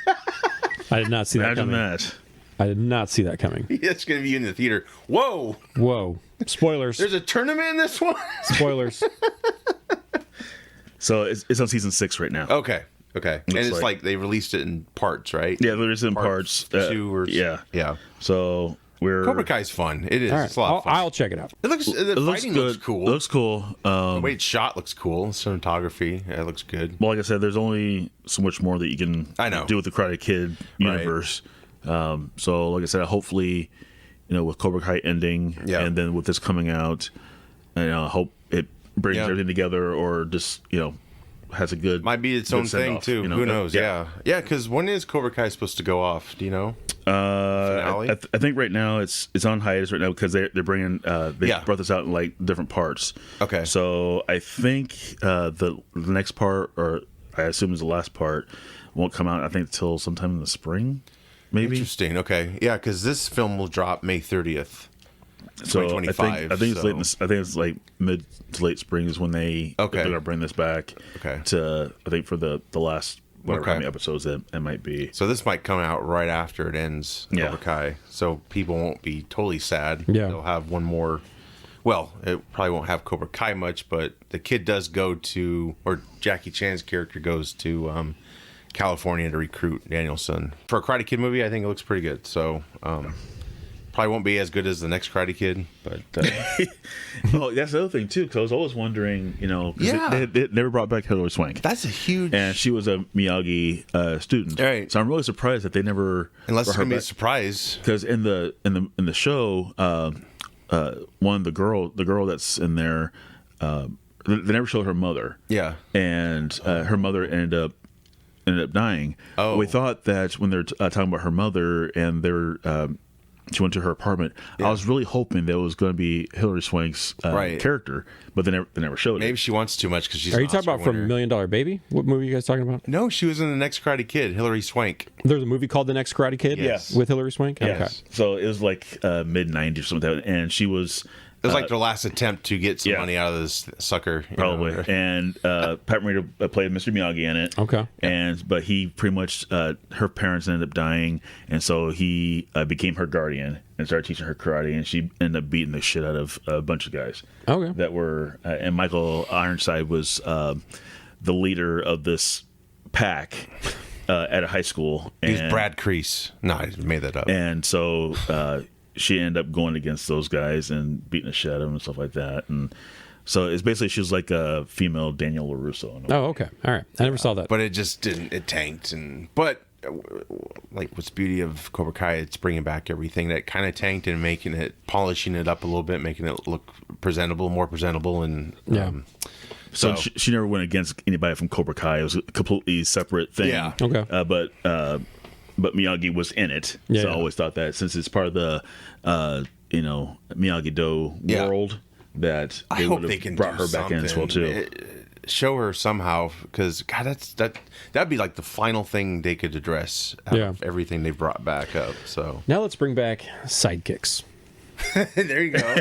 I did not see that coming. Imagine that. I did not see that coming. it's going to be in the theater. Whoa, spoilers. There's a tournament in this one. Spoilers. So it's on season 6 right now. Okay. And it's like they released it in parts, right? Yeah, there's in parts. 2 or yeah. So Cobra Kai's fun. It is. All right. It's a lot of fun. I'll check it out. The fighting good. looks cool. It looks cool. The way it's shot looks cool. Cinematography, it looks good. Well, like I said, there's only so much more that you can do with the Karate Kid universe. Right. So, like I said, hopefully, with Cobra Kai ending, and then with this coming out, I hope it brings everything together, or just has a good might be its own thing too. Who knows? Yeah. Because when is Cobra Kai supposed to go off? Do you know? I think right now it's on hiatus right now because they're bringing they brought this out in like different parts. Okay. So I think the next part, or I assume is the last part, won't come out. I think until sometime in the spring, maybe. Interesting. Okay. Yeah, because this film will drop May 30th. So 2025. I think it's I think it's like mid to late spring is when they're gonna bring this back. Okay. To I think for the last how many episodes it might be. So this might come out right after it ends Cobra Kai. So people won't be totally sad. Yeah. They'll have one more. Well, it probably won't have Cobra Kai much, but the kid does go to, or Jackie Chan's character goes to California to recruit Danielson. For a Karate Kid movie, I think it looks pretty good. So Probably won't be as good as the next Karate Kid, but Oh, that's the other thing too. Because I was always wondering, 'cause Yeah. they never brought back Hilary Swank, that's a huge. and she was a Miyagi student. Right. So I'm really surprised that they never. Unless it's gonna be a surprise. Because in the show, one the girl that's in there, they never showed her mother. Yeah. And her mother ended up dying. Oh. We thought that when they're talking about her mother and she went to her apartment. Yeah. I was really hoping that it was going to be Hilary Swank's Right. character, but they never showed Maybe it. she wants too much because she's. Are an you talking Oscar about from winner. Million Dollar Baby? What movie are you guys talking about? No, she was in the next Karate Kid. Hilary Swank. There's a movie called The Next Karate Kid Yes. with Hilary Swank? Yes. So it was like mid '90s or something like that, and she was. It was like their last attempt to get some yeah. money out of this sucker. Probably, and Pat Morita played Mr. Miyagi in it. Okay. But he pretty much her parents ended up dying, and so he became her guardian and started teaching her karate, and she ended up beating the shit out of a bunch of guys. Okay. That were and Michael Ironside was the leader of this pack at a high school. He was and- Brad Crease. No, I made that up. and so she ended up going against those guys and beating the shit out of them and stuff like that. And so it's basically she was like a female Daniel LaRusso. Oh, okay. All right. I never saw that. But it just didn't. It tanked. But like what's the beauty of Cobra Kai? It's bringing back everything that kind of tanked and making it, polishing it up a little bit, making it look presentable, more presentable, and Yeah. So she never went against anybody from Cobra Kai. It was a completely separate thing. Yeah. Okay. But Miyagi was in it. Yeah, So I yeah. always thought that since it's part of the Miyagi-Do Yeah. world, that I they hope would they have can brought do her back in as well something. too. Show her somehow, because God, that'd be like the final thing they could address out Yeah. of everything they brought back up. So Now let's bring back sidekicks. there you go.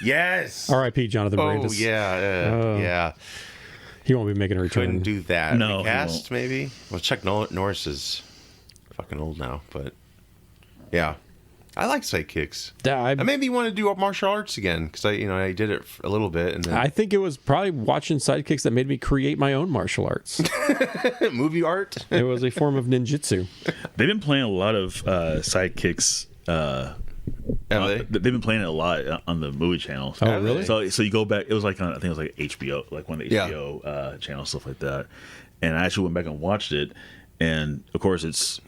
Yes. R.I.P. Jonathan Oh Brandis. yeah. He won't be making a return. Couldn't do that. No, he Recast won't. maybe. Well, Chuck Norris is fucking old now, but yeah, I like sidekicks. I Maybe you want to do martial arts again because I did it a little bit and then think it was probably watching sidekicks that made me create my own martial arts. movie art. It was a form of ninjutsu. They've been playing a lot of sidekicks. Have they? They've been playing it a lot on the movie channels. Oh, really? So you go back. It was like I think it was like HBO, like one of the Yeah. HBO channels, stuff like that. And I actually went back and watched it. And of course, it's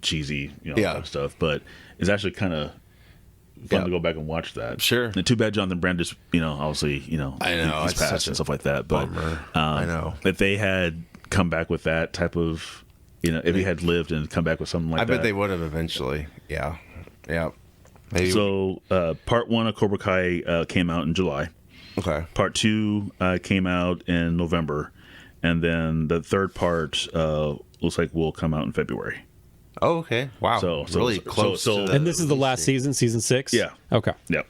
cheesy, all Yeah. that stuff. But it's actually kind of fun Yeah. to go back and watch that. Sure. And too bad Jonathan Brandis, obviously, I know, he's it's passed such and a stuff like that. But bummer. I know. if they had come back with that type of, if he had lived and come back with something like I that, bet they would have eventually. Yeah. Maybe. So part 1 of Cobra Kai came out in July. Okay. Part 2 came out in November, and then the third part looks like will come out in February. Oh, okay. Wow. So really close. so- to the And this is the last season, season 6? Yeah. Okay. Yep.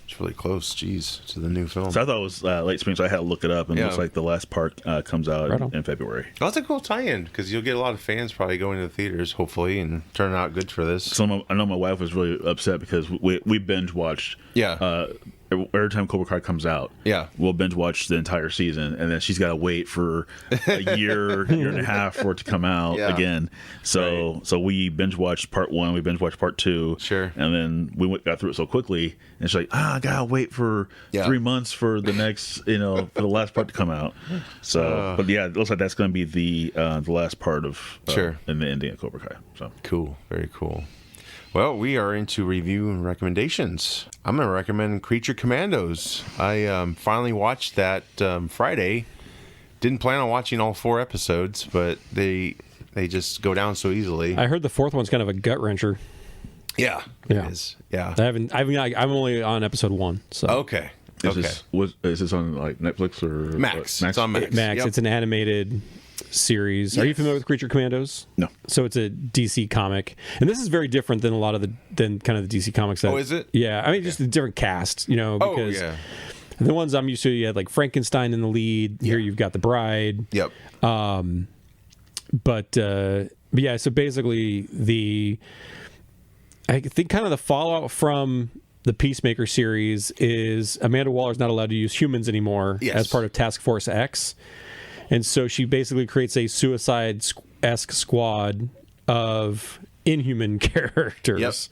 It's really close. Jeez, to the new film. So I thought it was late spring, so I had to look it up, and it Yeah. looks like the last part comes out Right on. in February. Well, that's a cool tie-in because you'll get a lot of fans probably going to the theaters, hopefully, and turning out good for this. So I know my wife was really upset because we binge watched. Yeah. Every time Cobra Kai comes out, Yeah. we'll binge watch the entire season, and then she's got to wait for a year and a half for it to come out Yeah. again. So we binge watched part 1, we binge watched part 2, Sure. and then we got through it so quickly, and she's like, I gotta wait for 3 months for the next, for the last part to come out. So, but yeah, it looks like that's going to be the last part of Sure. in the ending of Cobra Kai. So Cool. Very cool. Well, we are into review and recommendations. I'm going to recommend Creature Commandos. I finally watched that Friday. Didn't plan on watching all 4 episodes, but they just go down so easily. I heard the 4th one's kind of a gut wrencher. Yeah. Yeah. It is. Yeah. I'm only on episode 1. So Okay. is this on like Netflix or Max. It's on Max. Max, Yep. it's an animated series. Are you Yes. familiar with Creature Commandos? No. So it's a DC comic, and this is very different than a lot of the kind of the DC comics. That, Oh, is it? Yeah, I mean just a different cast, Oh, because yeah. the ones I'm used to, you had like Frankenstein in the lead. Here you've got the Bride. Yep. But yeah, so basically I think kind of the fallout from the Peacemaker series is Amanda Waller's not allowed to use humans anymore as part of Task Force X. And so she basically creates a suicide-esque squad of inhuman characters.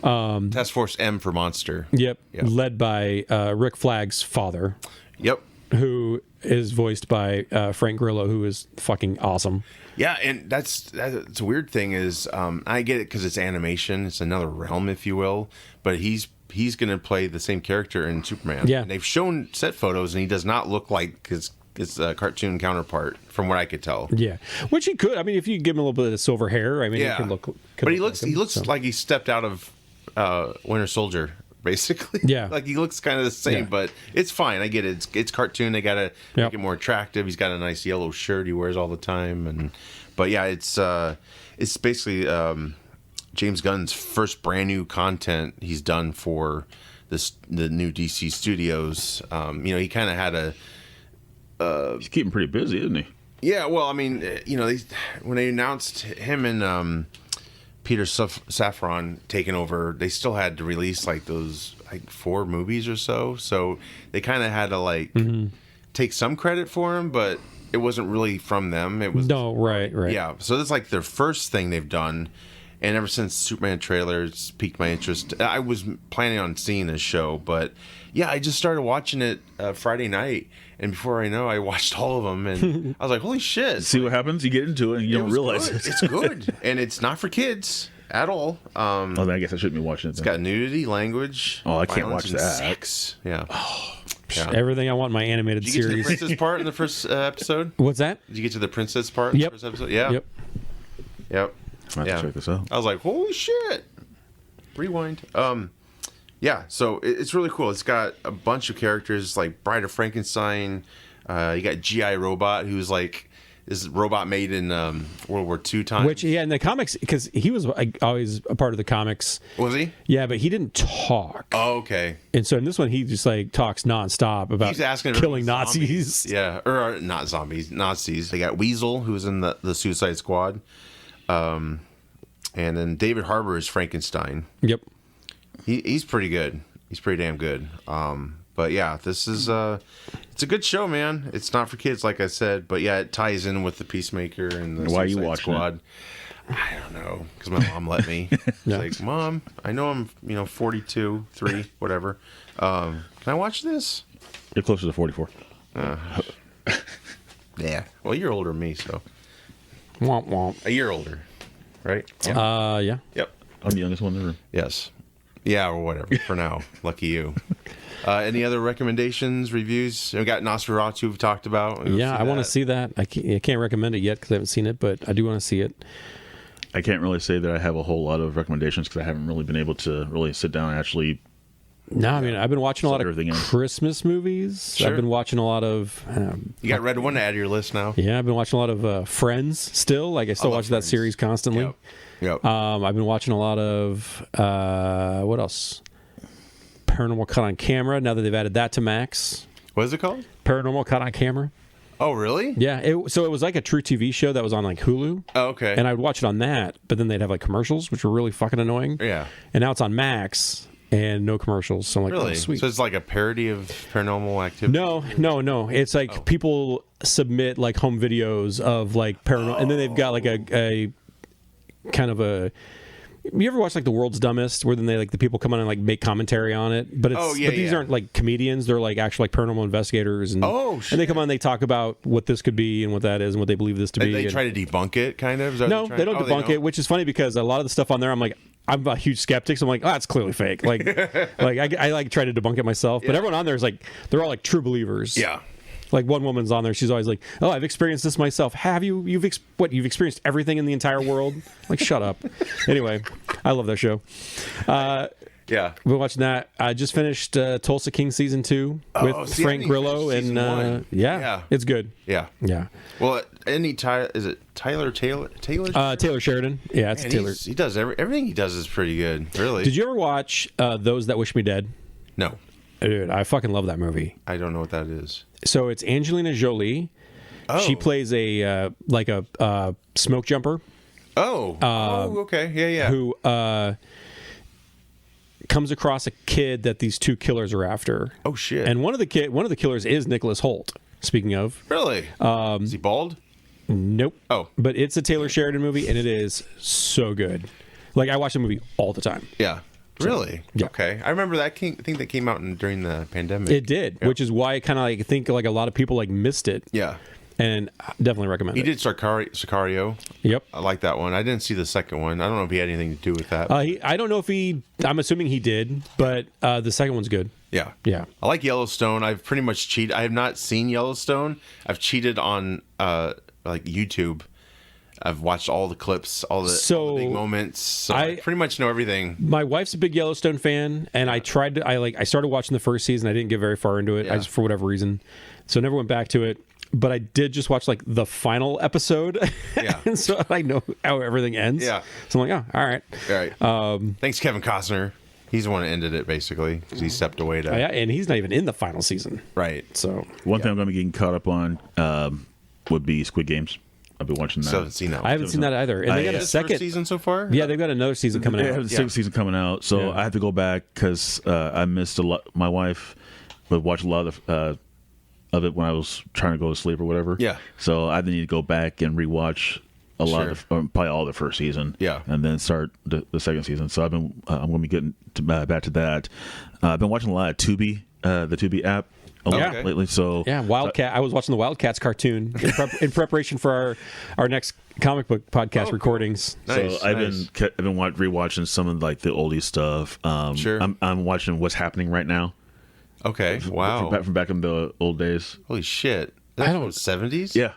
Task Force M for Monster. Yep. Led by Rick Flag's father. Yep. Who is voiced by Frank Grillo, who is fucking awesome. Yeah, and that's a weird thing is I get it because it's animation. It's another realm, if you will. But he's going to play the same character in Superman. Yeah. And they've shown set photos, and he does not look like his cartoon counterpart, from what I could tell. Yeah, which he could. I mean, if you give him a little bit of silver hair, I mean, he could look. But he looks like he stepped out of Winter Soldier, basically. Yeah. Like he looks kind of the same, but it's fine. I get it. It's cartoon. They gotta make it more attractive. He's got a nice yellow shirt he wears all the time, but yeah, it's basically James Gunn's first brand new content he's done for the new DC Studios. He kind of had he's keeping pretty busy, isn't he? Yeah, well, I mean, when they announced him and Peter Safran taking over, they still had to release like those 4 movies or so. So they kind of had to take some credit for him, but it wasn't really from them. It was right. Yeah, so that's like their first thing they've done. And ever since Superman trailers piqued my interest, I was planning on seeing this show, but yeah, I just started watching it Friday night, and before I know, I watched all of them, and I was like, "Holy shit!" See what happens? You get into it, and you don't realize it. It's good, and it's not for kids at all. Then I guess I shouldn't be watching it. It's got nudity, language. Oh, I can't watch that. Sex. Yeah. Yeah. Everything I want in my animated Did you get series. to the princess part in the first episode? What's that? Did you get to the princess part in the first episode? Yeah. Yep. I have to check this out. I was like, holy shit. Rewind. Yeah, so it's really cool. It's got a bunch of characters like Bride of Frankenstein. You got G.I. Robot, who's like this robot made in World War II times. Which, in the comics, because he was always a part of the comics. Was he? Yeah, but he didn't talk. Oh, okay. And so in this one, he just talks nonstop about He's asking killing Nazis. Zombies. Yeah, or not zombies, Nazis. They got Weasel, who's in the Suicide Squad. And then David Harbour is Frankenstein. Yep. He's pretty good. He's pretty damn good. But yeah, this is it's a good show, man. It's not for kids, like I said, but yeah, it ties in with the Peacemaker and the Why are you Suicide watching Squad. I don't know, because my mom let me. It's like, Mom, I know I'm 42, 3, whatever. Can I watch this? You're closer to 44. Yeah. Well, you're older than me, so Womp womp. a year older, right? Yeah. Yep. I'm the youngest one in the room. Yes. Yeah, or whatever. For now, lucky you. Any other recommendations, reviews? We got Nosferatu we've talked about. I want to see that. I can't recommend it yet because I haven't seen it, but I do want to see it. I can't really say that I have a whole lot of recommendations because I haven't really been able to really sit down and actually. No, I mean, I've been watching a lot of everything in. Christmas movies. Sure. I've been watching a lot of... You got Red One to add to your list now? yeah, I've been watching a lot of Friends still. Like, I still love watch that Friends. series constantly. Yep. I've been watching a lot of... what else? Paranormal Caught on Camera, now that they've added that to Max. What is it called? Paranormal Caught on Camera. Oh, really? Yeah, so it was like a true TV show that was on like Hulu. Oh, okay. And I would watch it on that, but then they'd have like commercials, which were really fucking annoying. Yeah. And now it's on Max and no commercials. So I'm like, Really? oh, sweet. So it's like a parody of Paranormal Activity? No. It's like people submit like home videos of like paranormal, and then they've got like a kind of a. You ever watch like The World's Dumbest, where then they like the people come on and like make commentary on it? But it's but these aren't like comedians; they're like actual like paranormal investigators, and and they come on and they talk about what this could be and what that is and what they believe this to be. They try to debunk it, kind of. Is that No, they don't debunk it, which is funny because a lot of the stuff on there, I'm a huge skeptic. So I'm like, oh, that's clearly fake. Like, I like try to debunk it myself, but everyone on there is like, they're all like true believers. Yeah. Like one woman's on there, she's always like, "Oh, I've experienced this myself." Have you? You've experienced everything in the entire world? Like, shut up. Anyway, I love that show. Yeah. We're watching that. I just finished Tulsa King season 2 with Frank Grillo, and it's good. Yeah. Yeah. Well, is it Taylor? Taylor Sheridan. Yeah, it's Taylor. He does everything he does is pretty good. Really. Did you ever watch Those That Wish Me Dead? No. Dude, I fucking love that movie. I don't know what that is. So it's Angelina Jolie. Oh. She plays a smoke jumper. Oh. Okay. Yeah. Who comes across a kid that these two killers are after. Oh shit. And one of the killers is Nicholas Hoult. Speaking of, really, is he bald? Nope. Oh. But it's a Taylor Sheridan movie, and it is so good. Like, I watch the movie all the time. Yeah. Really? Yeah. Okay. I remember that thing that came out during the pandemic. It did, which is why I kind of like think like a lot of people like missed it. Yeah. And definitely recommend He it. did Sicario. Yep. I like that one. I didn't see the second one. I don't know if he had anything to do with that. I don't know if I'm assuming he did, but the second one's good. Yeah. Yeah. I like Yellowstone. I've pretty much cheated. I have not seen Yellowstone. I've cheated on like YouTube. I've watched all the clips, all the big moments. So I pretty much know everything. My wife's a big Yellowstone fan, and I started watching the first season. I didn't get very far into it. I just, for whatever reason, so I never went back to it. But I did just watch like the final episode. Yeah. And so I know how everything ends. Yeah. So I'm like, oh, all right. All right. Thanks, Kevin Costner. He's the one that ended it, basically, because he stepped away to... Yeah, and he's not even in the final season. Right. So One thing I'm going to be getting caught up on would be Squid Games. I've been watching that. So I haven't seen that one. I haven't seen that either. And they got a second first season so far? Yeah, they've got another season coming They out. have the second season coming out, so I have to go back because I missed a lot. My wife would watch a lot of it when I was trying to go to sleep or whatever. Yeah. So I need to go back and rewatch a lot of probably all the first season. Yeah. And then start the second season. So I'm going to be getting back to that. I've been watching a lot of Tubi, the Tubi app. Lately, so Wildcat. I was watching the Wildcats cartoon in preparation for our next comic book podcast recordings. Nice, so I've been rewatching some of like the oldie stuff. Sure. I'm watching What's Happening right now. Okay. Wow. From back in the old days. Holy shit. That's from the 70s? Yeah.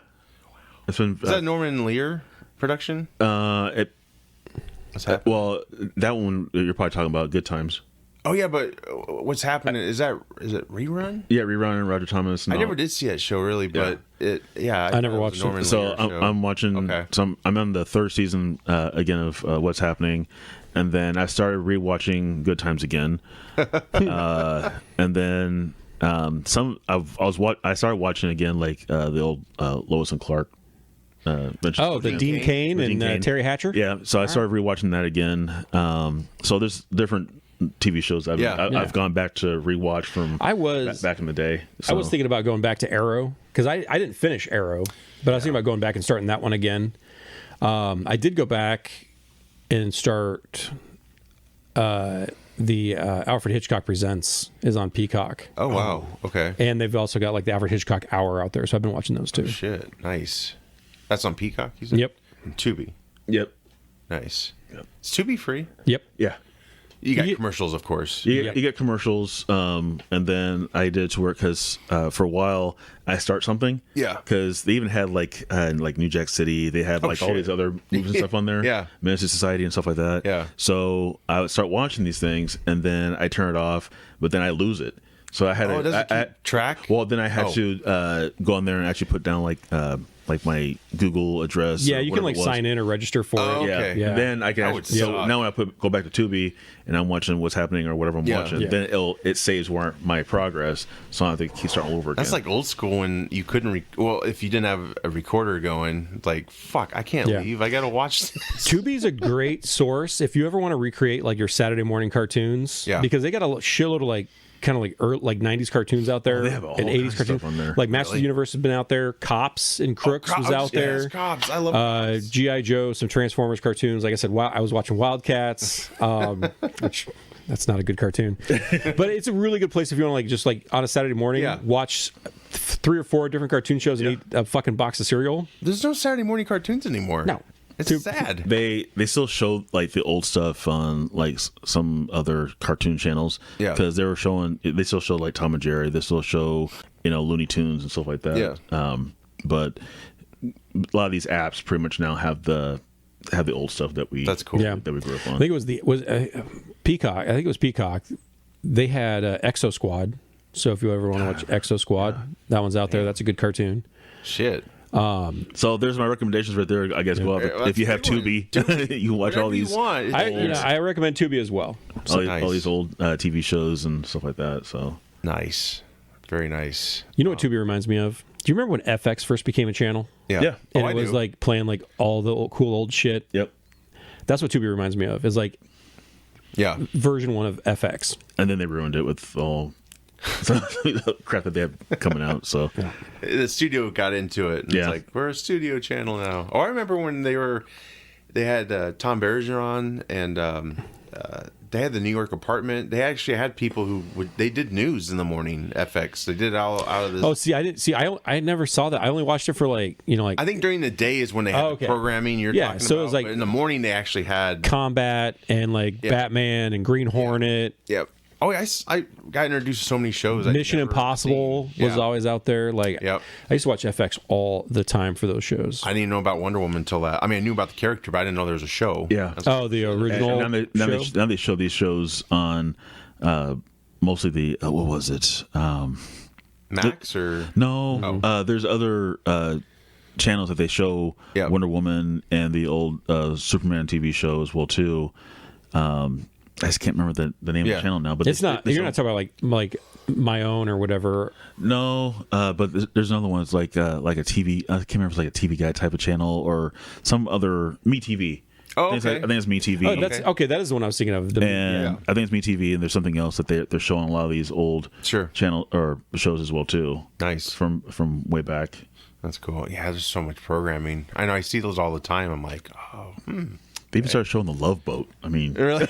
It's been. Is that Norman Lear production? What's happening? Well, that one you're probably talking about Good Times. Oh yeah, but what's happening is it rerun? Yeah, rerun and Roger Thomas. And I never did see that show really, but I never watched it. So I'm watching. Okay. I'm on the third season again of What's Happening, and then I started rewatching Good Times again, and then I started watching again like the old Lois and Clark. The Dean Cain and Terry Hatcher. Yeah, so I started rewatching that again. So there's different TV shows I've gone back to rewatch from back in the day. So. I was thinking about going back to Arrow because I didn't finish Arrow, but I was thinking about going back and starting that one again. I did go back and start the Alfred Hitchcock Presents is on Peacock. Oh wow, okay. And they've also got like the Alfred Hitchcock Hour out there, so I've been watching those too. Oh, shit, nice. That's on Peacock, you said? Yep. And Tubi. Yep. Nice. Yep. Is Tubi free? Yep. Yeah. You got commercials, of course. You get commercials, and then I did to work because for a while I start something. Yeah. Because they even had like New Jack City. They had all these other movies and stuff on there. Yeah. Menace to Society and stuff like that. Yeah. So I would start watching these things, and then I turn it off, but then I lose it. So I had to keep track. Well, then I had to go on there and actually put down like my Google address. Yeah, you can like sign in or register for it. Okay. Yeah. And then I can now when I go back to Tubi and I'm watching What's Happening or whatever I'm watching, then it saves my progress, so I don't have to keep starting all over again. That's like old school when you couldn't if you didn't have a recorder going, it's like fuck, I can't leave. I got to watch this. Tubi's a great source if you ever want to recreate like your Saturday morning cartoons. Yeah. Because they got a shitload of like kind of like 90s cartoons out there. They have all and 80s cartoons on there. Like Masters of the Universe has been out there. Cops and Crooks was out there. Cops. I love Cops. G.I. Joe, some Transformers cartoons. Like I said, I was watching Wildcats, which that's not a good cartoon. But it's a really good place if you want to like just like on a Saturday morning watch 3 or 4 different cartoon shows and eat a fucking box of cereal. There's no Saturday morning cartoons anymore. No. It's sad. They still show like the old stuff on like some other cartoon channels. Yeah. Because they still show like Tom and Jerry. They still show Looney Tunes and stuff like that. Yeah. But a lot of these apps pretty much now have the old stuff that we That's cool. that we grew up on. I think it was Peacock. I think it was Peacock. They had Exo Squad. So if you ever want to watch Exo Squad, that one's out there. That's a good cartoon. Shit. So there's my recommendations right there. I guess go out if you have Tubi, you watch all these. I recommend Tubi as well. All these old TV shows and stuff like that. So nice, very nice. You know what Tubi reminds me of? Do you remember when FX first became a channel? Yeah. And it was like playing like all the cool old shit. Yep. That's what Tubi reminds me of. Is like version 1 of FX. And then they ruined it with all So crap that they have coming out. So The studio got into it. And It's like, we're a studio channel now. Oh, I remember when they had Tom Bergeron and they had the New York apartment. They actually had people they did news in the morning. FX. They did it all out of this. Oh, see, I didn't see. I never saw that. I only watched it for like. I think during the day is when they had the programming you're talking so about. It was like but in the morning they actually had Combat and like Batman and Green Hornet. Yep. Oh, I got introduced to so many shows. Mission Impossible was always out there. Like, I used to watch FX all the time for those shows. I didn't even know about Wonder Woman until that. I mean, I knew about the character, but I didn't know there was a show. Yeah. The original. Now they show these shows on mostly the what was it? Max or no? There's other channels that they show Wonder Woman and the old Superman TV show as well too. I just can't remember the name of the channel now, but it's not. You're not talking about like My Own or whatever. No, but there's another one. It's like a TV. I can't remember if it's like a TV Guide type of channel or some other Me TV. Oh, okay. I think it's Me TV. Oh, that's okay. That is the one I was thinking of. I think it's Me TV, and there's something else that they're showing a lot of these old channel or shows as well too. Nice from way back. That's cool. Yeah, there's so much programming. I know. I see those all the time. I'm like, They even started showing the Love Boat. I mean, really?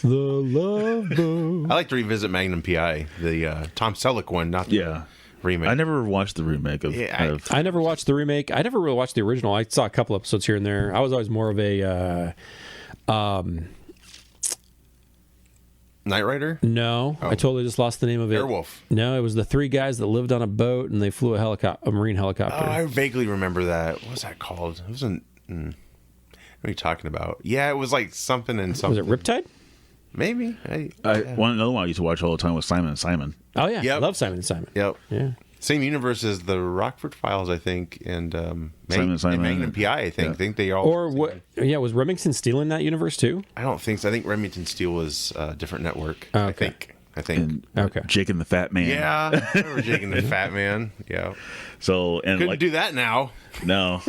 The Love Boat. I like to revisit Magnum PI, the Tom Selleck one, not the remake. I never watched the remake of. I never watched the remake. I never really watched the original. I saw a couple episodes here and there. I was always more of a Knight Rider. No, I totally just lost the name of it. Airwolf. No, it was the three guys that lived on a boat and they flew a marine helicopter. Oh, I vaguely remember that. What was that called? It wasn't. What are you talking about? Yeah, it was like something and something. Was it Riptide? Maybe. Another one I used to watch all the time was Simon and Simon. Oh yeah, I love Simon and Simon. Yep. Yeah. Same universe as the Rockford Files, I think, and Simon and Magnum PI. I think. I think they all. Or what? Yeah, was Remington Steele in that universe too? I don't think so. I think Remington Steele was a different network. Oh, okay. I think. And, Jake and the Fat Man. Yeah, I remember Jake and the Fat Man. Yeah. So couldn't do that now. No.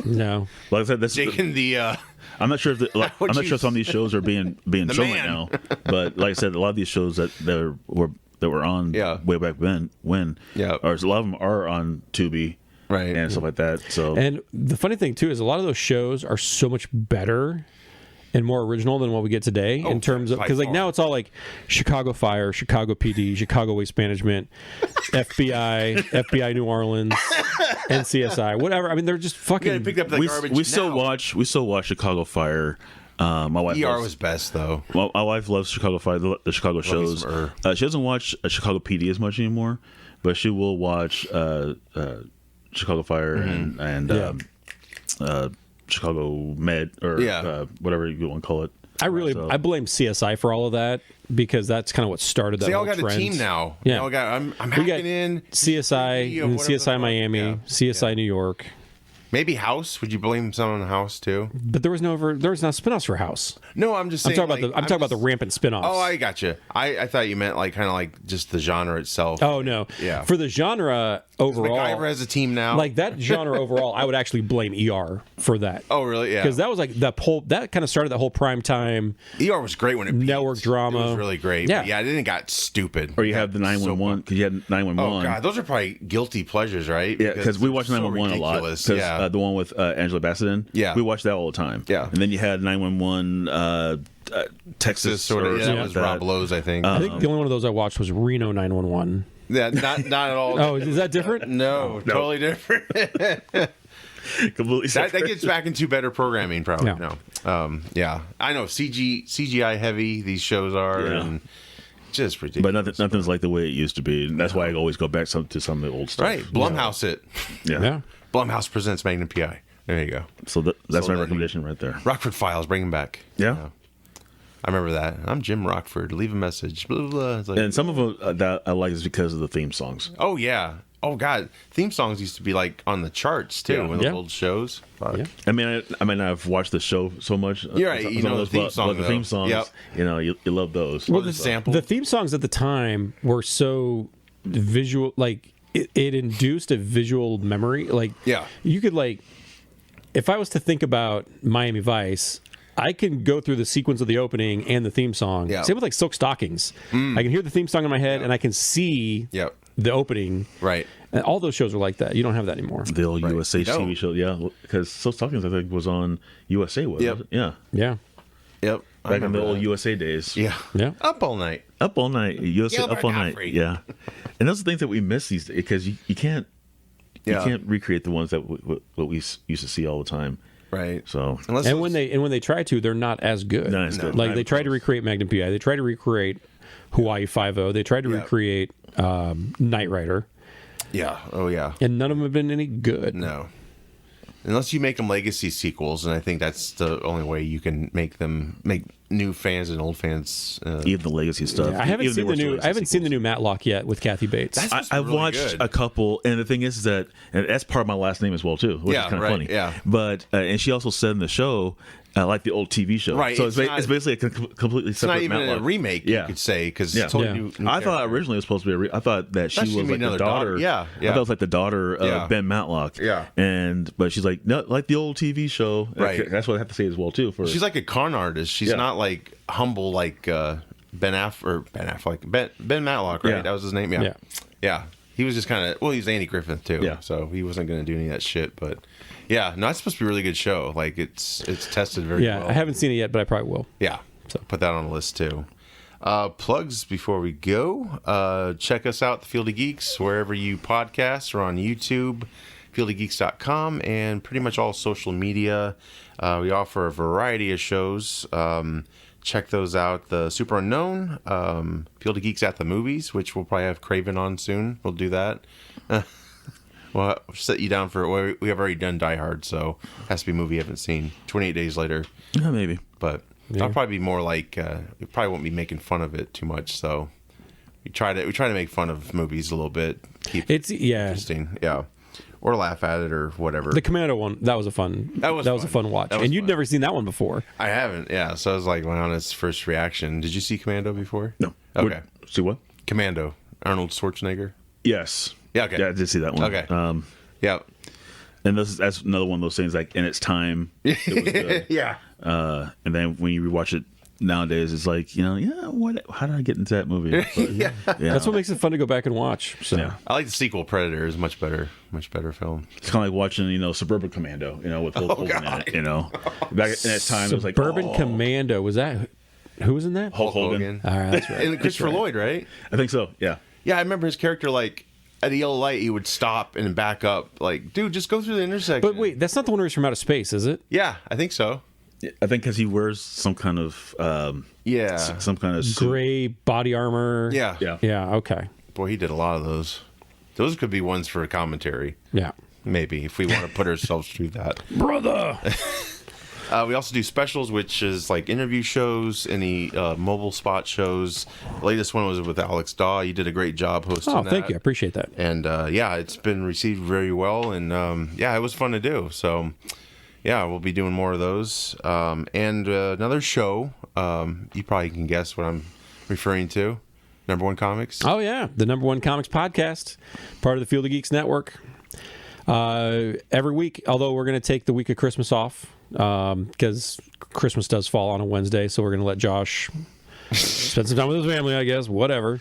Like I said, this Jake and the. I'm not sure if I'm not sure some of these shows are being shown right now, but like I said, a lot of these shows that were on way back when or a lot of them are on Tubi, right, and stuff like that. So, and the funny thing too is a lot of those shows are so much better and more original than what we get today in terms of, because like now it's all like Chicago Fire, Chicago PD, Chicago Waste Management, FBI New Orleans, NCSI, whatever. I mean, they're just fucking. Picked up the garbage. We still watch Chicago Fire. My wife was best though. My wife loves Chicago Fire, the Chicago shows. She doesn't watch Chicago PD as much anymore, but she will watch Chicago Fire and Chicago Med or whatever you want to call it. I blame CSI for all of that because that's kind of what started that. They all whole got trend. a team now. Yeah, I'm hacking in CSI and CSI Miami, CSI New York. Maybe House. Would you blame someone on House too? But there was no spinoffs for House. No, I'm just saying. I'm talking about the rampant spinoffs. Oh, I got you. I thought you meant like kind of like just the genre itself. Oh no. Yeah. For the genre overall, MacGyver has a team now. Like that genre overall, I would actually blame ER for that. Oh really? Yeah. Because that was like that kind of started that whole prime time. ER was great when it network drama. It was really great. Yeah. But yeah, then it got stupid. Or you have the 911 because you had 911. Oh god, those are probably guilty pleasures, right? Yeah, because we watched 911 a lot. Because the one with Angela Bassett in. Yeah, we watched that all the time. Yeah, and then you had 911 Texas sort of. That was Rob Lowe's, I think. I think the only one of those I watched was Reno 911. Yeah, not at all. Oh, is that different? No, totally different. Completely that gets back into better programming, probably. No. Yeah, I know CGI heavy these shows are, and just ridiculous. But nothing's like the way it used to be, and that's why I always go back to some of the old stuff. Right, Blumhouse it. Yeah. Blumhouse presents Magnum PI. There you go. So that's my recommendation right there. Rockford Files, bring them back. Yeah. I remember that. I'm Jim Rockford. Leave a message. Blah, blah, blah. It's like, and some of them that I like is because of the theme songs. Oh yeah. Oh god. Theme songs used to be like on the charts too in the old shows. Fuck. Yeah. I mean, I've watched the show so much. You're right. You know the theme songs. But the theme songs. You know, you love those. Well, the theme songs at the time were so visual. Like it induced a visual memory. Like you could like. If I was to think about Miami Vice, I can go through the sequence of the opening and the theme song. Yeah. Same with like Silk Stockings. I can hear the theme song in my head, and I can see the opening. Right. And all those shows are like that. You don't have that anymore. The old USA TV show, because Silk Stockings, I think, was on USA. Yep. Yeah. Yep. Back in the old USA days. Yeah. Up all night. Up all night. USA Gilbert Up all night. Gottfried. Yeah. And those are the things that we miss these days, because you can't recreate the ones that what we used to see all the time. Right. So when they try to, they're not as good. Not as good. Like they try to recreate Magnum PI. They try to recreate Hawaii Five-0. They tried to recreate Knight Rider. Yeah. Oh, yeah. And none of them have been any good. No. Unless you make them legacy sequels, and I think that's the only way you can make new fans and old fans. Even the legacy stuff. Yeah, I haven't seen the new Matlock yet with Kathy Bates. I've really watched good. a couple, and the thing is that, and that's part of my last name as well too, which is kind of funny. Yeah. But and she also said in the show, like the old TV show, Right, So it's it's basically a completely It's separate. not even Matlock. a remake, you could say, because it's totally new I thought character. originally it was supposed to be I thought that she That was should be like the another daughter. daughter. Yeah, I thought it was like the daughter of Ben Matlock. Yeah. But she's like, no, like the old TV show. Right. That's what I have to say as well too. She's like a con artist. She's not like humble like Ben Matlock, right? Yeah. That was his name. Yeah. He was just kind of he's Andy Griffith too. Yeah. So he wasn't going to do any of that shit. But yeah, no, it's supposed to be a really good show. Like it's tested very well. I haven't seen it yet, but I probably will. Yeah. So put that on the list too. Plugs before we go. Check us out, The Field of Geeks, wherever you podcast. We're on YouTube, fieldofgeeks.com, and pretty much all social media. We offer a variety of shows. Check those out. The Super Unknown, Field of Geeks at the Movies, which we'll probably have Craven on soon. We'll do that. Well, I'll set you down for we have already done Die Hard, so it has to be a movie you haven't seen. 28 days later. Yeah, maybe. But I'll probably be more like we probably won't be making fun of it too much. So we try to make fun of movies a little bit. Keep it interesting, or laugh at it or whatever. The Commando one, that was a fun watch. And you'd never seen that one before. I haven't. Yeah, so I was like, on his first reaction. Did you see Commando before? No. Okay. See what? Commando. Arnold Schwarzenegger. Yes. Yeah. Okay. Yeah, I did see that one. Okay. Yeah. And that's another one of those things, like in its time, it was good. Yeah. And then when you rewatch it nowadays, it's like, how did I get into that movie? But, That's what makes it fun to go back and watch. So I like the sequel. Predator is much better film. It's kind of like watching, Suburban Commando, with Hulk Hogan in it, Back in that time, it was like Suburban Commando, was that who was in that? Hulk Hogan. All right, that's right. And Christopher Lloyd, right? I think so. Yeah. Yeah, I remember his character like at a yellow light, he would stop and back up. Like, dude, just go through the intersection. But wait, that's not the one where he's from outer space, is it? Yeah, I think so. I think because he wears some kind of some kind of suit. Gray body armor. Yeah. Yeah. Okay. Boy, he did a lot of those. Those could be ones for a commentary. Yeah. Maybe if we want to put ourselves through that. Brother. We also do specials, which is like interview shows, any mobile spot shows. The latest one was with Alex Daw. You did a great job hosting that. Oh, thank you. I appreciate that. And it's been received very well. And it was fun to do. So, we'll be doing more of those. And another show, you probably can guess what I'm referring to. Number One Comics. Oh, yeah. The Number One Comics podcast, part of the Field of Geeks Network. Every week, although we're going to take the week of Christmas off because Christmas does fall on a Wednesday, so we're going to let Josh spend some time with his family, I guess, whatever.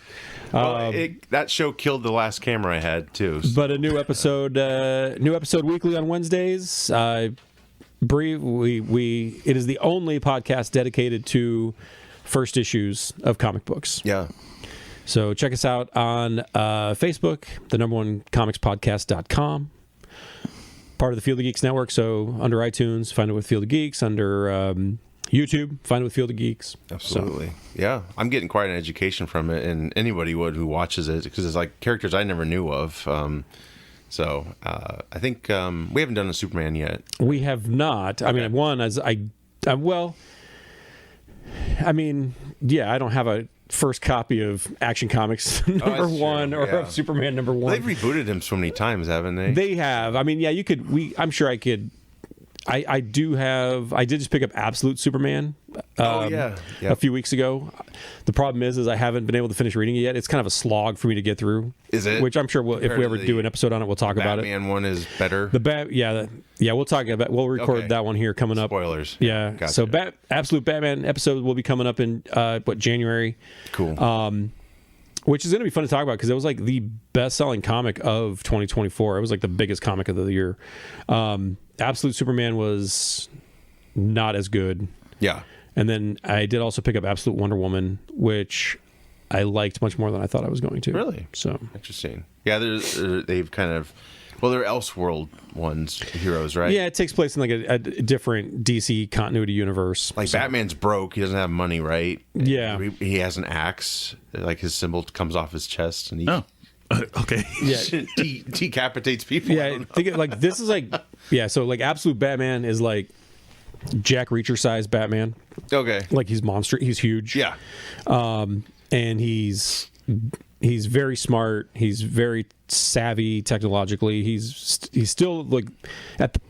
Well, that show killed the last camera I had, too. So. But a new episode weekly on Wednesdays. It is the only podcast dedicated to first issues of comic books. Yeah. So check us out on Facebook, the number one comicspodcast.com. Part of the Field of Geeks Network. So under iTunes, find it with Field of Geeks. Under YouTube, find it with Field of Geeks. Absolutely. Yeah. I'm getting quite an education from it, and anybody would who watches it, because it's like characters I never knew of. I think we haven't done a Superman yet. We have not. I mean, one, as I don't have a first copy of Action Comics number one or of Superman number one. They've rebooted him so many times, haven't they? They have. I mean, you could. I'm sure I could. I did just pick up Absolute Superman a few weeks ago. The problem is I haven't been able to finish reading it yet. It's kind of a slog for me to get through. Is it? Which I'm sure if we ever do an episode on it, we'll talk about it. Batman one is better. We'll talk about. We'll record that one here coming up. Spoilers. Yeah. Gotcha. So Absolute Batman episode will be coming up in January. Cool. Which is going to be fun to talk about because it was like the best-selling comic of 2024. It was like the biggest comic of the year. Absolute Superman was not as good. Yeah. And then I did also pick up Absolute Wonder Woman, which I liked much more than I thought I was going to. Really? So interesting. Yeah, they've kind of... Well, they're Elseworld ones, heroes, right? Yeah, it takes place in like a different DC continuity universe. Like Batman's broke; he doesn't have money, right? Yeah, he has an axe. Like his symbol comes off his chest, and he okay, decapitates people. Yeah, think like this is like So like Absolute Batman is like Jack Reacher size Batman. Okay, like he's monster. He's huge. Yeah, and he's very smart. He's very savvy technologically. He's still like at the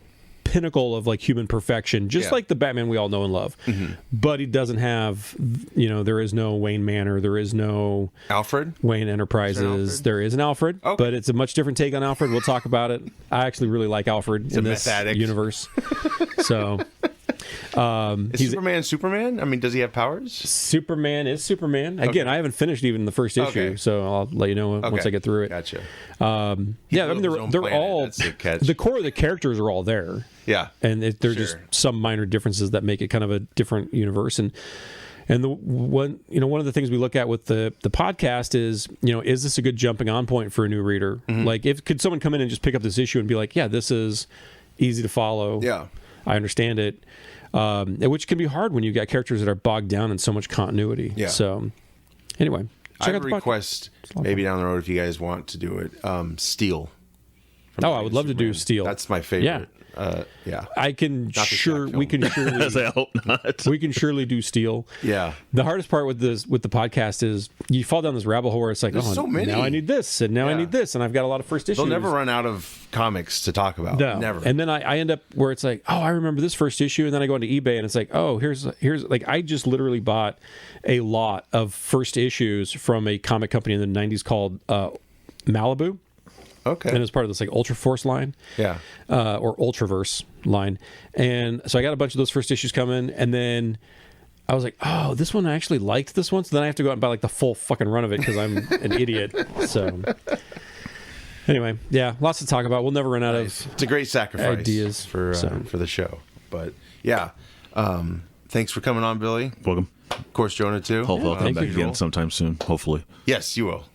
pinnacle of like human perfection, just like the Batman we all know and love. Mm-hmm. But he doesn't have, there is no Wayne Manor. There is no Alfred Wayne Enterprises. There is an Alfred, but it's a much different take on Alfred. We'll talk about it. I actually really like Alfred in this universe. So. Is Superman? I mean, does he have powers? Superman is Superman. Again, I haven't finished even the first issue, so I'll let you know once I get through it. Gotcha. I mean, they're all the core of the characters are all there. Yeah, and they're just some minor differences that make it kind of a different universe. And one of the things we look at with the podcast is this a good jumping on point for a new reader? Mm-hmm. Like, could someone come in and just pick up this issue and be like, yeah, this is easy to follow. Yeah. I understand it, which can be hard when you've got characters that are bogged down in so much continuity. Yeah. So, anyway, I have a request maybe down the road if you guys want to do it. Steel. I would love to do Steel. That's my favorite. Yeah. I can we can surely I hope not. We can surely do Steel. Yeah. The hardest part with the podcast is you fall down this rabbit hole where it's like, there's so many. Now I need this, and now I need this, and I've got a lot of first issues. They'll never run out of comics to talk about. No. Never. And then I end up where it's like, I remember this first issue, and then I go into eBay and it's like, here's like I just literally bought a lot of first issues from a comic company in the 90s called Malibu. Okay. And it was part of this like Ultra Force line. Yeah. Or Ultraverse line. And so I got a bunch of those first issues coming, and then I was like, this one I actually liked this one. So then I have to go out and buy like the full fucking run of it because I'm an idiot. So anyway, lots to talk about. We'll never run out of It's a great sacrifice ideas for the show. But thanks for coming on, Billy. Welcome. Of course, Jonah too. Hopefully I'll come back again sometime soon. Hopefully. Yes, you will.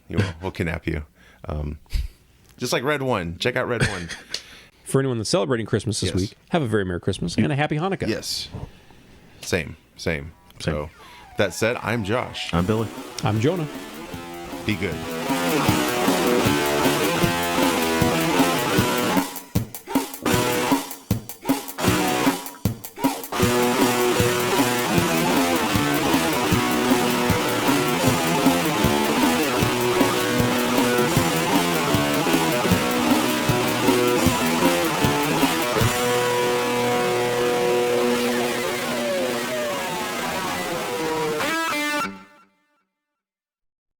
We'll kidnap you. Just like Red One. Check out Red One. For anyone that's celebrating Christmas this week, have a very Merry Christmas and a Happy Hanukkah. Yes. Same. So, that said, I'm Josh. I'm Billy. I'm Jonah. Be good.